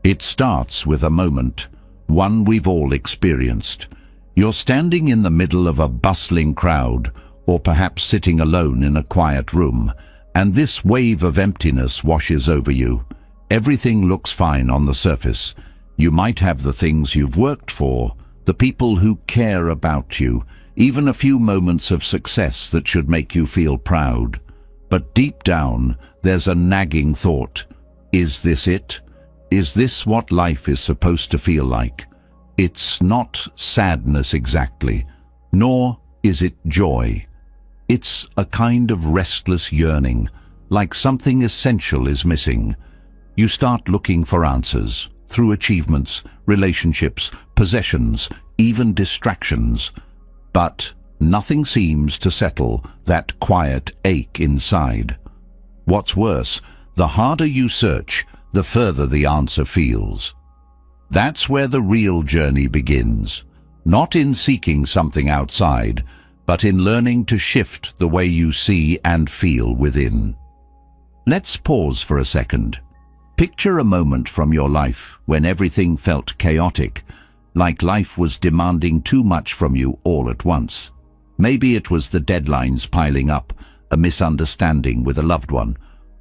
It starts with a moment, one we've all experienced. You're standing in the middle of a bustling crowd, or perhaps sitting alone in a quiet room, and this wave of emptiness washes over you. Everything looks fine on the surface. You might have the things you've worked for, the people who care about you, even a few moments of success that should make you feel proud. But deep down, there's a nagging thought. Is this it? Is this what life is supposed to feel like? It's not sadness exactly, nor is it joy. It's a kind of restless yearning, like something essential is missing. You start looking for answers, through achievements, relationships, possessions, even distractions. But nothing seems to settle that quiet ache inside. What's worse, the harder you search, the further the answer feels. That's where the real journey begins, not in seeking something outside, but in learning to shift the way you see and feel within. Let's pause for a second. Picture a moment from your life when everything felt chaotic, like life was demanding too much from you all at once. Maybe it was the deadlines piling up, a misunderstanding with a loved one,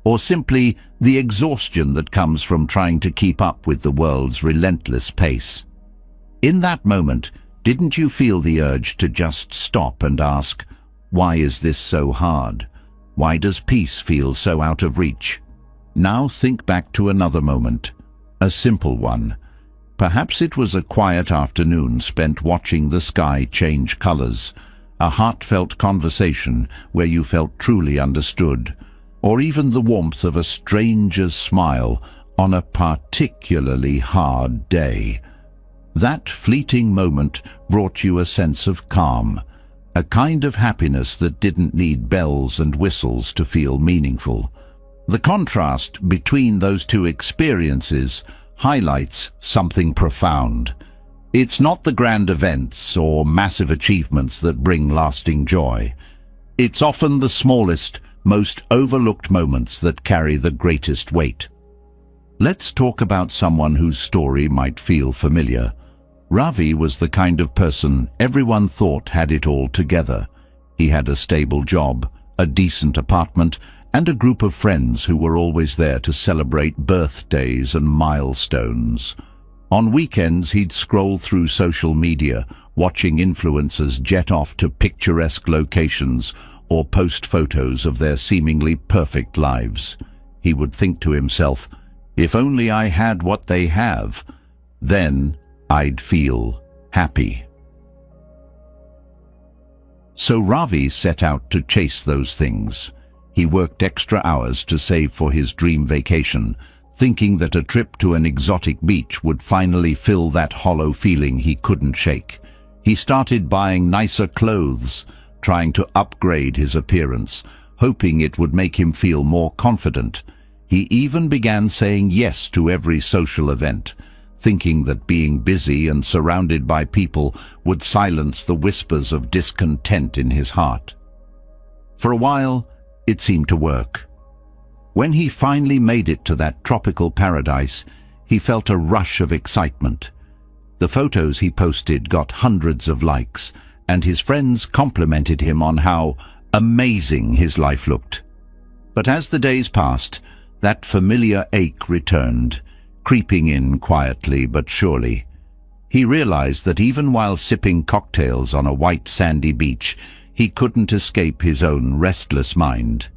or simply the exhaustion that comes from trying to keep up with the world's relentless pace. In that moment, didn't you feel the urge to just stop and ask, why is this so hard? Why does peace feel so out of reach? Now think back to another moment, a simple one. Perhaps it was a quiet afternoon spent watching the sky change colors, a heartfelt conversation where you felt truly understood, or even the warmth of a stranger's smile on a particularly hard day. That fleeting moment brought you a sense of calm, a kind of happiness that didn't need bells and whistles to feel meaningful. The contrast between those two experiences highlights something profound. It's not the grand events or massive achievements that bring lasting joy. It's often the smallest, most overlooked moments that carry the greatest weight. Let's talk about someone whose story might feel familiar. Ravi was the kind of person everyone thought had it all together. He had a stable job, a decent apartment, and a group of friends who were always there to celebrate birthdays and milestones. On weekends, he'd scroll through social media, watching influencers jet off to picturesque locations or post photos of their seemingly perfect lives. He would think to himself, if only I had what they have, then I'd feel happy. So Ravi set out to chase those things. He worked extra hours to save for his dream vacation, thinking that a trip to an exotic beach would finally fill that hollow feeling he couldn't shake. He started buying nicer clothes, trying to upgrade his appearance, hoping it would make him feel more confident. He even began saying yes to every social event, thinking that being busy and surrounded by people would silence the whispers of discontent in his heart. For a while, it seemed to work. When he finally made it to that tropical paradise, he felt a rush of excitement. The photos he posted got hundreds of likes, and his friends complimented him on how amazing his life looked. But as the days passed, that familiar ache returned, creeping in quietly but surely. He realized that even while sipping cocktails on a white sandy beach, he couldn't escape his own restless mind.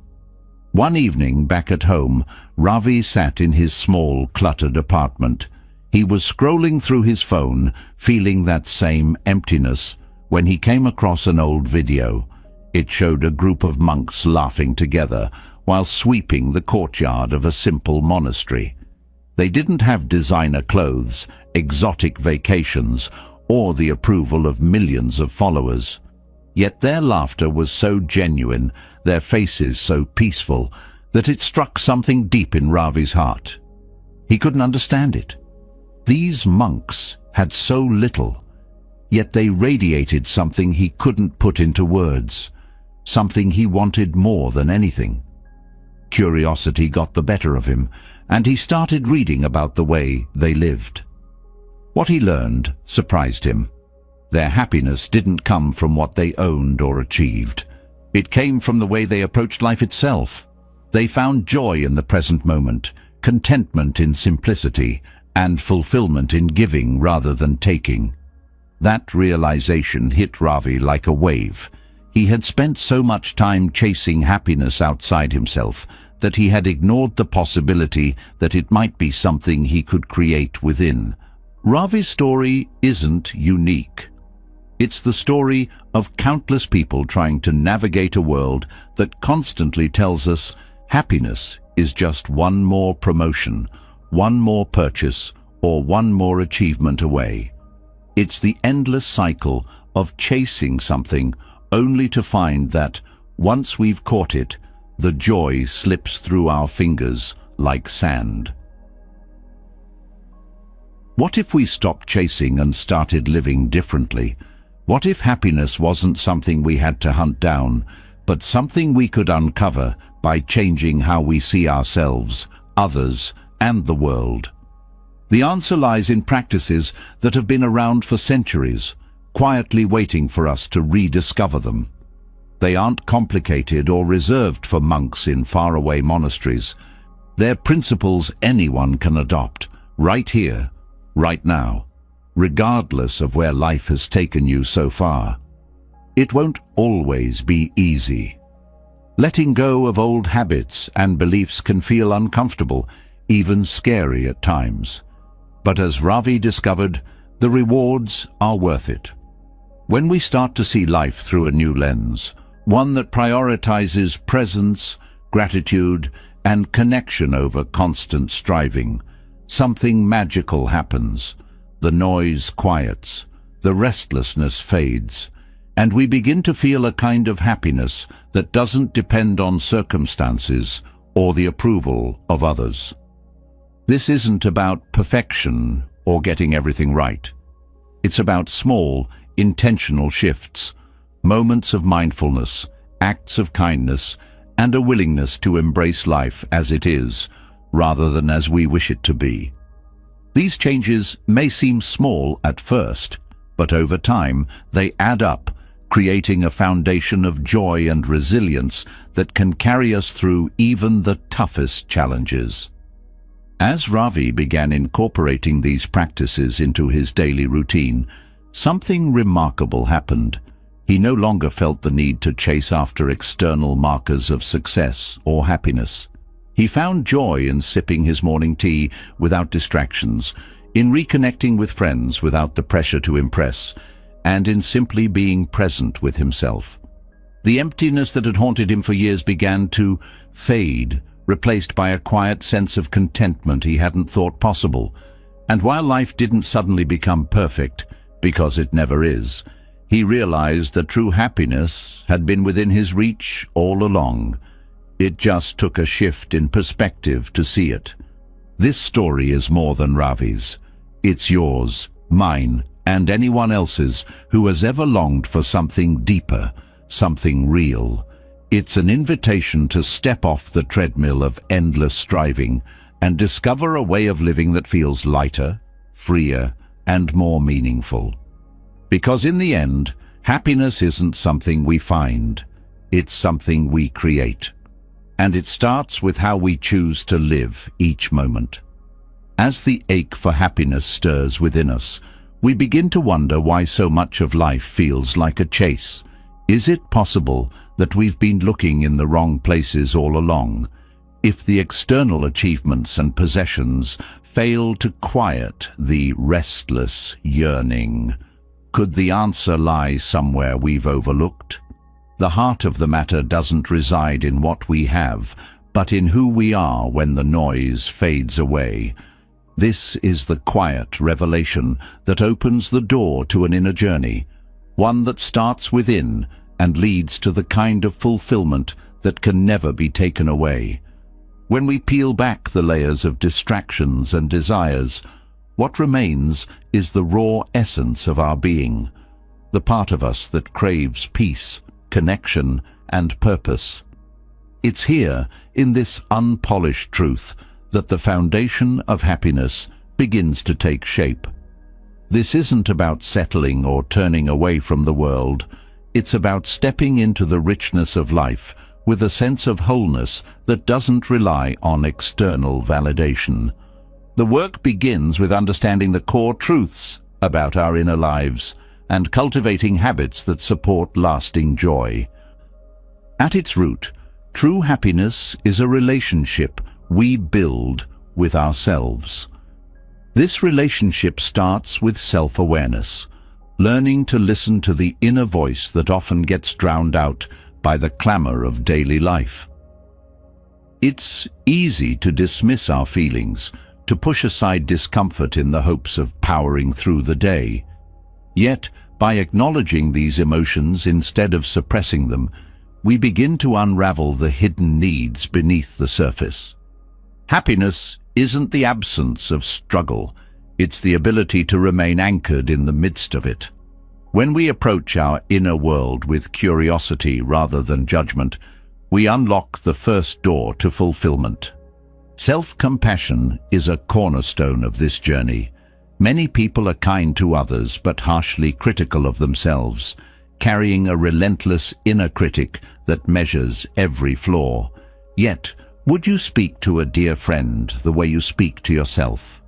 One evening, back at home, Ravi sat in his small, cluttered apartment. He was scrolling through his phone, feeling that same emptiness, when he came across an old video. It showed a group of monks laughing together while sweeping the courtyard of a simple monastery. They didn't have designer clothes, exotic vacations, or the approval of millions of followers. Yet their laughter was so genuine, their faces so peaceful, that it struck something deep in Ravi's heart. He couldn't understand it. These monks had so little, yet they radiated something he couldn't put into words, something he wanted more than anything. Curiosity got the better of him, and he started reading about the way they lived. What he learned surprised him. Their happiness didn't come from what they owned or achieved. It came from the way they approached life itself. They found joy in the present moment, contentment in simplicity, and fulfillment in giving rather than taking. That realization hit Ravi like a wave. He had spent so much time chasing happiness outside himself that he had ignored the possibility that it might be something he could create within. Ravi's story isn't unique. It's the story of countless people trying to navigate a world that constantly tells us happiness is just one more promotion, one more purchase, or one more achievement away. It's the endless cycle of chasing something only to find that, once we've caught it, the joy slips through our fingers like sand. What if we stopped chasing and started living differently? What if happiness wasn't something we had to hunt down, but something we could uncover by changing how we see ourselves, others, and the world? The answer lies in practices that have been around for centuries, quietly waiting for us to rediscover them. They aren't complicated or reserved for monks in faraway monasteries. They're principles anyone can adopt, right here, right now, regardless of where life has taken you so far. It won't always be easy. Letting go of old habits and beliefs can feel uncomfortable, even scary at times. But as Ravi discovered, the rewards are worth it. When we start to see life through a new lens, one that prioritizes presence, gratitude, and connection over constant striving, something magical happens. The noise quiets, the restlessness fades, and we begin to feel a kind of happiness that doesn't depend on circumstances or the approval of others. This isn't about perfection or getting everything right. It's about small, intentional shifts, moments of mindfulness, acts of kindness, and a willingness to embrace life as it is, rather than as we wish it to be. These changes may seem small at first, but over time they add up, creating a foundation of joy and resilience that can carry us through even the toughest challenges. As Ravi began incorporating these practices into his daily routine, something remarkable happened. He no longer felt the need to chase after external markers of success or happiness. He found joy in sipping his morning tea without distractions, in reconnecting with friends without the pressure to impress, and in simply being present with himself. The emptiness that had haunted him for years began to fade, replaced by a quiet sense of contentment he hadn't thought possible. And while life didn't suddenly become perfect, because it never is, he realized that true happiness had been within his reach all along. It just took a shift in perspective to see it. This story is more than Ravi's. It's yours, mine, and anyone else's who has ever longed for something deeper, something real. It's an invitation to step off the treadmill of endless striving and discover a way of living that feels lighter, freer, and more meaningful. Because in the end, happiness isn't something we find, it's something we create. And it starts with how we choose to live each moment. As the ache for happiness stirs within us, we begin to wonder why so much of life feels like a chase. Is it possible that we've been looking in the wrong places all along? If the external achievements and possessions fail to quiet the restless yearning, could the answer lie somewhere we've overlooked? The heart of the matter doesn't reside in what we have, but in who we are when the noise fades away. This is the quiet revelation that opens the door to an inner journey, one that starts within and leads to the kind of fulfillment that can never be taken away. When we peel back the layers of distractions and desires, what remains is the raw essence of our being, the part of us that craves peace, connection, and purpose. It's here, in this unpolished truth, that the foundation of happiness begins to take shape. This isn't about settling or turning away from the world. It's about stepping into the richness of life with a sense of wholeness that doesn't rely on external validation. The work begins with understanding the core truths about our inner lives and cultivating habits that support lasting joy. At its root, true happiness is a relationship we build with ourselves. This relationship starts with self-awareness, learning to listen to the inner voice that often gets drowned out by the clamor of daily life. It's easy to dismiss our feelings, to push aside discomfort in the hopes of powering through the day. Yet, by acknowledging these emotions instead of suppressing them, we begin to unravel the hidden needs beneath the surface. Happiness isn't the absence of struggle, it's the ability to remain anchored in the midst of it. When we approach our inner world with curiosity rather than judgment, we unlock the first door to fulfillment. Self-compassion is a cornerstone of this journey. Many people are kind to others but harshly critical of themselves, carrying a relentless inner critic that measures every flaw. Yet, would you speak to a dear friend the way you speak to yourself?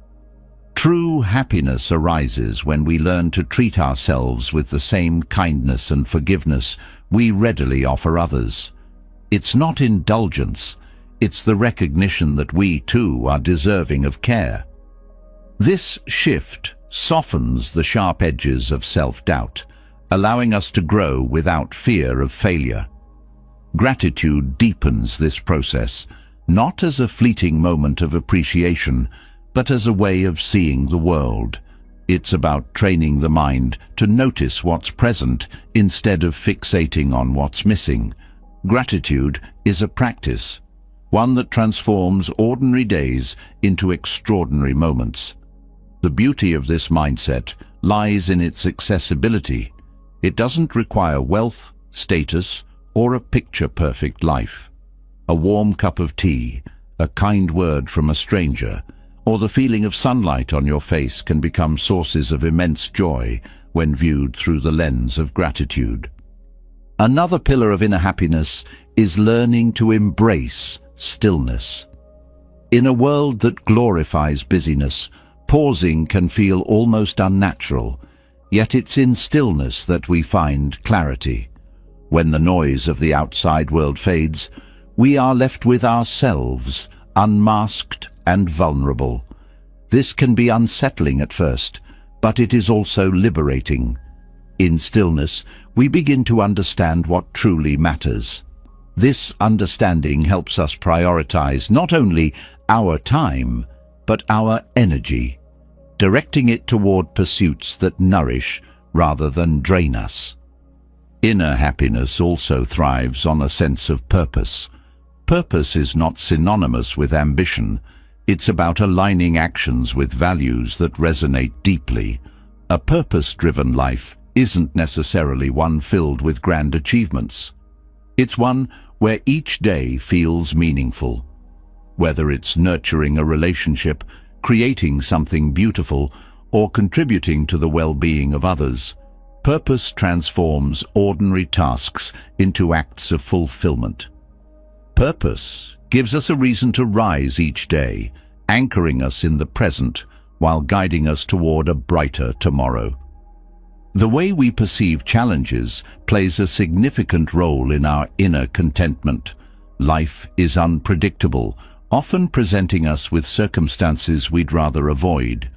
True happiness arises when we learn to treat ourselves with the same kindness and forgiveness we readily offer others. It's not indulgence, it's the recognition that we too are deserving of care. This shift softens the sharp edges of self-doubt, allowing us to grow without fear of failure. Gratitude deepens this process, not as a fleeting moment of appreciation, but as a way of seeing the world. It's about training the mind to notice what's present instead of fixating on what's missing. Gratitude is a practice, one that transforms ordinary days into extraordinary moments. The beauty of this mindset lies in its accessibility. It doesn't require wealth, status, or a picture-perfect life. A warm cup of tea, a kind word from a stranger, or the feeling of sunlight on your face can become sources of immense joy when viewed through the lens of gratitude. Another pillar of inner happiness is learning to embrace stillness. In a world that glorifies busyness, pausing can feel almost unnatural, yet it's in stillness that we find clarity. When the noise of the outside world fades, we are left with ourselves, unmasked and vulnerable. This can be unsettling at first, but it is also liberating. In stillness, we begin to understand what truly matters. This understanding helps us prioritize not only our time, but our energy, directing it toward pursuits that nourish rather than drain us. Inner happiness also thrives on a sense of purpose. Purpose is not synonymous with ambition. It's about aligning actions with values that resonate deeply. A purpose-driven life isn't necessarily one filled with grand achievements. It's one where each day feels meaningful. Whether it's nurturing a relationship, creating something beautiful, or contributing to the well-being of others, purpose transforms ordinary tasks into acts of fulfillment. Purpose gives us a reason to rise each day, anchoring us in the present while guiding us toward a brighter tomorrow. The way we perceive challenges plays a significant role in our inner contentment. Life is unpredictable, often presenting us with circumstances we'd rather avoid.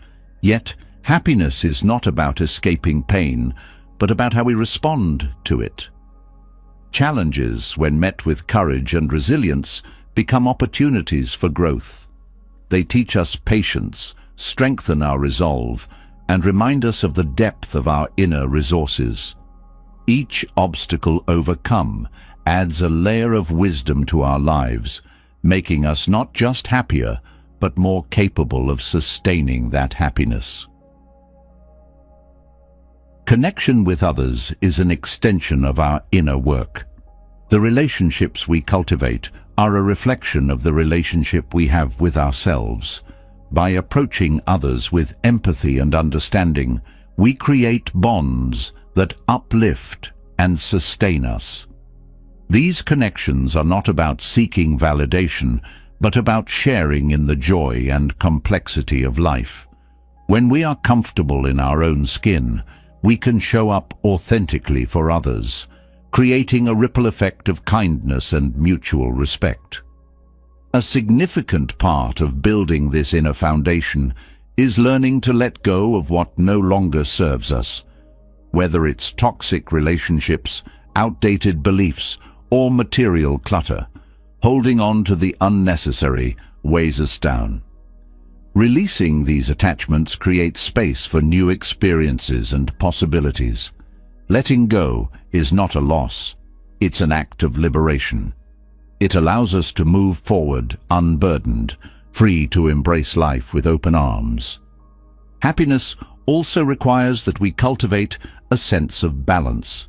Yet, happiness is not about escaping pain, but about how we respond to it. Challenges, when met with courage and resilience, become opportunities for growth. They teach us patience, strengthen our resolve, and remind us of the depth of our inner resources. Each obstacle overcome adds a layer of wisdom to our lives, making us not just happier, but more capable of sustaining that happiness. Connection with others is an extension of our inner work. The relationships we cultivate, are a reflection of the relationship we have with ourselves. By approaching others with empathy and understanding, we create bonds that uplift and sustain us. These connections are not about seeking validation, but about sharing in the joy and complexity of life. When we are comfortable in our own skin, we can show up authentically for others, creating a ripple effect of kindness and mutual respect. A significant part of building this inner foundation is learning to let go of what no longer serves us. Whether it's toxic relationships, outdated beliefs, or material clutter, holding on to the unnecessary weighs us down. Releasing these attachments creates space for new experiences and possibilities. Letting go is not a loss, it's an act of liberation. It allows us to move forward unburdened, free to embrace life with open arms. Happiness also requires that we cultivate a sense of balance.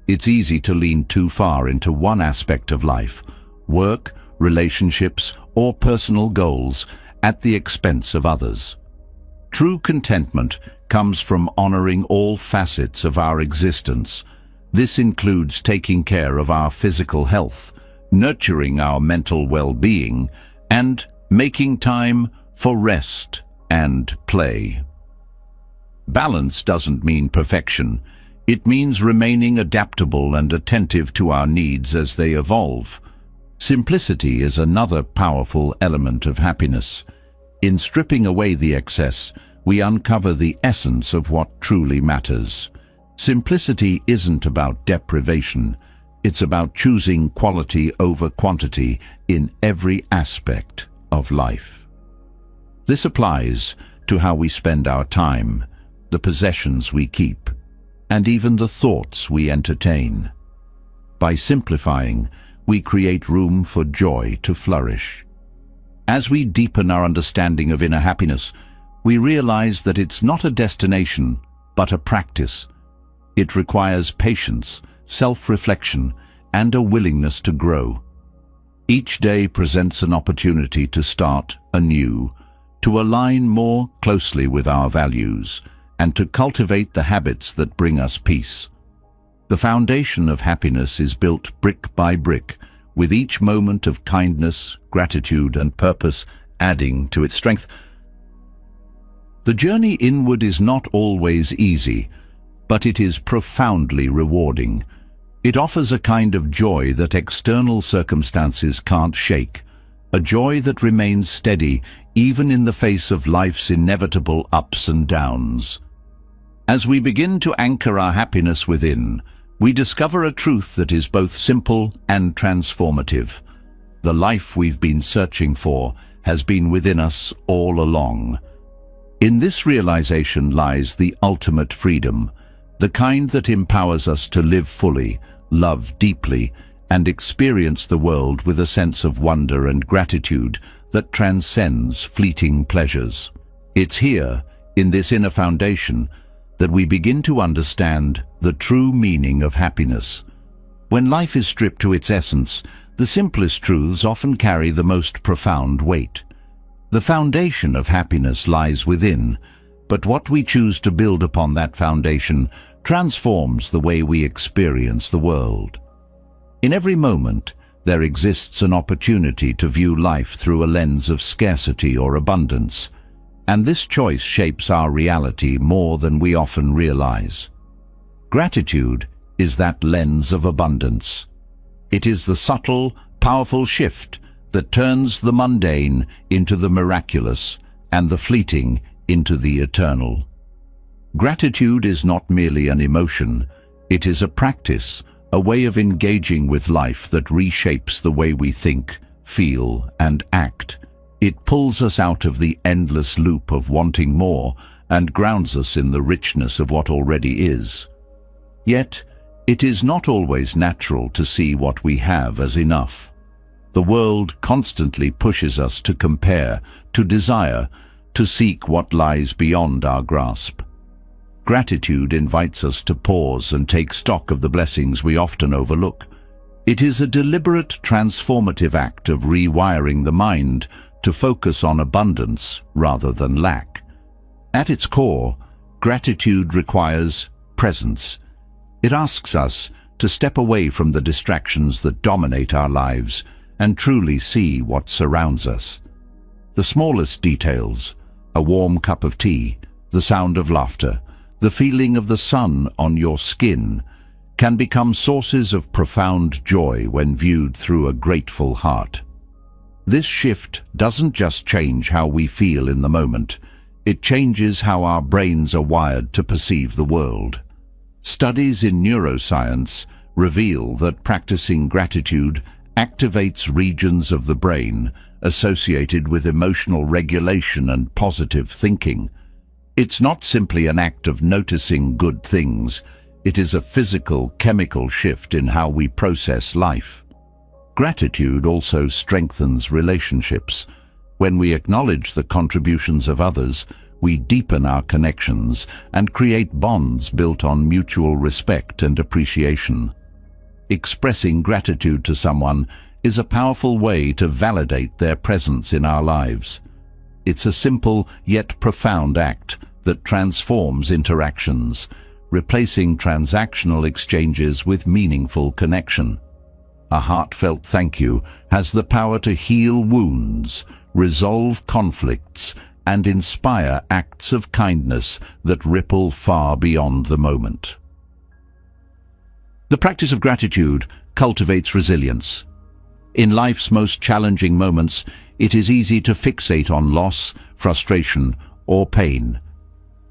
It's easy to lean too far into one aspect of life, work, relationships, or personal goals, at the expense of others. True contentment comes from honoring all facets of our existence. This includes taking care of our physical health, nurturing our mental well-being, and making time for rest and play. Balance doesn't mean perfection. It means remaining adaptable and attentive to our needs as they evolve. Simplicity is another powerful element of happiness. In stripping away the excess, we uncover the essence of what truly matters. Simplicity isn't about deprivation. It's about choosing quality over quantity in every aspect of life. This applies to how we spend our time, the possessions we keep, and even the thoughts we entertain. By simplifying, we create room for joy to flourish. As we deepen our understanding of inner happiness, we realize that it's not a destination, but a practice. It requires patience, self-reflection, and a willingness to grow. Each day presents an opportunity to start anew, to align more closely with our values, and to cultivate the habits that bring us peace. The foundation of happiness is built brick by brick, with each moment of kindness, gratitude, and purpose adding to its strength. The journey inward is not always easy, but it is profoundly rewarding. It offers a kind of joy that external circumstances can't shake, a joy that remains steady even in the face of life's inevitable ups and downs. As we begin to anchor our happiness within, we discover a truth that is both simple and transformative. The life we've been searching for has been within us all along. In this realization lies the ultimate freedom, the kind that empowers us to live fully, love deeply, and experience the world with a sense of wonder and gratitude that transcends fleeting pleasures. It's here, in this inner foundation, that we begin to understand the true meaning of happiness. When life is stripped to its essence, the simplest truths often carry the most profound weight. The foundation of happiness lies within, but what we choose to build upon that foundation transforms the way we experience the world. In every moment, there exists an opportunity to view life through a lens of scarcity or abundance, and this choice shapes our reality more than we often realize. Gratitude is that lens of abundance. It is the subtle, powerful shift that turns the mundane into the miraculous and the fleeting into the eternal. Gratitude is not merely an emotion, it is a practice, a way of engaging with life that reshapes the way we think, feel, and act. It pulls us out of the endless loop of wanting more and grounds us in the richness of what already is. Yet, it is not always natural to see what we have as enough. The world constantly pushes us to compare, to desire, to seek what lies beyond our grasp. Gratitude invites us to pause and take stock of the blessings we often overlook. It is a deliberate, transformative act of rewiring the mind to focus on abundance rather than lack. At its core, gratitude requires presence. It asks us to step away from the distractions that dominate our lives and truly see what surrounds us. The smallest details, a warm cup of tea, the sound of laughter, the feeling of the sun on your skin, can become sources of profound joy when viewed through a grateful heart. This shift doesn't just change how we feel in the moment, it changes how our brains are wired to perceive the world. Studies in neuroscience reveal that practicing gratitude activates regions of the brain associated with emotional regulation and positive thinking. It's not simply an act of noticing good things, it is a physical, chemical shift in how we process life. Gratitude also strengthens relationships. When we acknowledge the contributions of others, we deepen our connections and create bonds built on mutual respect and appreciation. Expressing gratitude to someone is a powerful way to validate their presence in our lives. It's a simple yet profound act that transforms interactions, replacing transactional exchanges with meaningful connection. A heartfelt thank you has the power to heal wounds, resolve conflicts, and inspire acts of kindness that ripple far beyond the moment. The practice of gratitude cultivates resilience. In life's most challenging moments, it is easy to fixate on loss, frustration, or pain.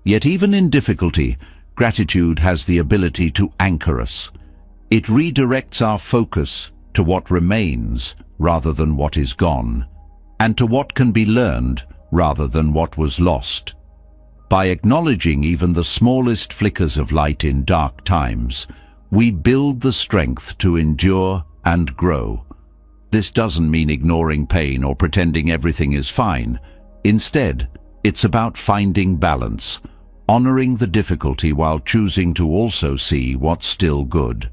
Yet even in difficulty, gratitude has the ability to anchor us. It redirects our focus to what remains rather than what is gone, and to what can be learned rather than what was lost. By acknowledging even the smallest flickers of light in dark times, we build the strength to endure and grow. This doesn't mean ignoring pain or pretending everything is fine. Instead, it's about finding balance, honoring the difficulty while choosing to also see what's still good.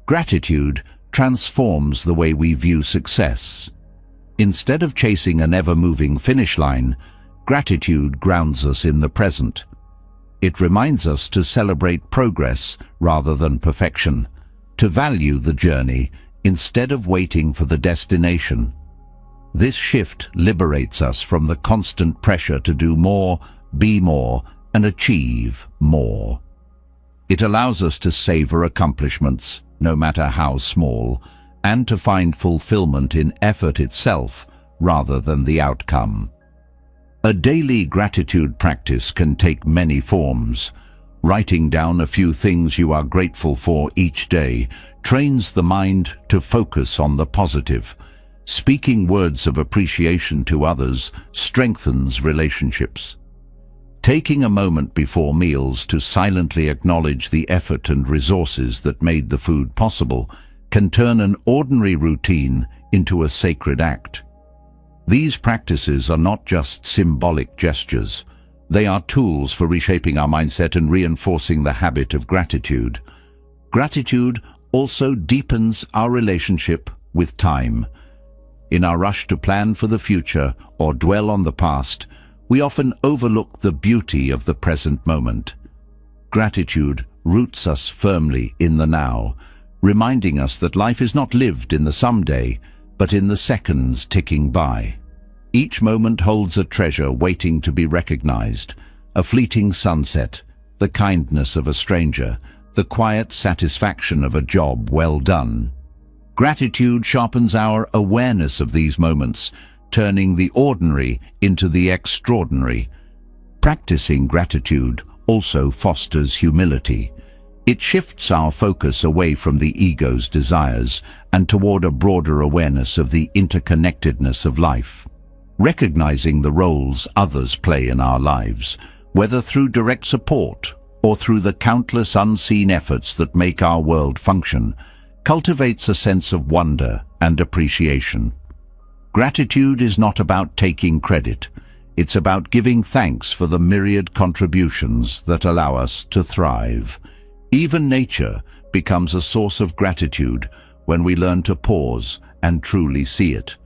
Gratitude transforms the way we view success. Instead of chasing an ever-moving finish line, gratitude grounds us in the present. It reminds us to celebrate progress rather than perfection, to value the journey instead of waiting for the destination. This shift liberates us from the constant pressure to do more, be more, and achieve more. It allows us to savor accomplishments, no matter how small, and to find fulfillment in effort itself rather than the outcome. A daily gratitude practice can take many forms. Writing down a few things you are grateful for each day trains the mind to focus on the positive. Speaking words of appreciation to others strengthens relationships. Taking a moment before meals to silently acknowledge the effort and resources that made the food possible can turn an ordinary routine into a sacred act. These practices are not just symbolic gestures. They are tools for reshaping our mindset and reinforcing the habit of gratitude. Gratitude also deepens our relationship with time. In our rush to plan for the future or dwell on the past, we often overlook the beauty of the present moment. Gratitude roots us firmly in the now, reminding us that life is not lived in the someday, but in the seconds ticking by. Each moment holds a treasure waiting to be recognized: a fleeting sunset, the kindness of a stranger, the quiet satisfaction of a job well done. Gratitude sharpens our awareness of these moments, turning the ordinary into the extraordinary. Practicing gratitude also fosters humility. It shifts our focus away from the ego's desires and toward a broader awareness of the interconnectedness of life. Recognizing the roles others play in our lives, whether through direct support or through the countless unseen efforts that make our world function, cultivates a sense of wonder and appreciation. Gratitude is not about taking credit. It's about giving thanks for the myriad contributions that allow us to thrive. Even nature becomes a source of gratitude when we learn to pause and truly see it.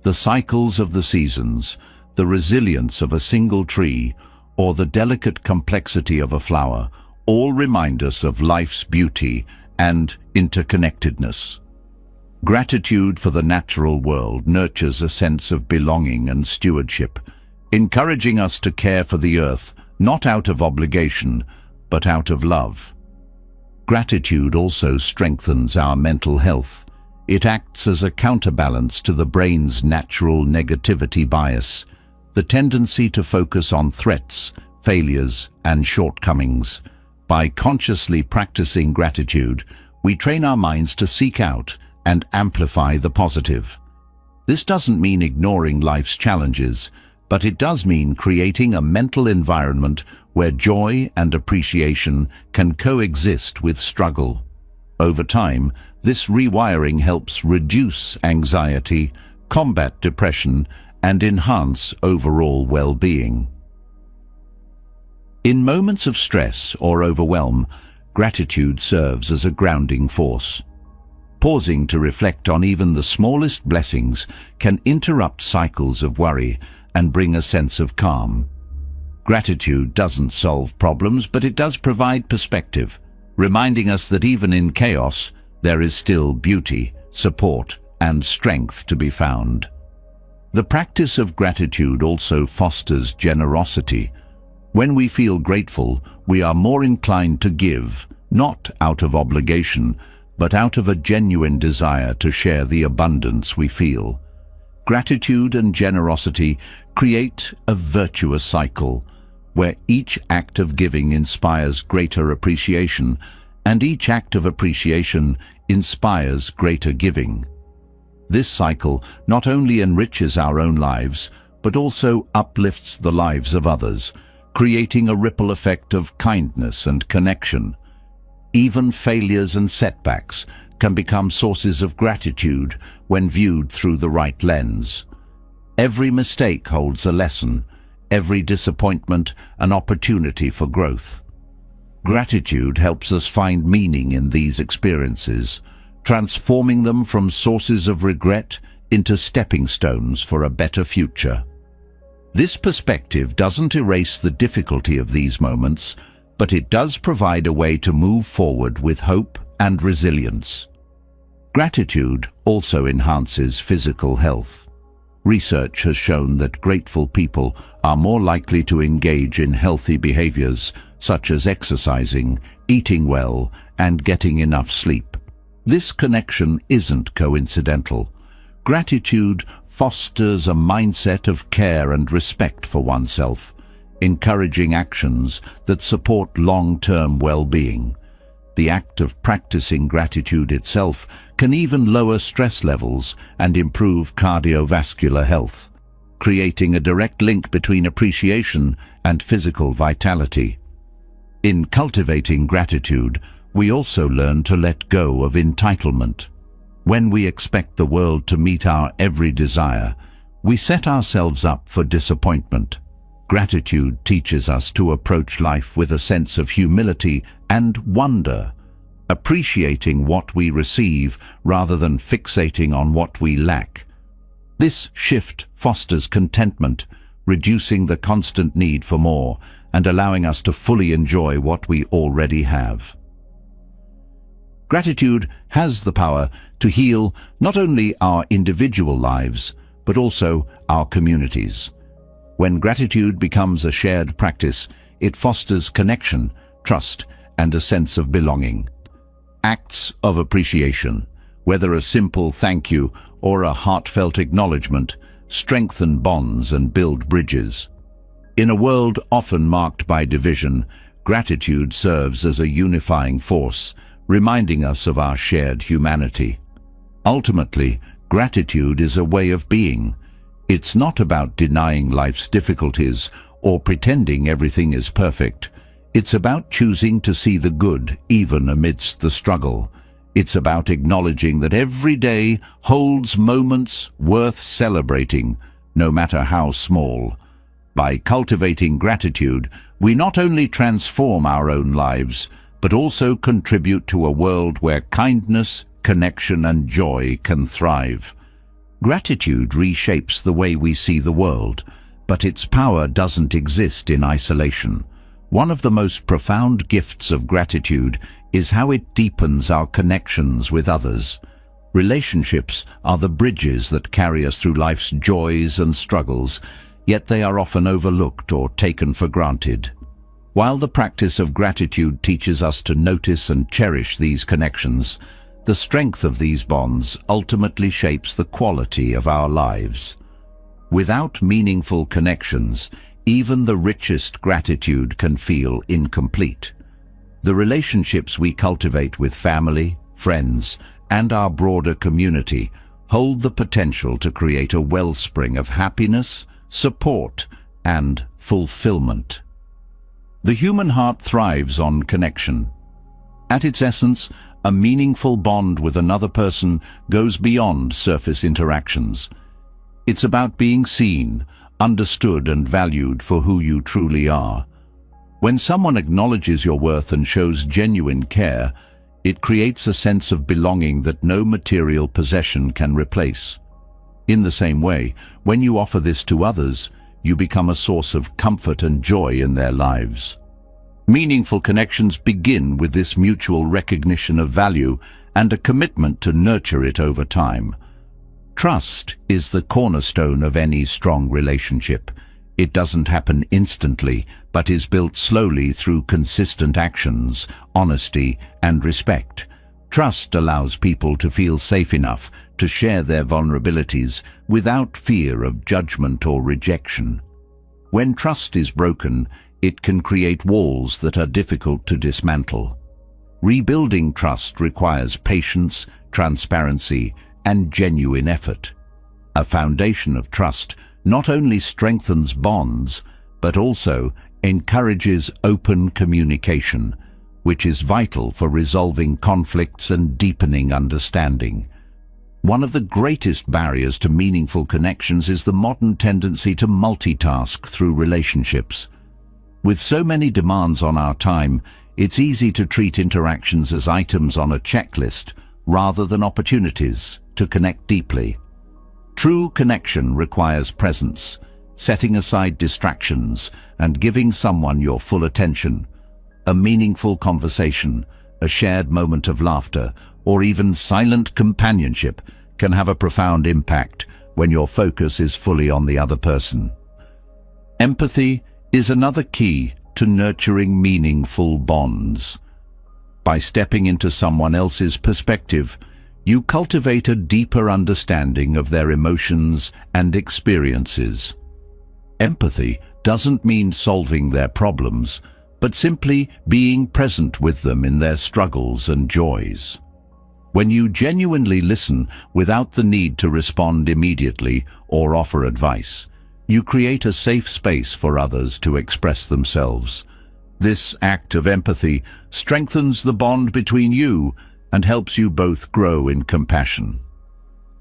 The cycles of the seasons, the resilience of a single tree, or the delicate complexity of a flower, all remind us of life's beauty and interconnectedness. Gratitude for the natural world nurtures a sense of belonging and stewardship, encouraging us to care for the earth, not out of obligation, but out of love. Gratitude also strengthens our mental health. It acts as a counterbalance to the brain's natural negativity bias, the tendency to focus on threats, failures, and shortcomings. By consciously practicing gratitude, we train our minds to seek out and amplify the positive. This doesn't mean ignoring life's challenges, but it does mean creating a mental environment where joy and appreciation can coexist with struggle. Over time, this rewiring helps reduce anxiety, combat depression, and enhance overall well-being. In moments of stress or overwhelm, gratitude serves as a grounding force. Pausing to reflect on even the smallest blessings can interrupt cycles of worry and bring a sense of calm. Gratitude doesn't solve problems, but it does provide perspective, reminding us that even in chaos, there is still beauty, support, and strength to be found. The practice of gratitude also fosters generosity. When we feel grateful, we are more inclined to give, not out of obligation, but out of a genuine desire to share the abundance we feel. Gratitude and generosity create a virtuous cycle, where each act of giving inspires greater appreciation, and each act of appreciation inspires greater giving. This cycle not only enriches our own lives, but also uplifts the lives of others, creating a ripple effect of kindness and connection. Even failures and setbacks can become sources of gratitude when viewed through the right lens. Every mistake holds a lesson, every disappointment an opportunity for growth. Gratitude helps us find meaning in these experiences, transforming them from sources of regret into stepping stones for a better future. This perspective doesn't erase the difficulty of these moments, but it does provide a way to move forward with hope and resilience. Gratitude also enhances physical health. Research has shown that grateful people are more likely to engage in healthy behaviors such as exercising, eating well, and getting enough sleep. This connection isn't coincidental. Gratitude fosters a mindset of care and respect for oneself, encouraging actions that support long-term well-being. The act of practicing gratitude itself can even lower stress levels and improve cardiovascular health, creating a direct link between appreciation and physical vitality. In cultivating gratitude, we also learn to let go of entitlement. When we expect the world to meet our every desire, we set ourselves up for disappointment. Gratitude teaches us to approach life with a sense of humility and wonder, appreciating what we receive rather than fixating on what we lack. This shift fosters contentment, reducing the constant need for more and allowing us to fully enjoy what we already have. Gratitude has the power to heal not only our individual lives, but also our communities. When gratitude becomes a shared practice, it fosters connection, trust, and a sense of belonging. Acts of appreciation, whether a simple thank you or a heartfelt acknowledgement, strengthen bonds and build bridges. In a world often marked by division, gratitude serves as a unifying force, reminding us of our shared humanity. Ultimately, gratitude is a way of being. It's not about denying life's difficulties or pretending everything is perfect. It's about choosing to see the good even amidst the struggle. It's about acknowledging that every day holds moments worth celebrating, no matter how small. By cultivating gratitude, we not only transform our own lives, but also contribute to a world where kindness, connection and joy can thrive. Gratitude reshapes the way we see the world, but its power doesn't exist in isolation. One of the most profound gifts of gratitude is how it deepens our connections with others. Relationships are the bridges that carry us through life's joys and struggles, yet they are often overlooked or taken for granted. While the practice of gratitude teaches us to notice and cherish these connections, the strength of these bonds ultimately shapes the quality of our lives. Without meaningful connections, even the richest gratitude can feel incomplete. The relationships we cultivate with family, friends, and our broader community hold the potential to create a wellspring of happiness, support, and fulfillment. The human heart thrives on connection. At its essence, a meaningful bond with another person goes beyond surface interactions. It's about being seen, understood, and valued for who you truly are. When someone acknowledges your worth and shows genuine care, it creates a sense of belonging that no material possession can replace. In the same way, when you offer this to others, you become a source of comfort and joy in their lives. Meaningful connections begin with this mutual recognition of value and a commitment to nurture it over time. Trust is the cornerstone of any strong relationship. It doesn't happen instantly, but is built slowly through consistent actions, honesty, and respect. Trust allows people to feel safe enough to share their vulnerabilities without fear of judgment or rejection. When trust is broken, it can create walls that are difficult to dismantle. Rebuilding trust requires patience, transparency, and genuine effort. A foundation of trust not only strengthens bonds, but also encourages open communication, which is vital for resolving conflicts and deepening understanding. One of the greatest barriers to meaningful connections is the modern tendency to multitask through relationships. With so many demands on our time, it's easy to treat interactions as items on a checklist rather than opportunities to connect deeply. True connection requires presence, setting aside distractions and giving someone your full attention. A meaningful conversation, a shared moment of laughter, or even silent companionship can have a profound impact when your focus is fully on the other person. Empathy is another key to nurturing meaningful bonds. By stepping into someone else's perspective, you cultivate a deeper understanding of their emotions and experiences. Empathy doesn't mean solving their problems, but simply being present with them in their struggles and joys. When you genuinely listen without the need to respond immediately or offer advice, you create a safe space for others to express themselves. This act of empathy strengthens the bond between you and helps you both grow in compassion.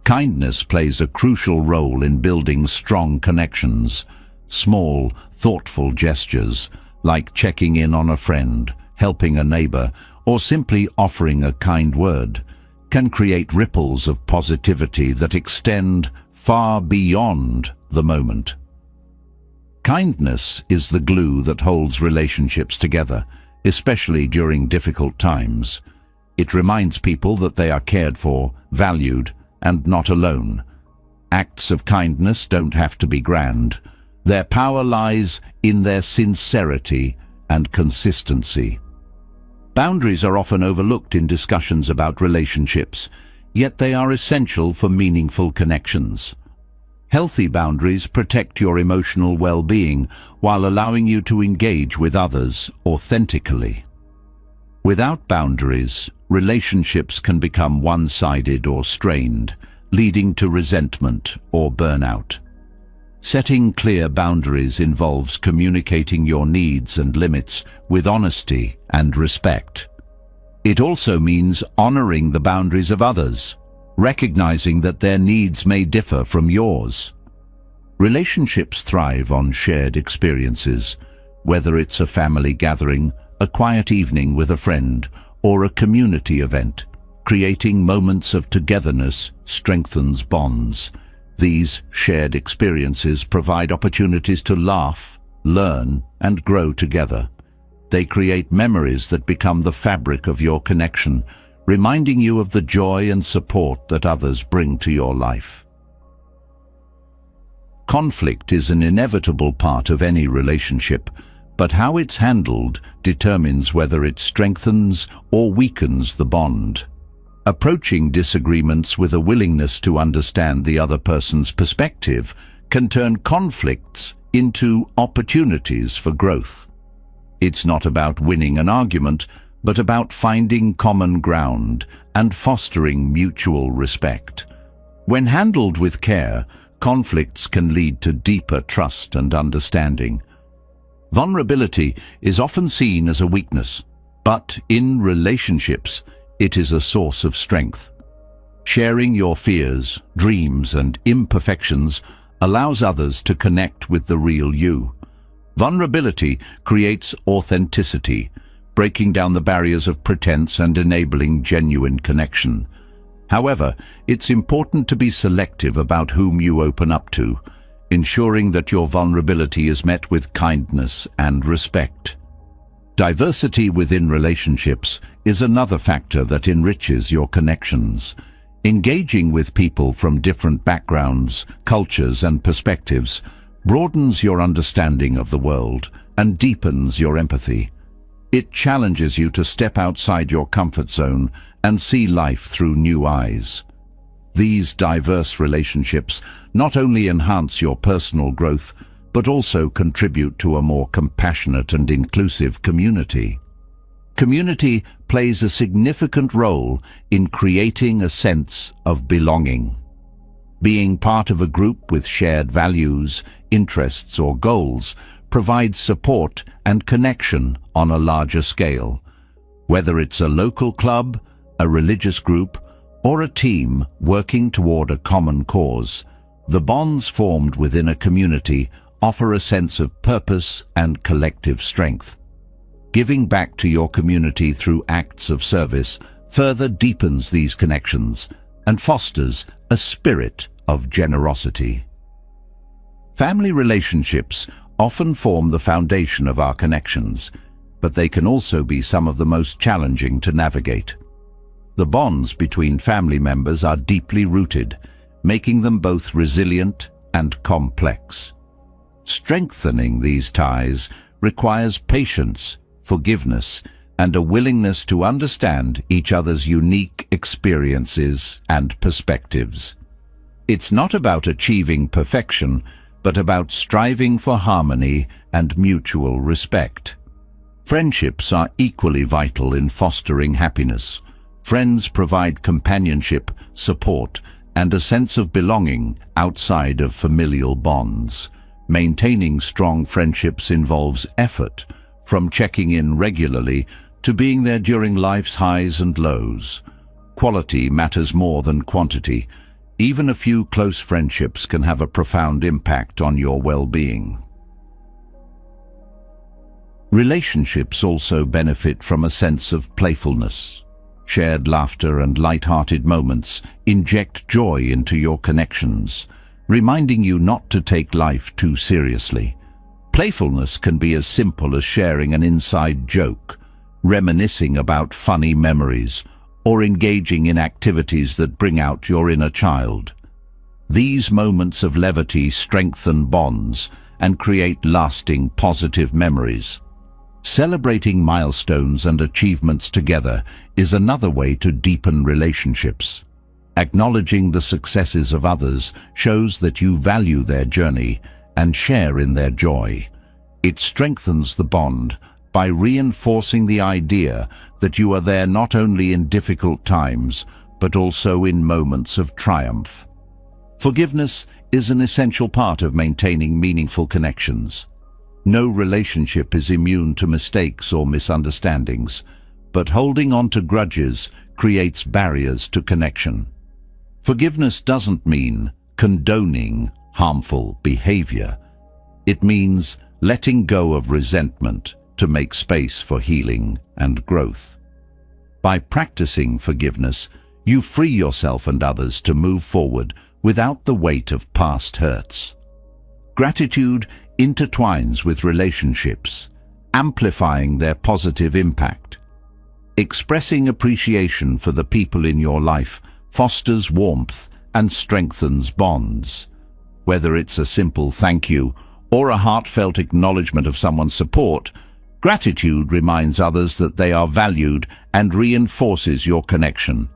Kindness plays a crucial role in building strong connections. Small, thoughtful gestures, like checking in on a friend, helping a neighbor, or simply offering a kind word, can create ripples of positivity that extend far beyond the moment. Kindness is the glue that holds relationships together, especially during difficult times. It reminds people that they are cared for, valued, and not alone. Acts of kindness don't have to be grand. Their power lies in their sincerity and consistency. Boundaries are often overlooked in discussions about relationships, yet they are essential for meaningful connections. Healthy boundaries protect your emotional well-being while allowing you to engage with others authentically. Without boundaries, relationships can become one-sided or strained, leading to resentment or burnout. Setting clear boundaries involves communicating your needs and limits with honesty and respect. It also means honoring the boundaries of others, recognizing that their needs may differ from yours. Relationships thrive on shared experiences, whether it's a family gathering, a quiet evening with a friend, or a community event. Creating moments of togetherness strengthens bonds. These shared experiences provide opportunities to laugh, learn, and grow together. They create memories that become the fabric of your connection, reminding you of the joy and support that others bring to your life. Conflict is an inevitable part of any relationship, but how it's handled determines whether it strengthens or weakens the bond. Approaching disagreements with a willingness to understand the other person's perspective can turn conflicts into opportunities for growth. It's not about winning an argument, but about finding common ground and fostering mutual respect. When handled with care, conflicts can lead to deeper trust and understanding. Vulnerability is often seen as a weakness, but in relationships, it is a source of strength. Sharing your fears, dreams, and imperfections allows others to connect with the real you. Vulnerability creates authenticity, breaking down the barriers of pretense and enabling genuine connection. However, it's important to be selective about whom you open up to, ensuring that your vulnerability is met with kindness and respect. Diversity within relationships is another factor that enriches your connections. Engaging with people from different backgrounds, cultures, and perspectives broadens your understanding of the world and deepens your empathy. It challenges you to step outside your comfort zone and see life through new eyes. These diverse relationships not only enhance your personal growth, but also contribute to a more compassionate and inclusive community. Community plays a significant role in creating a sense of belonging. Being part of a group with shared values, interests, or goals provides support and connection on a larger scale. Whether it's a local club, a religious group, or a team working toward a common cause, the bonds formed within a community offer a sense of purpose and collective strength. Giving back to your community through acts of service further deepens these connections and fosters a spirit of generosity. Family relationships often form the foundation of our connections, but they can also be some of the most challenging to navigate. The bonds between family members are deeply rooted, making them both resilient and complex. Strengthening these ties requires patience, forgiveness, and a willingness to understand each other's unique experiences and perspectives. It's not about achieving perfection, but about striving for harmony and mutual respect. Friendships are equally vital in fostering happiness. Friends provide companionship, support, and a sense of belonging outside of familial bonds. Maintaining strong friendships involves effort, from checking in regularly to being there during life's highs and lows. Quality matters more than quantity. Even a few close friendships can have a profound impact on your well-being. Relationships also benefit from a sense of playfulness. Shared laughter and light-hearted moments inject joy into your connections, reminding you not to take life too seriously. Playfulness can be as simple as sharing an inside joke, reminiscing about funny memories, or engaging in activities that bring out your inner child. These moments of levity strengthen bonds and create lasting positive memories. Celebrating milestones and achievements together is another way to deepen relationships. Acknowledging the successes of others shows that you value their journey and share in their joy. It strengthens the bond by reinforcing the idea that you are there not only in difficult times, but also in moments of triumph. Forgiveness is an essential part of maintaining meaningful connections. No relationship is immune to mistakes or misunderstandings, but holding on to grudges creates barriers to connection. Forgiveness doesn't mean condoning harmful behavior. It means letting go of resentment to make space for healing and growth. By practicing forgiveness, You free yourself and others to move forward without the weight of past hurts. Gratitude intertwines with relationships, amplifying their positive impact. Expressing appreciation for the people in your life fosters warmth and strengthens bonds. Whether it's a simple thank you or a heartfelt acknowledgement of someone's support, gratitude reminds others that they are valued and reinforces your connection.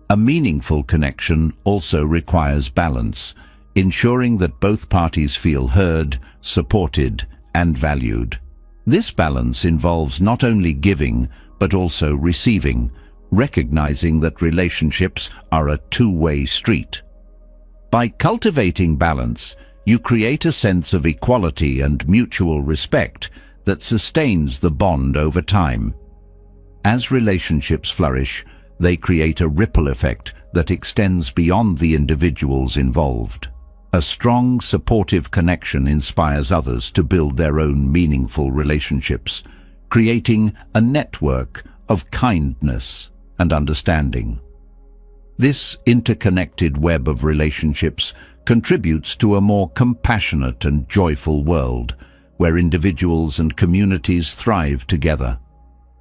A meaningful connection also requires balance, ensuring that both parties feel heard, supported, and valued. This balance involves not only giving, but also receiving, recognizing that relationships are a two-way street. By cultivating balance, you create a sense of equality and mutual respect that sustains the bond over time. As relationships flourish, they create a ripple effect that extends beyond the individuals involved. A strong, supportive connection inspires others to build their own meaningful relationships, creating a network of kindness and understanding. This interconnected web of relationships contributes to a more compassionate and joyful world, where individuals and communities thrive together.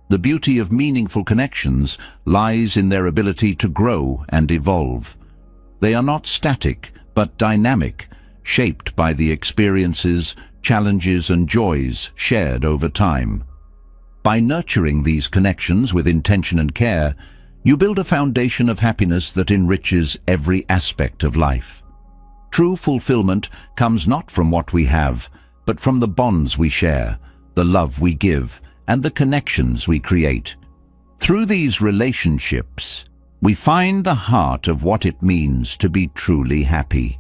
The beauty of meaningful connections lies in their ability to grow and evolve. They are not static, but dynamic, shaped by the experiences, challenges, and joys shared over time. By nurturing these connections with intention and care, you build a foundation of happiness that enriches every aspect of life. True fulfillment comes not from what we have, but from the bonds we share, the love we give, and the connections we create. Through these relationships, we find the heart of what it means to be truly happy.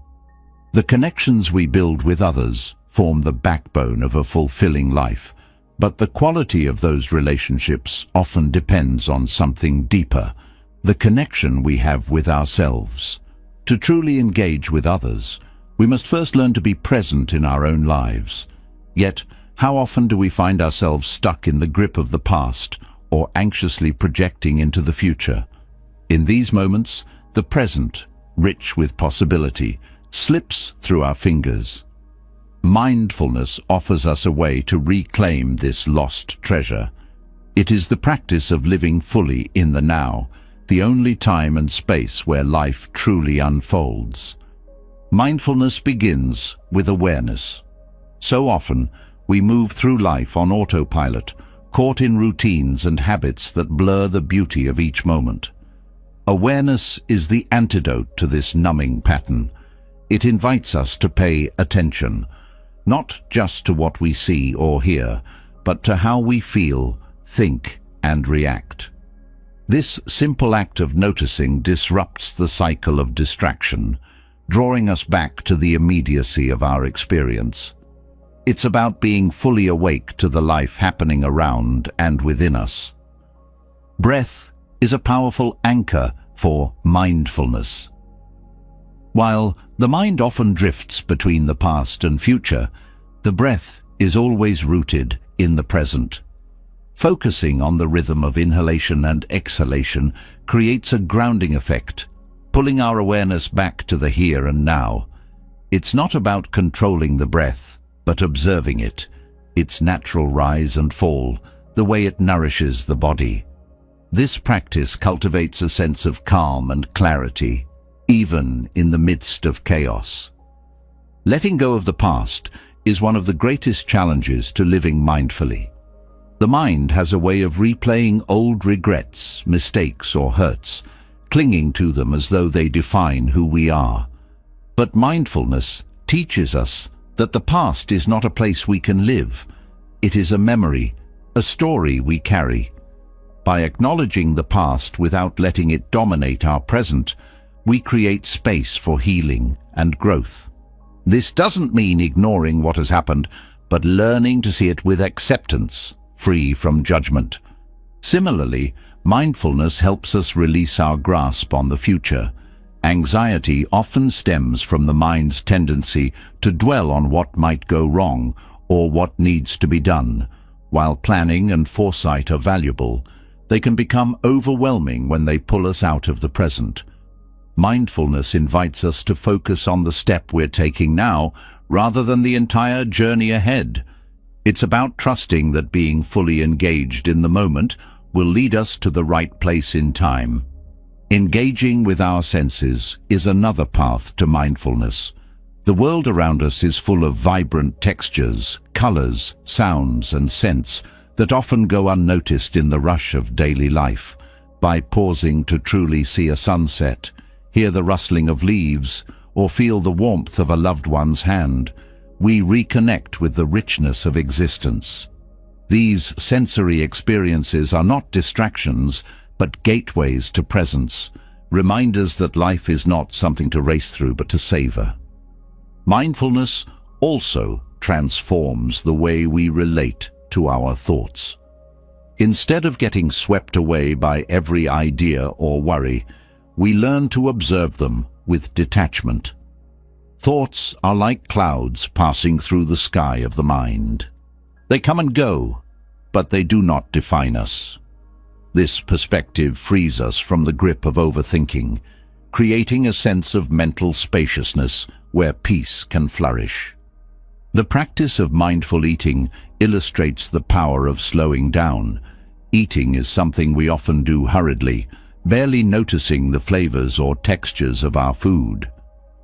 The connections we build with others form the backbone of a fulfilling life, but the quality of those relationships often depends on something deeper, the connection we have with ourselves. To truly engage with others, we must first learn to be present in our own lives. Yet, how often do we find ourselves stuck in the grip of the past or anxiously projecting into the future? In these moments, the present, rich with possibility, slips through our fingers. Mindfulness offers us a way to reclaim this lost treasure. It is the practice of living fully in the now, the only time and space where life truly unfolds. Mindfulness begins with awareness. So often, we move through life on autopilot, caught in routines and habits that blur the beauty of each moment. Awareness is the antidote to this numbing pattern. It invites us to pay attention, not just to what we see or hear, but to how we feel, think, and react. This simple act of noticing disrupts the cycle of distraction, drawing us back to the immediacy of our experience. It's about being fully awake to the life happening around and within us. Breath is a powerful anchor for mindfulness. While the mind often drifts between the past and future, the breath is always rooted in the present. Focusing on the rhythm of inhalation and exhalation creates a grounding effect, pulling our awareness back to the here and now. It's not about controlling the breath, but observing it, its natural rise and fall, the way it nourishes the body. This practice cultivates a sense of calm and clarity, even in the midst of chaos. Letting go of the past is one of the greatest challenges to living mindfully. The mind has a way of replaying old regrets, mistakes, or hurts, clinging to them as though they define who we are. But mindfulness teaches us that the past is not a place we can live. It is a memory, a story we carry. By acknowledging the past without letting it dominate our present, we create space for healing and growth. This doesn't mean ignoring what has happened, but learning to see it with acceptance, free from judgment. Similarly, mindfulness helps us release our grasp on the future. Anxiety often stems from the mind's tendency to dwell on what might go wrong or what needs to be done. While planning and foresight are valuable, they can become overwhelming when they pull us out of the present. Mindfulness invites us to focus on the step we're taking now, rather than the entire journey ahead. It's about trusting that being fully engaged in the moment will lead us to the right place in time. Engaging with our senses is another path to mindfulness. The world around us is full of vibrant textures, colors, sounds, and scents that often go unnoticed in the rush of daily life. By pausing to truly see a sunset, hear the rustling of leaves, or feel the warmth of a loved one's hand, we reconnect with the richness of existence. These sensory experiences are not distractions, but gateways to presence, reminders that life is not something to race through but to savor. Mindfulness also transforms the way we relate to our thoughts. Instead of getting swept away by every idea or worry, we learn to observe them with detachment. Thoughts are like clouds passing through the sky of the mind. They come and go, but they do not define us. This perspective frees us from the grip of overthinking, creating a sense of mental spaciousness where peace can flourish. The practice of mindful eating illustrates the power of slowing down. Eating is something we often do hurriedly, barely noticing the flavors or textures of our food.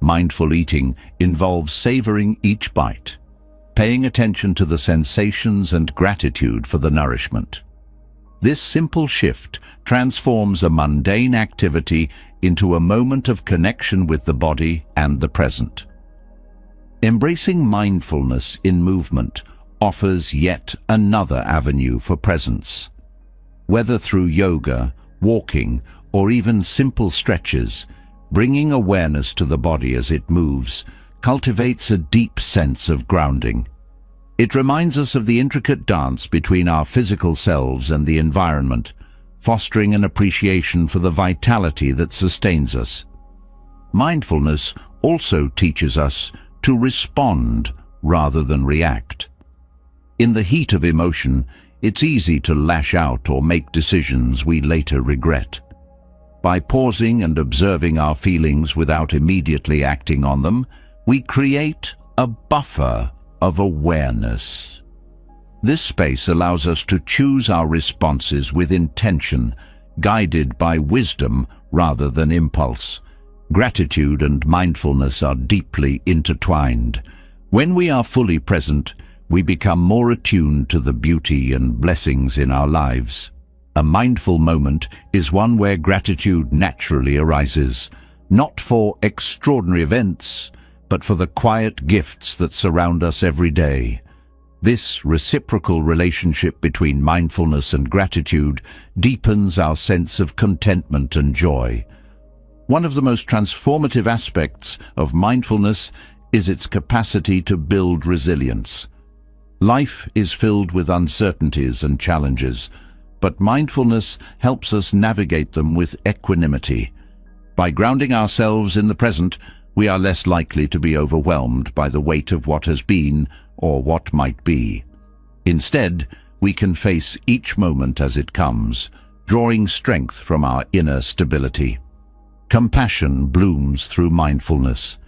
Mindful eating involves savoring each bite, paying attention to the sensations and gratitude for the nourishment. This simple shift transforms a mundane activity into a moment of connection with the body and the present. Embracing mindfulness in movement offers yet another avenue for presence. Whether through yoga, walking, or even simple stretches, bringing awareness to the body as it moves cultivates a deep sense of grounding. It reminds us of the intricate dance between our physical selves and the environment, fostering an appreciation for the vitality that sustains us. Mindfulness also teaches us to respond rather than react. In the heat of emotion, it's easy to lash out or make decisions we later regret. By pausing and observing our feelings without immediately acting on them, we create a buffer of awareness. This space allows us to choose our responses with intention, guided by wisdom rather than impulse. Gratitude and mindfulness are deeply intertwined. When we are fully present, we become more attuned to the beauty and blessings in our lives. A mindful moment is one where gratitude naturally arises, not for extraordinary events, but for the quiet gifts that surround us every day. This reciprocal relationship between mindfulness and gratitude deepens our sense of contentment and joy. One of the most transformative aspects of mindfulness is its capacity to build resilience. Life is filled with uncertainties and challenges, but mindfulness helps us navigate them with equanimity. By grounding ourselves in the present, we are less likely to be overwhelmed by the weight of what has been or what might be. Instead, we can face each moment as it comes, drawing strength from our inner stability. Compassion blooms through mindfulness.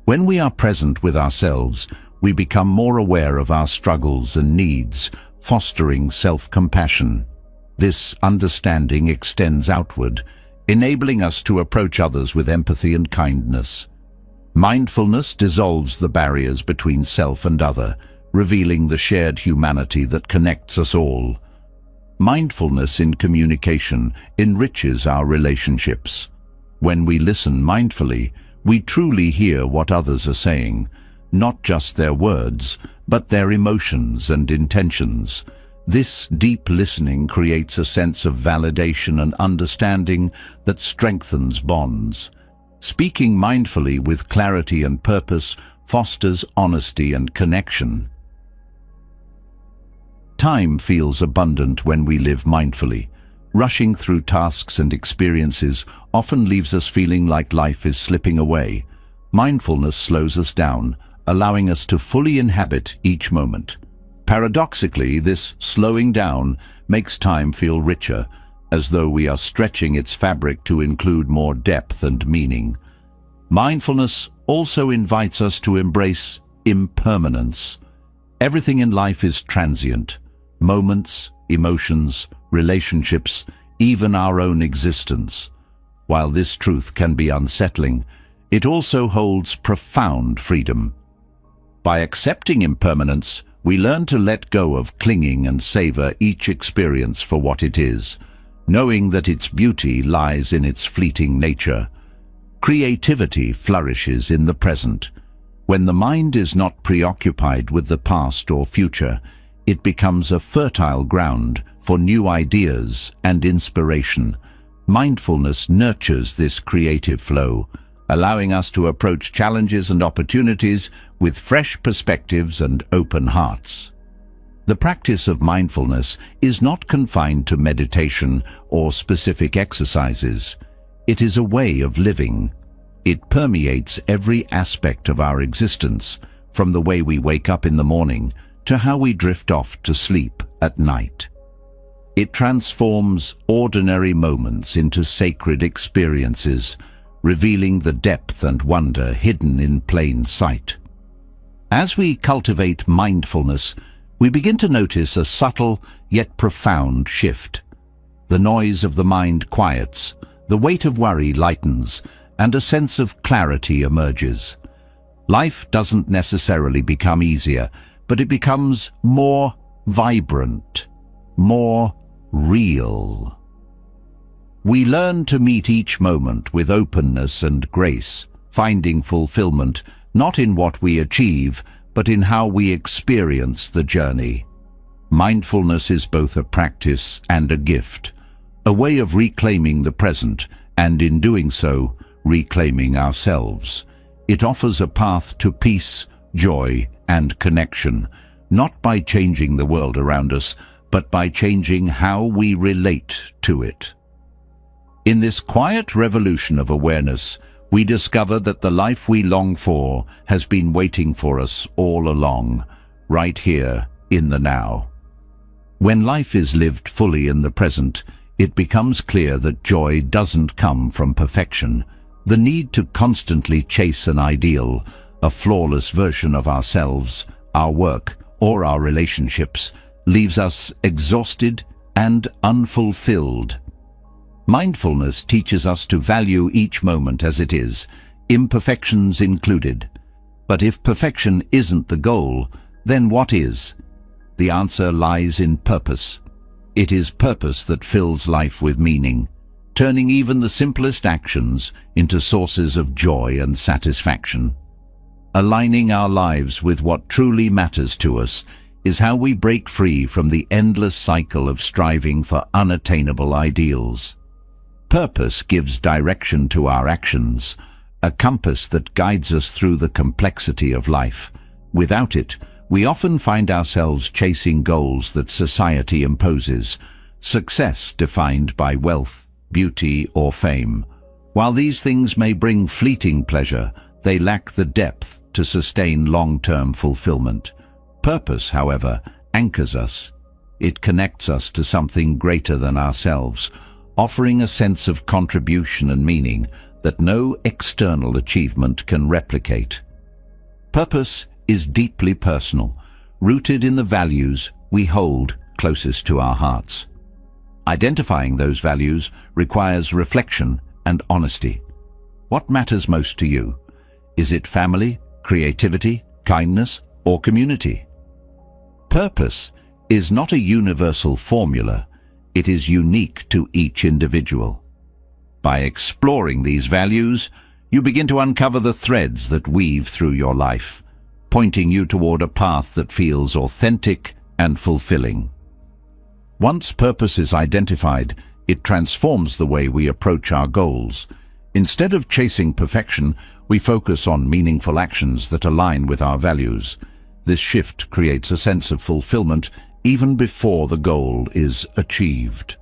When we are present with ourselves, we become more aware of our struggles and needs, fostering self-compassion. This understanding extends outward, enabling us to approach others with empathy and kindness. Mindfulness dissolves the barriers between self and other, revealing the shared humanity that connects us all. Mindfulness in communication enriches our relationships. When we listen mindfully, we truly hear what others are saying, not just their words, but their emotions and intentions. This deep listening creates a sense of validation and understanding that strengthens bonds. Speaking mindfully with clarity and purpose fosters honesty and connection. Time feels abundant when we live mindfully. Rushing through tasks and experiences often leaves us feeling like life is slipping away. Mindfulness slows us down, allowing us to fully inhabit each moment. Paradoxically, this slowing down makes time feel richer, as though we are stretching its fabric to include more depth and meaning. Mindfulness also invites us to embrace impermanence. Everything in life is transient. Moments, emotions, relationships, even our own existence. While this truth can be unsettling, it also holds profound freedom. By accepting impermanence, we learn to let go of clinging and savor each experience for what it is, knowing that its beauty lies in its fleeting nature. Creativity flourishes in the present. When the mind is not preoccupied with the past or future, it becomes a fertile ground for new ideas and inspiration. Mindfulness nurtures this creative flow, allowing us to approach challenges and opportunities with fresh perspectives and open hearts. The practice of mindfulness is not confined to meditation or specific exercises. It is a way of living. It permeates every aspect of our existence, from the way we wake up in the morning to how we drift off to sleep at night. It transforms ordinary moments into sacred experiences, revealing the depth and wonder hidden in plain sight. As we cultivate mindfulness, we begin to notice a subtle yet profound shift. The noise of the mind quiets, the weight of worry lightens, and a sense of clarity emerges. Life doesn't necessarily become easier, but it becomes more vibrant, more real. We learn to meet each moment with openness and grace, finding fulfillment not in what we achieve, but in how we experience the journey. Mindfulness is both a practice and a gift, a way of reclaiming the present, and in doing so, reclaiming ourselves. It offers a path to peace, joy, and connection, not by changing the world around us, but by changing how we relate to it. In this quiet revolution of awareness, we discover that the life we long for has been waiting for us all along, right here in the now. When life is lived fully in the present, it becomes clear that joy doesn't come from perfection. The need to constantly chase an ideal, a flawless version of ourselves, our work, or our relationships, leaves us exhausted and unfulfilled. Mindfulness teaches us to value each moment as it is, imperfections included. But if perfection isn't the goal, then what is? The answer lies in purpose. It is purpose that fills life with meaning, turning even the simplest actions into sources of joy and satisfaction. Aligning our lives with what truly matters to us is how we break free from the endless cycle of striving for unattainable ideals. Purpose gives direction to our actions, a compass that guides us through the complexity of life. Without it, we often find ourselves chasing goals that society imposes, success defined by wealth, beauty, or fame. While these things may bring fleeting pleasure, they lack the depth to sustain long-term fulfillment. Purpose, however, anchors us. It connects us to something greater than ourselves, offering a sense of contribution and meaning that no external achievement can replicate. Purpose is deeply personal, rooted in the values we hold closest to our hearts. Identifying those values requires reflection and honesty. What matters most to you? Is it family, creativity, kindness, or community? Purpose is not a universal formula. It is unique to each individual. By exploring these values, you begin to uncover the threads that weave through your life, pointing you toward a path that feels authentic and fulfilling. Once purpose is identified, it transforms the way we approach our goals. Instead of chasing perfection, we focus on meaningful actions that align with our values. This shift creates a sense of fulfillment even before the goal is achieved.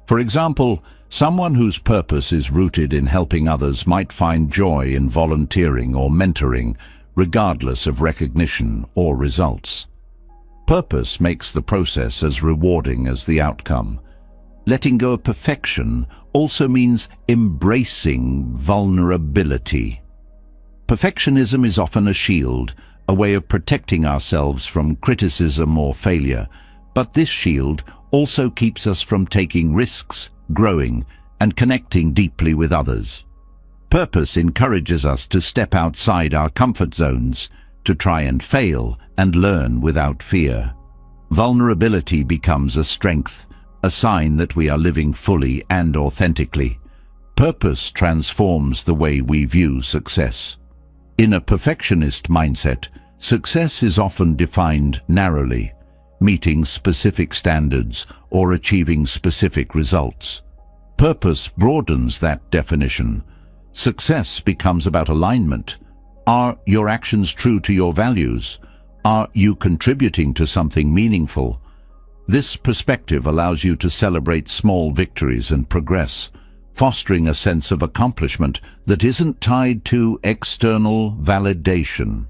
For example, someone whose purpose is rooted in helping others might find joy in volunteering or mentoring, regardless of recognition or results. Purpose makes the process as rewarding as the outcome, Letting go of perfection also means embracing vulnerability. Perfectionism is often a shield, a way of protecting ourselves from criticism or failure, but this shield also keeps us from taking risks, growing, and connecting deeply with others. Purpose encourages us to step outside our comfort zones, to try and fail and learn without fear. Vulnerability becomes a strength, a sign that we are living fully and authentically. Purpose transforms the way we view success. In a perfectionist mindset, success is often defined narrowly, meeting specific standards or achieving specific results. Purpose broadens that definition. Success becomes about alignment. Are your actions true to your values? Are you contributing to something meaningful? This perspective allows you to celebrate small victories and progress, fostering a sense of accomplishment that isn't tied to external validation.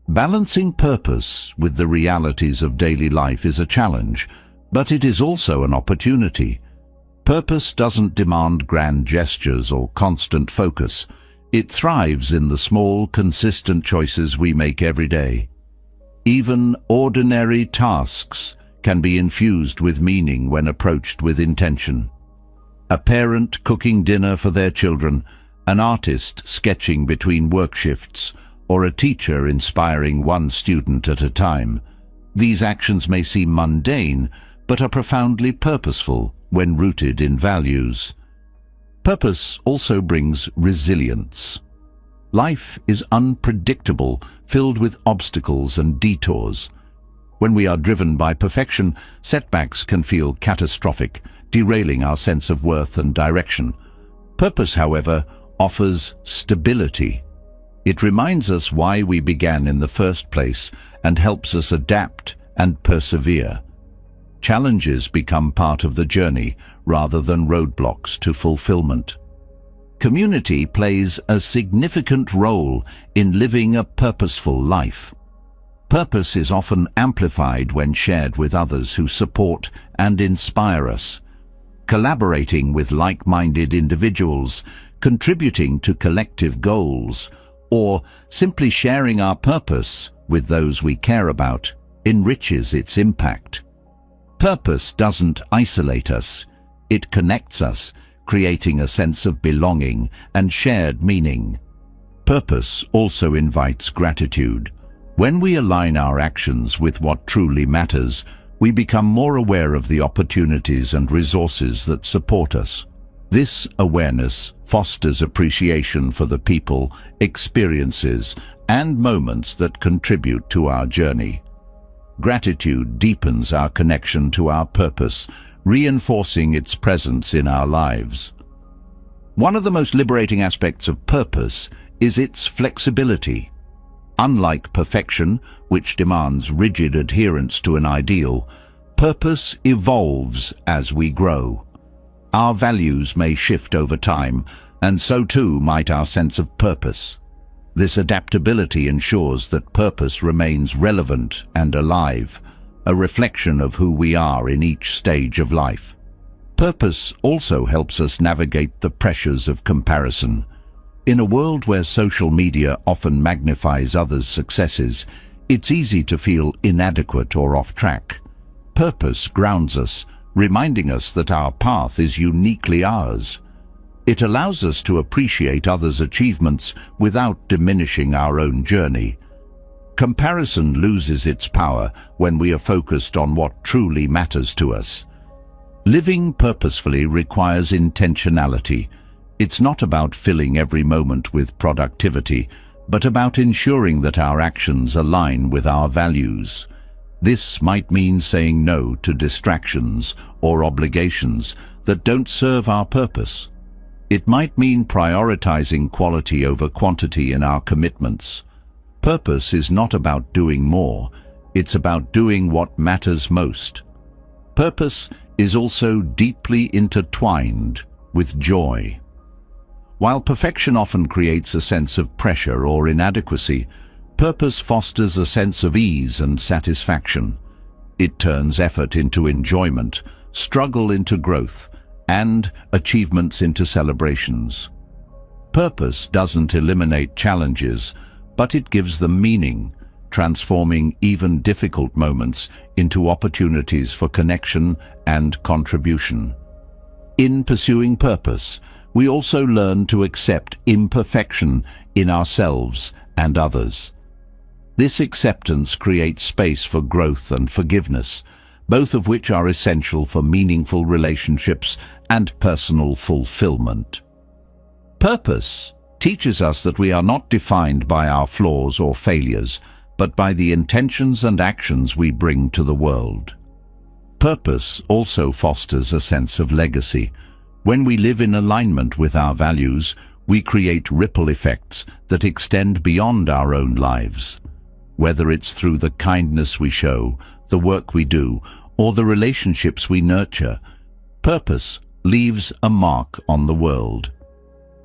Balancing purpose with the realities of daily life is a challenge, but it is also an opportunity. Purpose doesn't demand grand gestures or constant focus. It thrives in the small, consistent choices we make every day. Even ordinary tasks can be infused with meaning when approached with intention. A parent cooking dinner for their children, an artist sketching between work shifts, or a teacher inspiring one student at a time. These actions may seem mundane, but are profoundly purposeful when rooted in values. Purpose also brings resilience. Life is unpredictable, filled with obstacles and detours. When we are driven by perfection, setbacks can feel catastrophic, derailing our sense of worth and direction. Purpose, however, offers stability. It reminds us why we began in the first place and helps us adapt and persevere. Challenges become part of the journey rather than roadblocks to fulfillment. Community plays a significant role in living a purposeful life. Purpose is often amplified when shared with others who support and inspire us. Collaborating with like-minded individuals, contributing to collective goals, or simply sharing our purpose with those we care about enriches its impact. Purpose doesn't isolate us, it connects us, creating a sense of belonging and shared meaning. Purpose also invites gratitude. When we align our actions with what truly matters, we become more aware of the opportunities and resources that support us. This awareness fosters appreciation for the people, experiences, and moments that contribute to our journey. Gratitude deepens our connection to our purpose, reinforcing its presence in our lives. One of the most liberating aspects of purpose is its flexibility. Unlike perfection, which demands rigid adherence to an ideal, purpose evolves as we grow. Our values may shift over time, and so too might our sense of purpose. This adaptability ensures that purpose remains relevant and alive, a reflection of who we are in each stage of life. Purpose also helps us navigate the pressures of comparison. In a world where social media often magnifies others' successes, it's easy to feel inadequate or off track. Purpose grounds us, reminding us that our path is uniquely ours. It allows us to appreciate others' achievements without diminishing our own journey. Comparison loses its power when we are focused on what truly matters to us. Living purposefully requires intentionality. It's not about filling every moment with productivity, but about ensuring that our actions align with our values. This might mean saying no to distractions or obligations that don't serve our purpose. It might mean prioritizing quality over quantity in our commitments. Purpose is not about doing more, it's about doing what matters most. Purpose is also deeply intertwined with joy. While perfection often creates a sense of pressure or inadequacy, purpose fosters a sense of ease and satisfaction. It turns effort into enjoyment, struggle into growth, and achievements into celebrations. Purpose doesn't eliminate challenges, but it gives them meaning, transforming even difficult moments into opportunities for connection and contribution. In pursuing purpose, we also learn to accept imperfection in ourselves and others. This acceptance creates space for growth and forgiveness, both of which are essential for meaningful relationships and personal fulfillment. Purpose teaches us that we are not defined by our flaws or failures, but by the intentions and actions we bring to the world. Purpose also fosters a sense of legacy. When we live in alignment with our values, we create ripple effects that extend beyond our own lives. Whether it's through the kindness we show, the work we do, or the relationships we nurture, purpose leaves a mark on the world.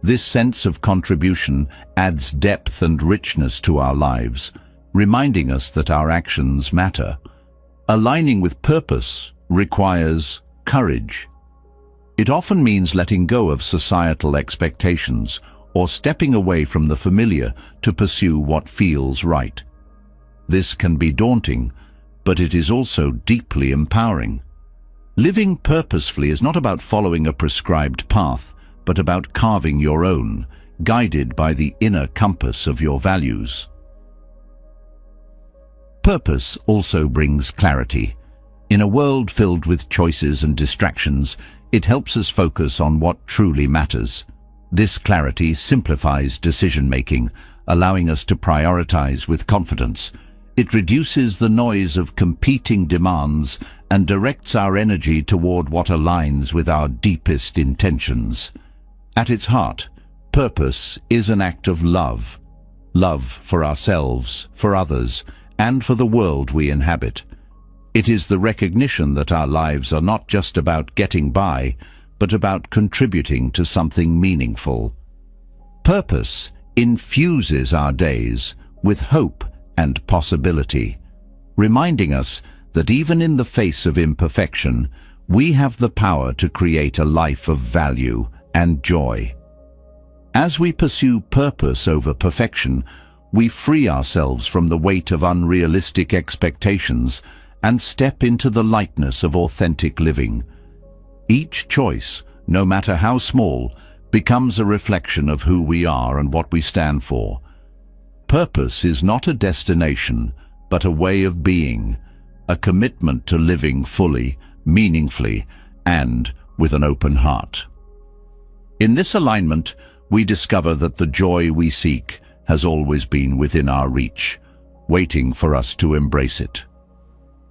This sense of contribution adds depth and richness to our lives, reminding us that our actions matter. Aligning with purpose requires courage. It often means letting go of societal expectations or stepping away from the familiar to pursue what feels right. This can be daunting, but it is also deeply empowering. Living purposefully is not about following a prescribed path, but about carving your own, guided by the inner compass of your values. Purpose also brings clarity. In a world filled with choices and distractions, it helps us focus on what truly matters. This clarity simplifies decision-making, allowing us to prioritize with confidence. It reduces the noise of competing demands and directs our energy toward what aligns with our deepest intentions. At its heart, purpose is an act of love. Love for ourselves, for others, and for the world we inhabit. It is the recognition that our lives are not just about getting by, but about contributing to something meaningful. Purpose infuses our days with hope and possibility, reminding us that even in the face of imperfection, we have the power to create a life of value and joy. As we pursue purpose over perfection, we free ourselves from the weight of unrealistic expectations and step into the lightness of authentic living. Each choice, no matter how small, becomes a reflection of who we are and what we stand for. Purpose is not a destination, but a way of being, a commitment to living fully, meaningfully, and with an open heart. In this alignment, we discover that the joy we seek has always been within our reach, waiting for us to embrace it.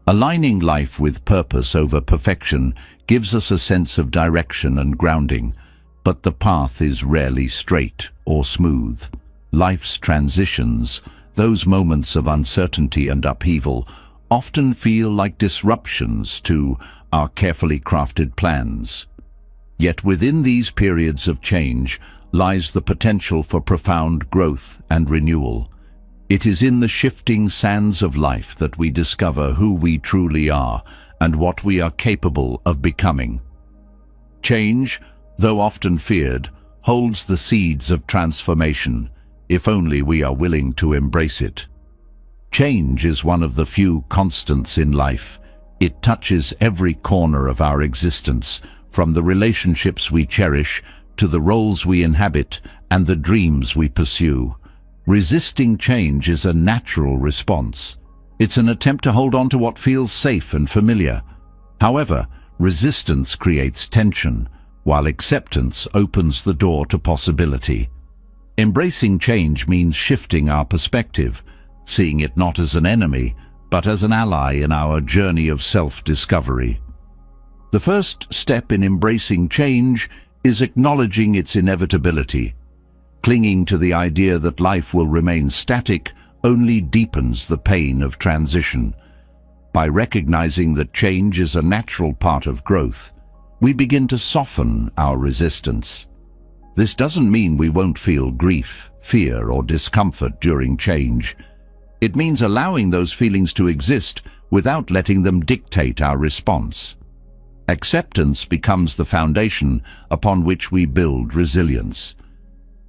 Aligning life with purpose over perfection gives us a sense of direction and grounding, but the path is rarely straight or smooth. Life's transitions, those moments of uncertainty and upheaval, often feel like disruptions to our carefully crafted plans. Yet within these periods of change lies the potential for profound growth and renewal. It is in the shifting sands of life that we discover who we truly are and what we are capable of becoming. Change, though often feared, holds the seeds of transformation, if only we are willing to embrace it. Change is one of the few constants in life. It touches every corner of our existence, from the relationships we cherish to the roles we inhabit and the dreams we pursue. Resisting change is a natural response. It's an attempt to hold on to what feels safe and familiar. However, resistance creates tension, while acceptance opens the door to possibility. Embracing change means shifting our perspective, seeing it not as an enemy, but as an ally in our journey of self-discovery. The first step in embracing change is acknowledging its inevitability. Clinging to the idea that life will remain static only deepens the pain of transition. By recognizing that change is a natural part of growth, we begin to soften our resistance. This doesn't mean we won't feel grief, fear, or discomfort during change. It means allowing those feelings to exist without letting them dictate our response. Acceptance becomes the foundation upon which we build resilience.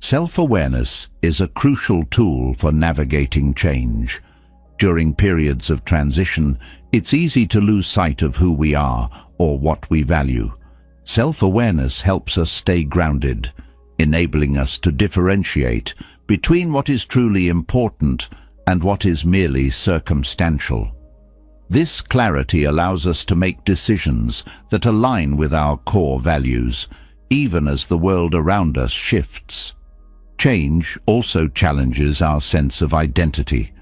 Self-awareness is a crucial tool for navigating change. During periods of transition, it's easy to lose sight of who we are or what we value. Self-awareness helps us stay grounded, enabling us to differentiate between what is truly important and what is merely circumstantial. This clarity allows us to make decisions that align with our core values, even as the world around us shifts. Change also challenges our sense of identity.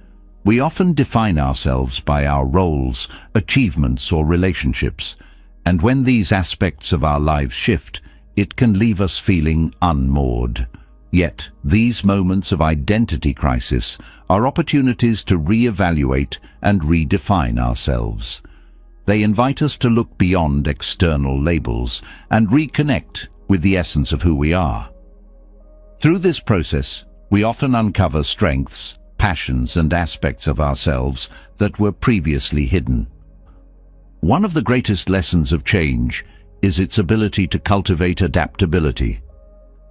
We often define ourselves by our roles, achievements, or relationships, and when these aspects of our lives shift, it can leave us feeling unmoored. Yet, these moments of identity crisis are opportunities to reevaluate and redefine ourselves. They invite us to look beyond external labels and reconnect with the essence of who we are. Through this process, we often uncover strengths, passions, and aspects of ourselves that were previously hidden. One of the greatest lessons of change is its ability to cultivate adaptability.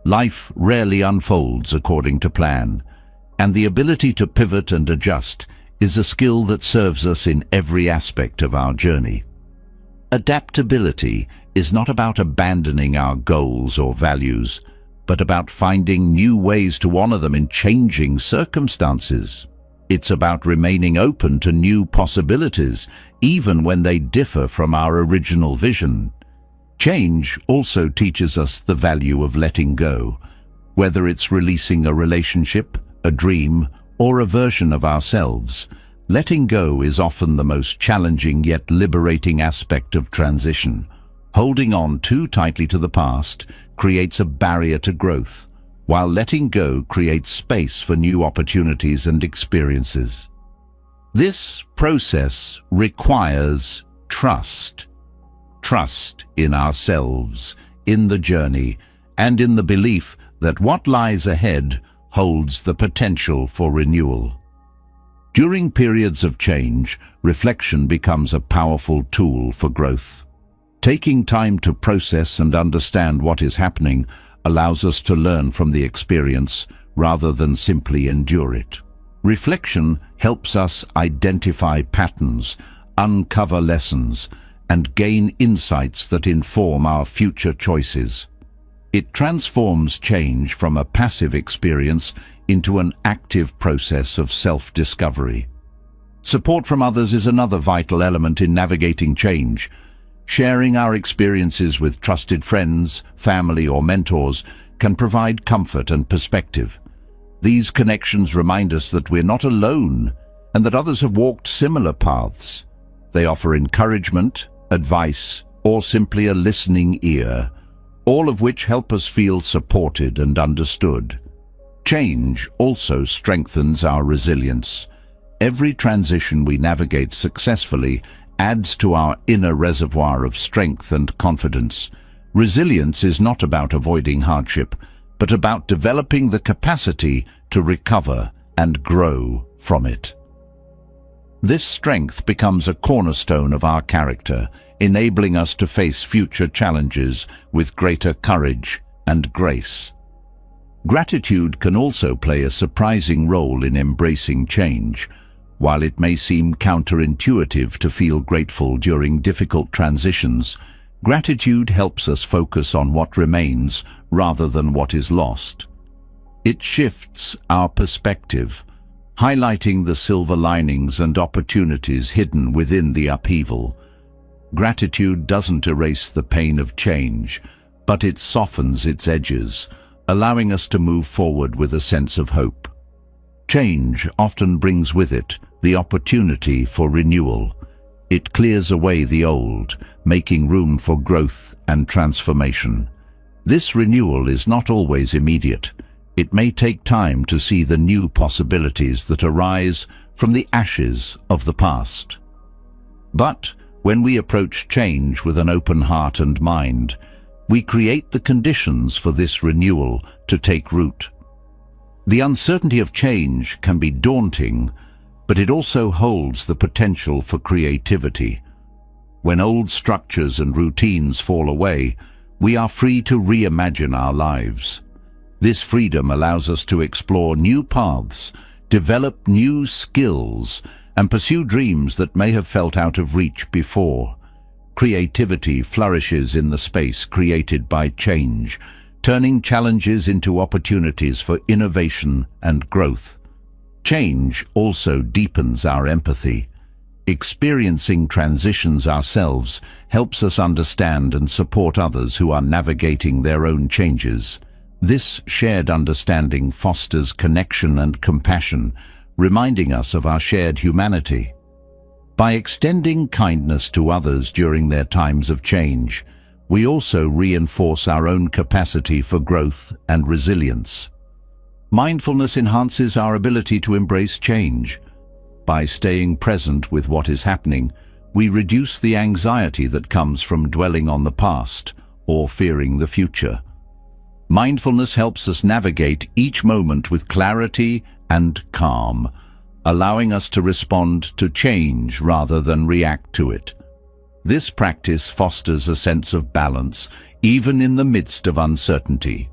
Life rarely unfolds according to plan, and the ability to pivot and adjust is a skill that serves us in every aspect of our journey. Adaptability is not about abandoning our goals or values, but about finding new ways to honor them in changing circumstances. It's about remaining open to new possibilities, even when they differ from our original vision. Change also teaches us the value of letting go, whether it's releasing a relationship, a dream, or a version of ourselves. Letting go is often the most challenging yet liberating aspect of transition. Holding on too tightly to the past creates a barrier to growth, while letting go creates space for new opportunities and experiences. This process requires trust. Trust in ourselves, in the journey, and in the belief that what lies ahead holds the potential for renewal. During periods of change, reflection becomes a powerful tool for growth. Taking time to process and understand what is happening allows us to learn from the experience rather than simply endure it. Reflection helps us identify patterns, uncover lessons, and gain insights that inform our future choices. It transforms change from a passive experience into an active process of self-discovery. Support from others is another vital element in navigating change. Sharing our experiences with trusted friends, family, or mentors can provide comfort and perspective. These connections remind us that we're not alone and that others have walked similar paths. They offer encouragement, advice, or simply a listening ear, all of which help us feel supported and understood. Change also strengthens our resilience. Every transition we navigate successfully adds to our inner reservoir of strength and confidence. Resilience is not about avoiding hardship, but about developing the capacity to recover and grow from it. This strength becomes a cornerstone of our character, enabling us to face future challenges with greater courage and grace. Gratitude can also play a surprising role in embracing change. While it may seem counterintuitive to feel grateful during difficult transitions, gratitude helps us focus on what remains rather than what is lost. It shifts our perspective, highlighting the silver linings and opportunities hidden within the upheaval. Gratitude doesn't erase the pain of change, but it softens its edges, allowing us to move forward with a sense of hope. Change often brings with it the opportunity for renewal. It clears away the old, making room for growth and transformation. This renewal is not always immediate. It may take time to see the new possibilities that arise from the ashes of the past. But when we approach change with an open heart and mind, we create the conditions for this renewal to take root. The uncertainty of change can be daunting, but it also holds the potential for creativity. When old structures and routines fall away, we are free to reimagine our lives. This freedom allows us to explore new paths, develop new skills, and pursue dreams that may have felt out of reach before. Creativity flourishes in the space created by change, turning challenges into opportunities for innovation and growth. Change also deepens our empathy. Experiencing transitions ourselves helps us understand and support others who are navigating their own changes. This shared understanding fosters connection and compassion, reminding us of our shared humanity. By extending kindness to others during their times of change, we also reinforce our own capacity for growth and resilience. Mindfulness enhances our ability to embrace change. By staying present with what is happening, we reduce the anxiety that comes from dwelling on the past or fearing the future. Mindfulness helps us navigate each moment with clarity and calm, allowing us to respond to change rather than react to it. This practice fosters a sense of balance, even in the midst of uncertainty.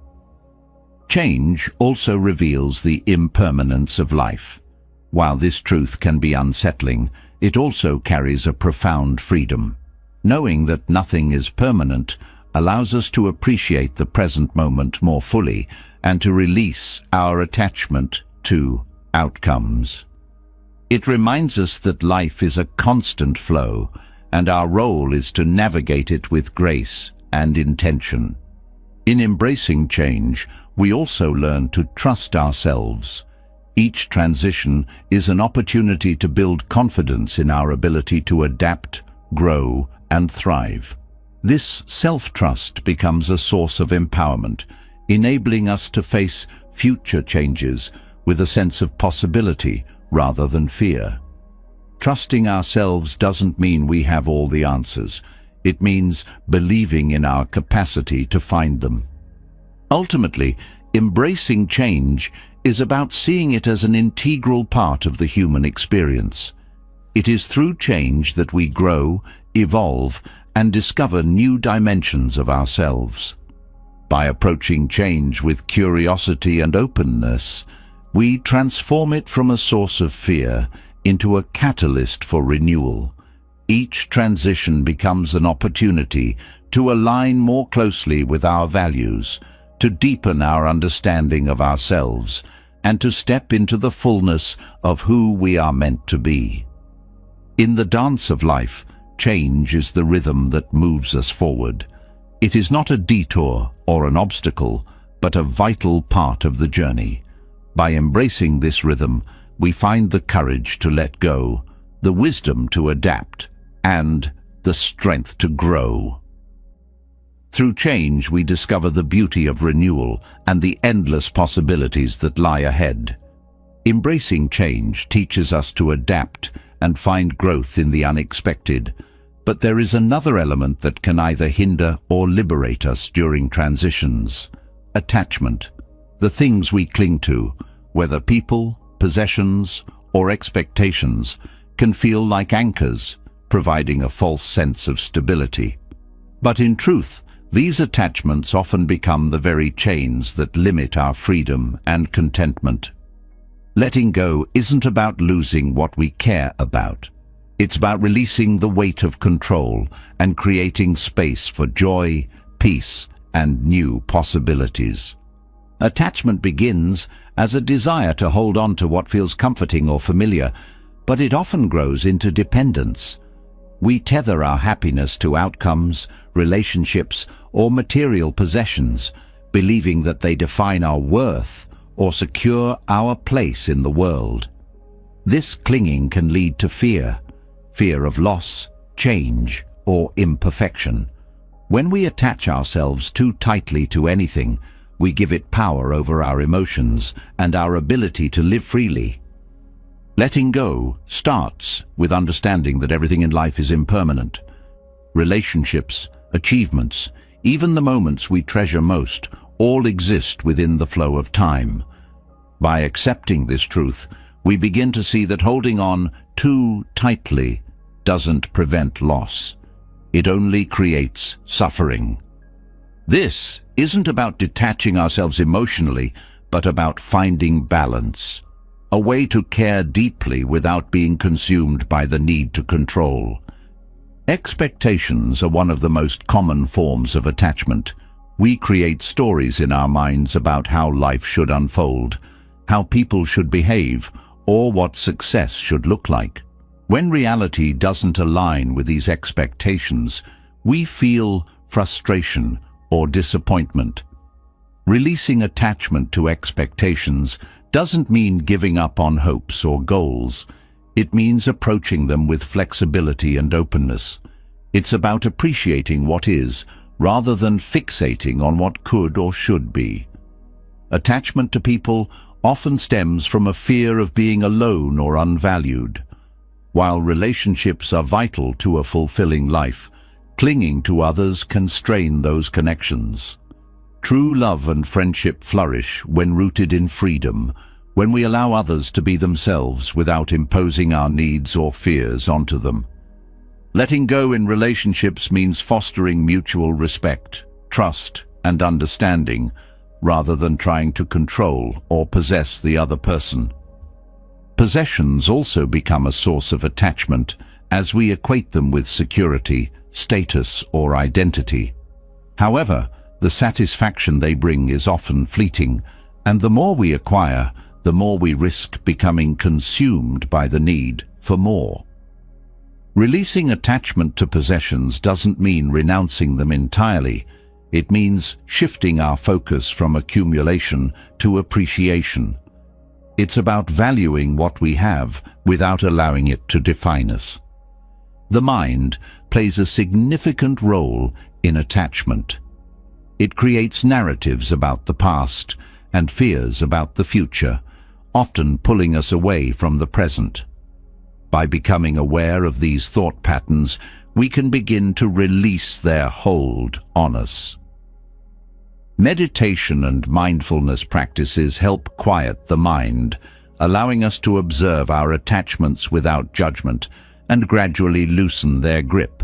Change also reveals the impermanence of life. While this truth can be unsettling, it also carries a profound freedom. Knowing that nothing is permanent allows us to appreciate the present moment more fully and to release our attachment to outcomes. It reminds us that life is a constant flow, and our role is to navigate it with grace and intention. In embracing change, we also learn to trust ourselves. Each transition is an opportunity to build confidence in our ability to adapt, grow, and thrive. This self-trust becomes a source of empowerment, enabling us to face future changes with a sense of possibility rather than fear. Trusting ourselves doesn't mean we have all the answers. It means believing in our capacity to find them. Ultimately, embracing change is about seeing it as an integral part of the human experience. It is through change that we grow, evolve, and discover new dimensions of ourselves. By approaching change with curiosity and openness, we transform it from a source of fear into a catalyst for renewal. Each transition becomes an opportunity to align more closely with our values, to deepen our understanding of ourselves, and to step into the fullness of who we are meant to be. In the dance of life, change is the rhythm that moves us forward. It is not a detour or an obstacle, but a vital part of the journey. By embracing this rhythm, we find the courage to let go, the wisdom to adapt, and the strength to grow. Through change, we discover the beauty of renewal and the endless possibilities that lie ahead. Embracing change teaches us to adapt and find growth in the unexpected, but there is another element that can either hinder or liberate us during transitions: attachment. The things we cling to, whether people, possessions, or expectations, can feel like anchors, providing a false sense of stability. But in truth, these attachments often become the very chains that limit our freedom and contentment. Letting go isn't about losing what we care about. It's about releasing the weight of control and creating space for joy, peace, and new possibilities. Attachment begins as a desire to hold on to what feels comforting or familiar, but it often grows into dependence. We tether our happiness to outcomes, relationships, or material possessions, believing that they define our worth or secure our place in the world. This clinging can lead to fear of loss, change, or imperfection. When we attach ourselves too tightly to anything, we give it power over our emotions and our ability to live freely. Letting go starts with understanding that everything in life is impermanent. Relationships, achievements, even the moments we treasure most, all exist within the flow of time. By accepting this truth, we begin to see that holding on too tightly doesn't prevent loss. It only creates suffering. This isn't about detaching ourselves emotionally, but about finding balance, a way to care deeply without being consumed by the need to control. Expectations are one of the most common forms of attachment. We create stories in our minds about how life should unfold, how people should behave, or what success should look like. When reality doesn't align with these expectations, we feel frustration or disappointment. Releasing attachment to expectations doesn't mean giving up on hopes or goals. It means approaching them with flexibility and openness. It's about appreciating what is, rather than fixating on what could or should be. Attachment to people often stems from a fear of being alone or unvalued. While relationships are vital to a fulfilling life, clinging to others can strain those connections. True love and friendship flourish when rooted in freedom, when we allow others to be themselves without imposing our needs or fears onto them. Letting go in relationships means fostering mutual respect, trust, and understanding, rather than trying to control or possess the other person. Possessions also become a source of attachment as we equate them with security, status, or identity. However, the satisfaction they bring is often fleeting, and the more we acquire, the more we risk becoming consumed by the need for more. Releasing attachment to possessions doesn't mean renouncing them entirely. It means shifting our focus from accumulation to appreciation. It's about valuing what we have without allowing it to define us. The mind plays a significant role in attachment. It creates narratives about the past and fears about the future, often pulling us away from the present. By becoming aware of these thought patterns, we can begin to release their hold on us. Meditation and mindfulness practices help quiet the mind, allowing us to observe our attachments without judgment and gradually loosen their grip.